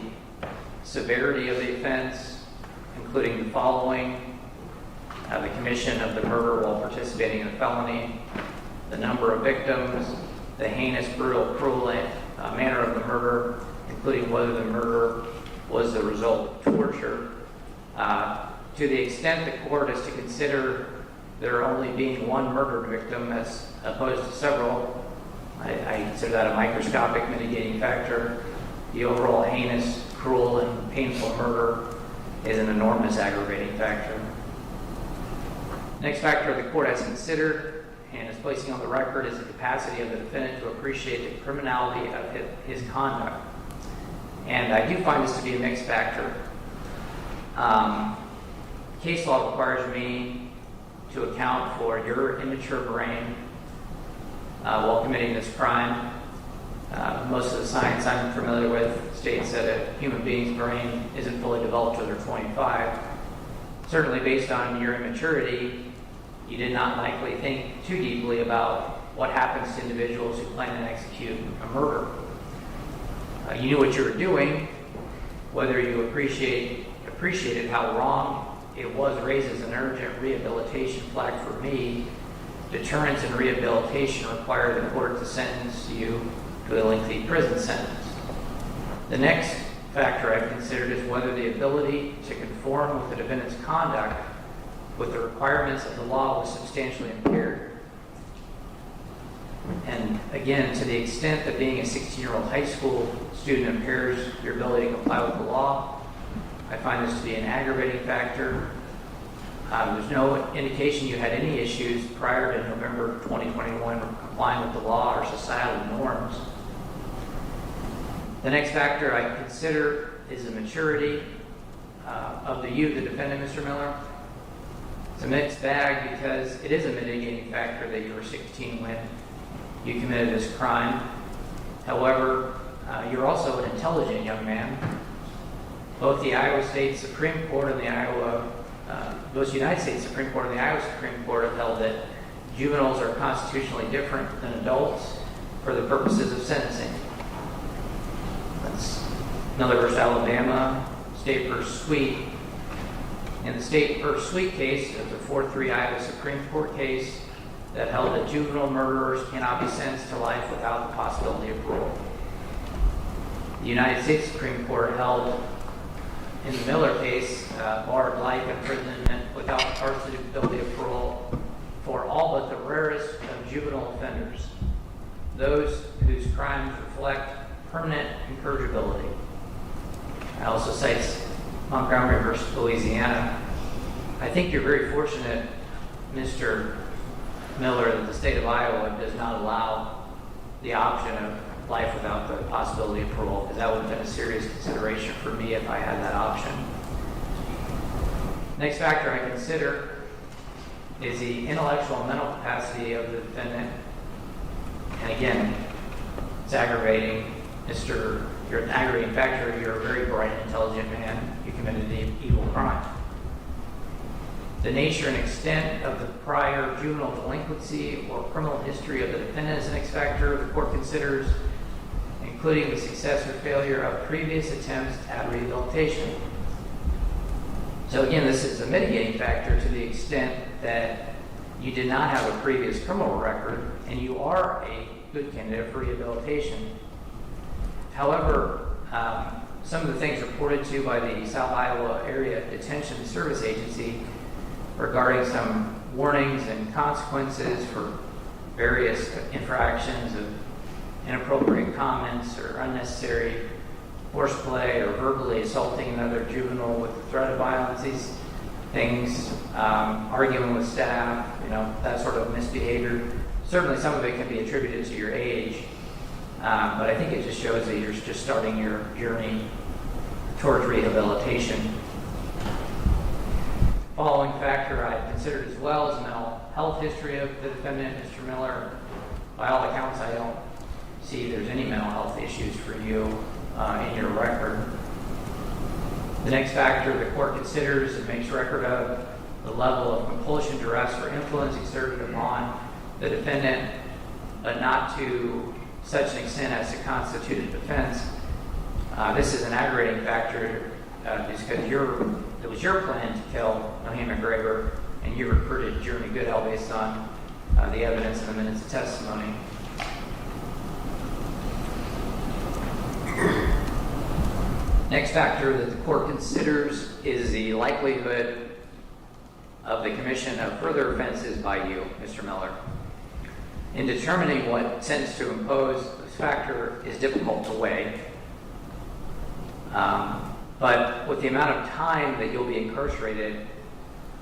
severity of the offense, including the following: the commission of the murder while participating in a felony, the number of victims, the heinous, brutal, cruel manner of the murder, including whether the murder was the result of torture. To the extent the court is to consider there only being one murdered victim as opposed to several, I consider that a microscopic mitigating factor. The overall heinous, cruel, and painful murder is an enormous aggravating factor. Next factor the court has considered and is placing on the record is the capacity of the defendant to appreciate the criminality of his conduct. And I do find this to be a mixed factor. Case law requires me to account for your immature brain while committing this crime. Most of the science I'm familiar with states that a human being's brain isn't fully developed till they're 25. Certainly based on your immaturity, you did not likely think too deeply about what happens to individuals who plan and execute a murder. You knew what you were doing. Whether you appreciated how wrong it was raises an urgent rehabilitation flag for me. Deterrence and rehabilitation require the court to sentence you to a lengthy prison sentence. The next factor I've considered is whether the ability to conform with the defendant's conduct with the requirements of the law was substantially impaired. And again, to the extent that being a 16-year-old high school student impairs your ability to comply with the law, I find this to be an aggravating factor. There's no indication you had any issues prior to November 2021 complying with the law or societal norms. The next factor I consider is the maturity of the defendant, Mr. Miller. It's a mixed bag because it is a mitigating factor that you were 16 when you committed this crime. However, you're also an intelligent young man. Both the Iowa State Supreme Court and both the United States Supreme Court and the Iowa Supreme Court have held that juveniles are constitutionally different than adults for the purposes of sentencing. That's Miller versus Alabama, State versus Sweet. In the State versus Sweet case, it was a 4-3 Iowa Supreme Court case that held that juvenile murderers cannot be sentenced to life without the possibility of parole. The United States Supreme Court held in the Miller case barred life imprisonment without the possibility of parole for all but the rarest of juvenile offenders, those whose crimes reflect permanent incorrigibility. I also cite Montgomery versus Louisiana. I think you're very fortunate, Mr. Miller, that the state of Iowa does not allow the option of life without the possibility of parole, because that would have been a serious consideration for me if I had that option. Next factor I consider is the intellectual and mental capacity of the defendant. And again, it's aggravating. Mr. you're an aggravating factor, you're a very bright and intelligent man, you committed an evil crime. The nature and extent of the prior juvenile delinquency or criminal history of the defendant is an X factor the court considers, including the success or failure of previous attempts at rehabilitation. So again, this is a mitigating factor to the extent that you did not have a previous criminal record and you are a good candidate for rehabilitation. However, some of the things reported to by the South Iowa Area Detention Service Agency regarding some warnings and consequences for various infractions of inappropriate comments or unnecessary horseplay or verbally assaulting another juvenile with the threat of violence, these things, arguing with staff, that sort of misbehavior. Certainly some of it can be attributed to your age, but I think it just shows that you're just starting your journey towards rehabilitation. Following factor I considered as well is the mental health history of the defendant, Mr. Miller. By all accounts, I don't see there's any mental health issues for you in your record. The next factor the court considers and makes record of the level of compulsion, duress, or influence exerted upon the defendant, but not to such an extent as to constitute a defense. This is an aggravating factor because it was your plan to kill Nohema Graber, and you recruited Jeremy Goodale based on the evidence and the minutes of testimony. Next factor that the court considers is the likelihood of the commission of further offenses by you, Mr. Miller. In determining what sentence to impose, this factor is difficult to weigh. But with the amount of time that you'll be incarcerated,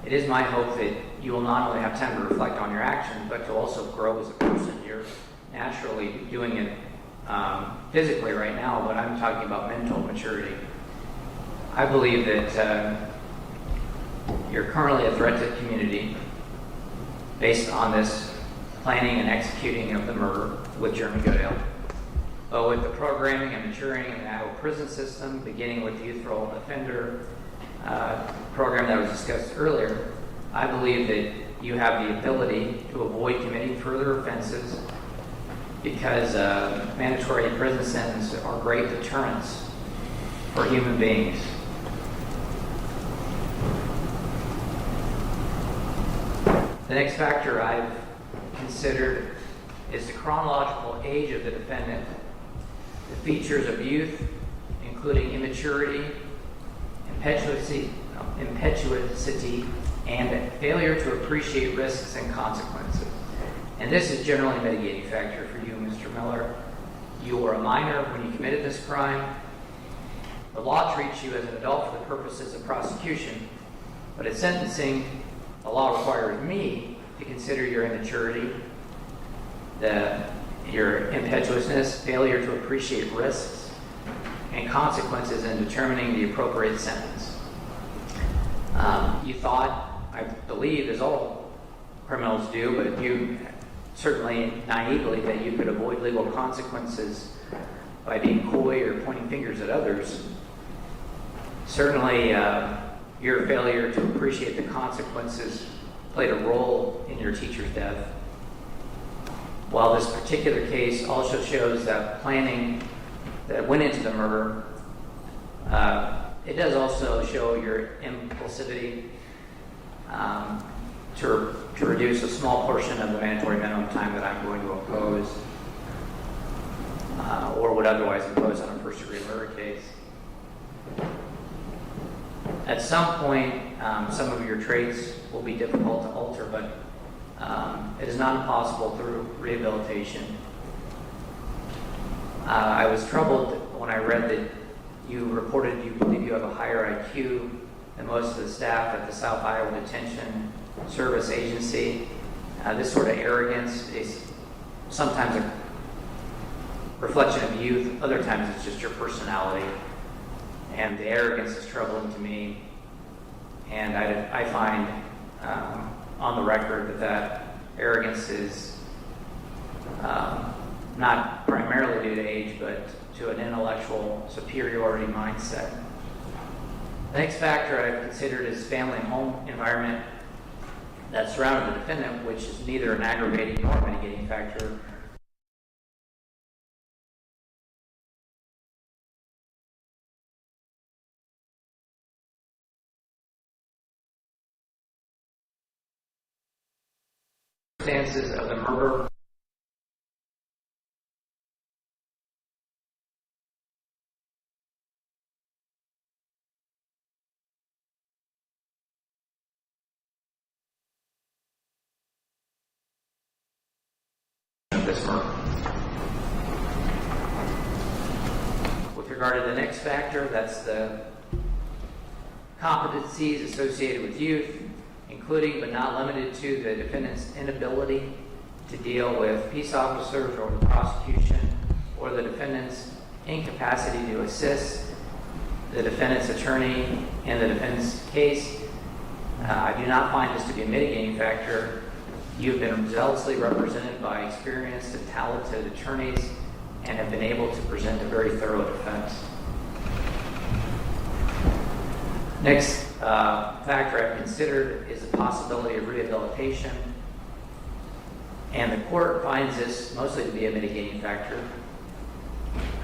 it is my hope that you will not only have time to reflect on your actions, but to also grow as a person. You're naturally doing it physically right now, but I'm talking about mental maturity. I believe that you're currently a threat to the community based on this planning and executing of the murder with Jeremy Goodale. But with the programming and maturing in the Iowa prison system, beginning with the youthful offender program that was discussed earlier, I believe that you have the ability to avoid committing further offenses because mandatory prison sentences are great deterrents for human beings. The next factor I've considered is the chronological age of the defendant, the features of youth, including immaturity, impetuosity, and failure to appreciate risks and consequences. And this is generally a mitigating factor for you, Mr. Miller. You were a minor when you committed this crime. The law treats you as an adult for the purposes of prosecution, but at sentencing, the law requires me to consider your immaturity, your impetuousness, failure to appreciate risks and consequences in determining the appropriate sentence. You thought, I believe, as all criminals do, but you certainly naively that you could avoid legal consequences by being coy or pointing fingers at others. Certainly, your failure to appreciate the consequences played a role in your teacher's death. While this particular case also shows that planning that went into the murder, it does also show your impulsivity to reduce a small portion of the mandatory minimum time that I'm going to impose or would otherwise impose on a first-degree murder case. At some point, some of your traits will be difficult to alter, but it is not impossible through rehabilitation. I was troubled when I read that you reported you believe you have a higher IQ than most of the staff at the South Iowa Detention Service Agency. This sort of arrogance is sometimes a reflection of youth, other times it's just your personality. And the arrogance is troubling to me. And I find on the record that arrogance is not primarily due to age, but to an intellectual superiority mindset. The next factor I've considered is family and home environment that surrounded the defendant, which is neither an aggravating nor mitigating factor. Circumstances of the murder of this murder. With regard to the next factor, that's the competencies associated with youth, including but not limited to the defendant's inability to deal with peace officers or the prosecution, or the defendant's incapacity to assist the defendant's attorney in the defense case. I do not find this to be a mitigating factor. You've been zealously represented by experienced and talented attorneys and have been able to present a very thorough defense. Next factor I've considered is the possibility of rehabilitation, and the court finds this mostly to be a mitigating factor.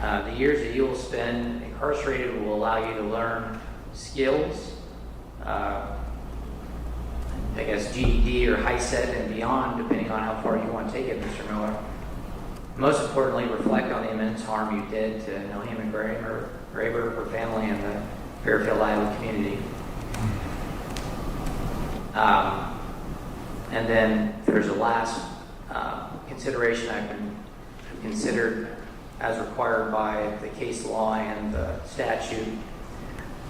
The years that you will spend incarcerated will allow you to learn skills, I guess GED or high set and beyond, depending on how far you want to take it, Mr. Miller. Most importantly, reflect on the immense harm you did to Nohema Graber, her family, and the Fairfield, Iowa community. And then there's a last consideration I've been considered as required by the case law and the statute.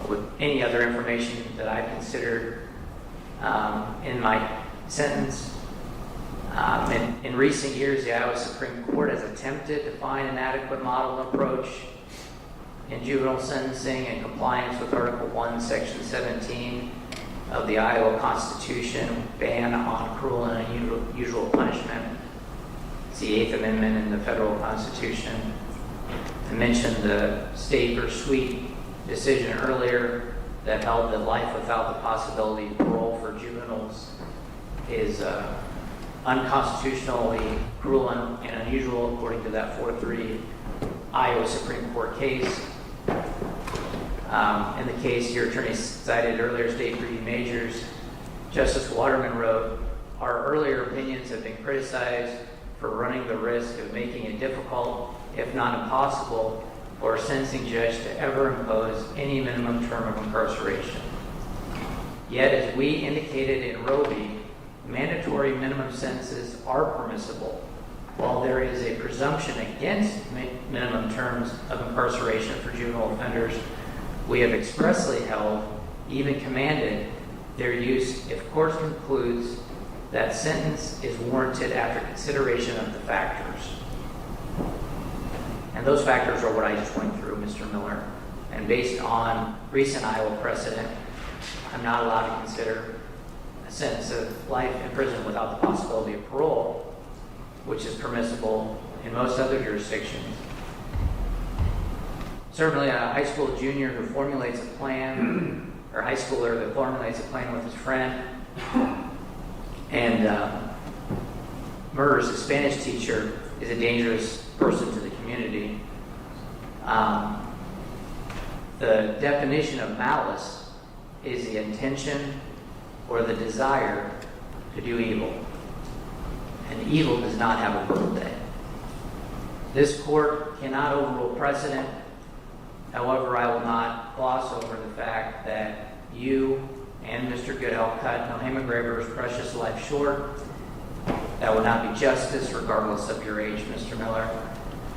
With any other information that I've considered in my sentence. In recent years, the Iowa Supreme Court has attempted to find an adequate model approach in juvenile sentencing in compliance with Article 1, Section 17 of the Iowa Constitution, ban on cruel and unusual punishment. It's the 8th Amendment in the federal Constitution. I mentioned the State v. Sweet decision earlier that held that life without the possibility of parole for juveniles is unconstitutionally cruel and unusual, according to that 4-3 Iowa Supreme Court case. In the case your attorney cited earlier, State v. Majors, Justice Waterman wrote, "Our earlier opinions have been criticized for running the risk of making it difficult, if not impossible, for a sentencing judge to ever impose any minimum term of incarceration. Yet, as we indicated in Roby, mandatory minimum sentences are permissible. While there is a presumption against minimum terms of incarceration for juvenile offenders, we have expressly held, even commanded, their use if court concludes that sentence is warranted after consideration of the factors." And those factors are what I just went through, Mr. Miller. And based on recent Iowa precedent, I'm not allowed to consider a sentence of life in prison without the possibility of parole, which is permissible in most other jurisdictions. Certainly a high school junior who formulates a plan, or high schooler that formulates a plan with his friend and murders a Spanish teacher is a dangerous person to the community. The definition of malice is the intention or the desire to do evil. And evil does not have a birthday. This court cannot overrule precedent. However, I will not gloss over the fact that you and Mr. Goodale cut Nohema Graber's precious life short. That would not be justice, regardless of your age, Mr. Miller.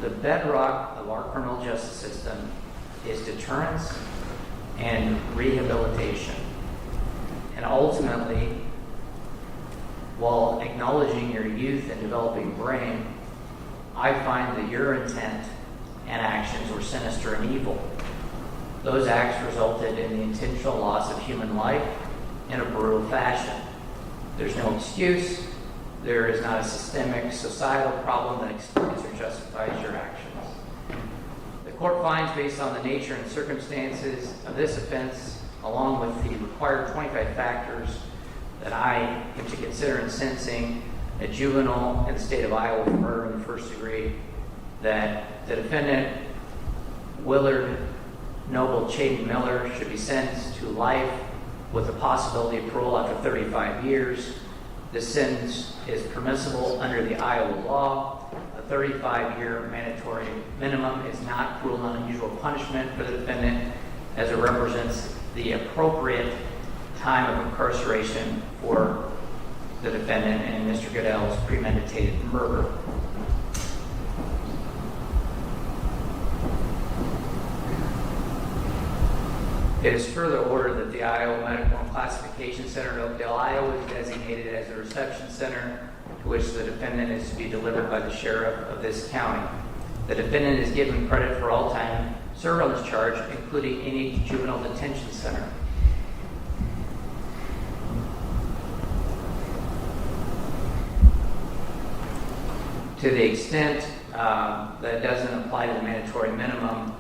The bedrock of our criminal justice system is deterrence and rehabilitation. And ultimately, while acknowledging your youth and developing brain, I find that your intent and actions were sinister and evil. Those acts resulted in the intentional loss of human life in a brutal fashion. There's no excuse, there is not a systemic societal problem that explains or justifies your actions. The court finds, based on the nature and circumstances of this offense, along with the required 25 factors that I am to consider in sentencing a juvenile in the state of Iowa for murder in the first degree, that the defendant, Willard Noble Chaden Miller, should be sentenced to life with the possibility of parole after 35 years. This sentence is permissible under the Iowa law. A 35-year mandatory minimum is not cruel and unusual punishment for the defendant, as it represents the appropriate time of incarceration for the defendant in Mr. Goodale's premeditated murder. It is further ordered that the Iowa Medical and Classification Center in Oakdale, Iowa is designated as a reception center to which the defendant is to be delivered by the sheriff of this county. The defendant is given credit for all time served on this charge, including any juvenile detention center. To the extent that doesn't apply to the mandatory minimum,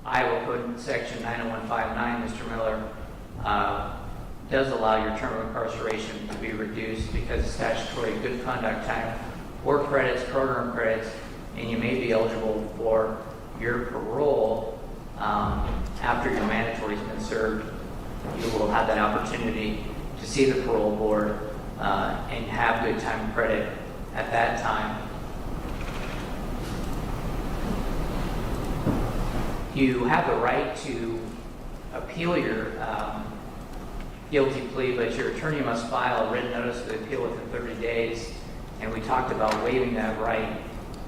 Iowa Code Section 90159, Mr. Miller, does allow your term of incarceration to be reduced because of statutory good conduct time, or credits, program credits, and you may be eligible for your parole after your mandatory has been served. You will have that opportunity to see the parole board and have good time credit at that time. You have the right to appeal your guilty plea, but your attorney must file a written notice of the appeal within 30 days. And we talked about waiving that right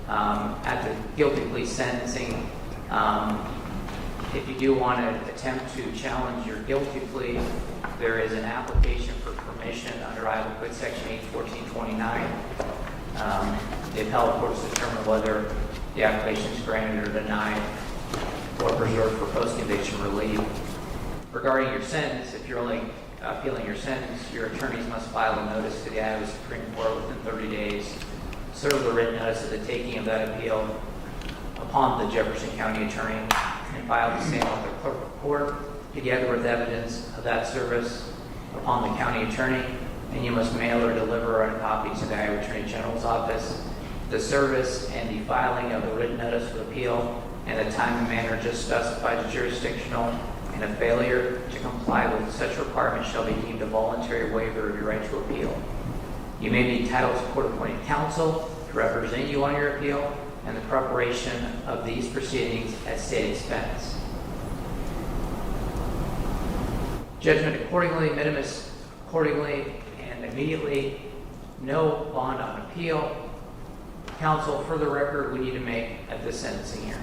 at the guilty plea sentencing. If you do want to attempt to challenge your guilty plea, there is an application for permission under Iowa Code Section 81429. The appellate courts determine whether the application is granted or denied, or preserved for post-conviction relief. Regarding your sentence, if you're only appealing your sentence, your attorneys must file a notice to the Iowa Supreme Court within 30 days, serve the written notice of the taking of that appeal upon the Jefferson County attorney, and file the same with the clerk of court, together with evidence of that service upon the county attorney, and you must mail or deliver a copy to the Iowa Attorney General's office. The service and the filing of the written notice of appeal and the time and manner just specified as jurisdictional, and a failure to comply with such requirements shall be deemed a voluntary waiver of your right to appeal. You may be entitled to court-appointed counsel to represent you on your appeal and the preparation of these proceedings at state expense. Judgment accordingly, minimus accordingly, and immediately, no bond on appeal. Counsel, for the record, we need to make at this sentencing hearing.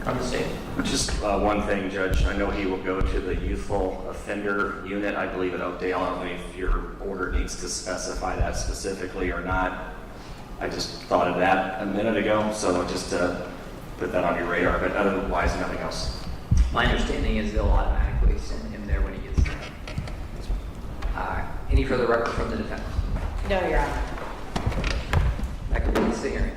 From the state. Just one thing, Judge. I know he will go to the youthful offender unit, I believe, at Oakdale. I don't know if your order needs to specify that specifically or not. I just thought of that a minute ago, so just to put that on your radar. But otherwise, nothing else. My understanding is they'll automatically send him there when he gets there. Any further record from the defense? No, Your Honor. That completes the hearing.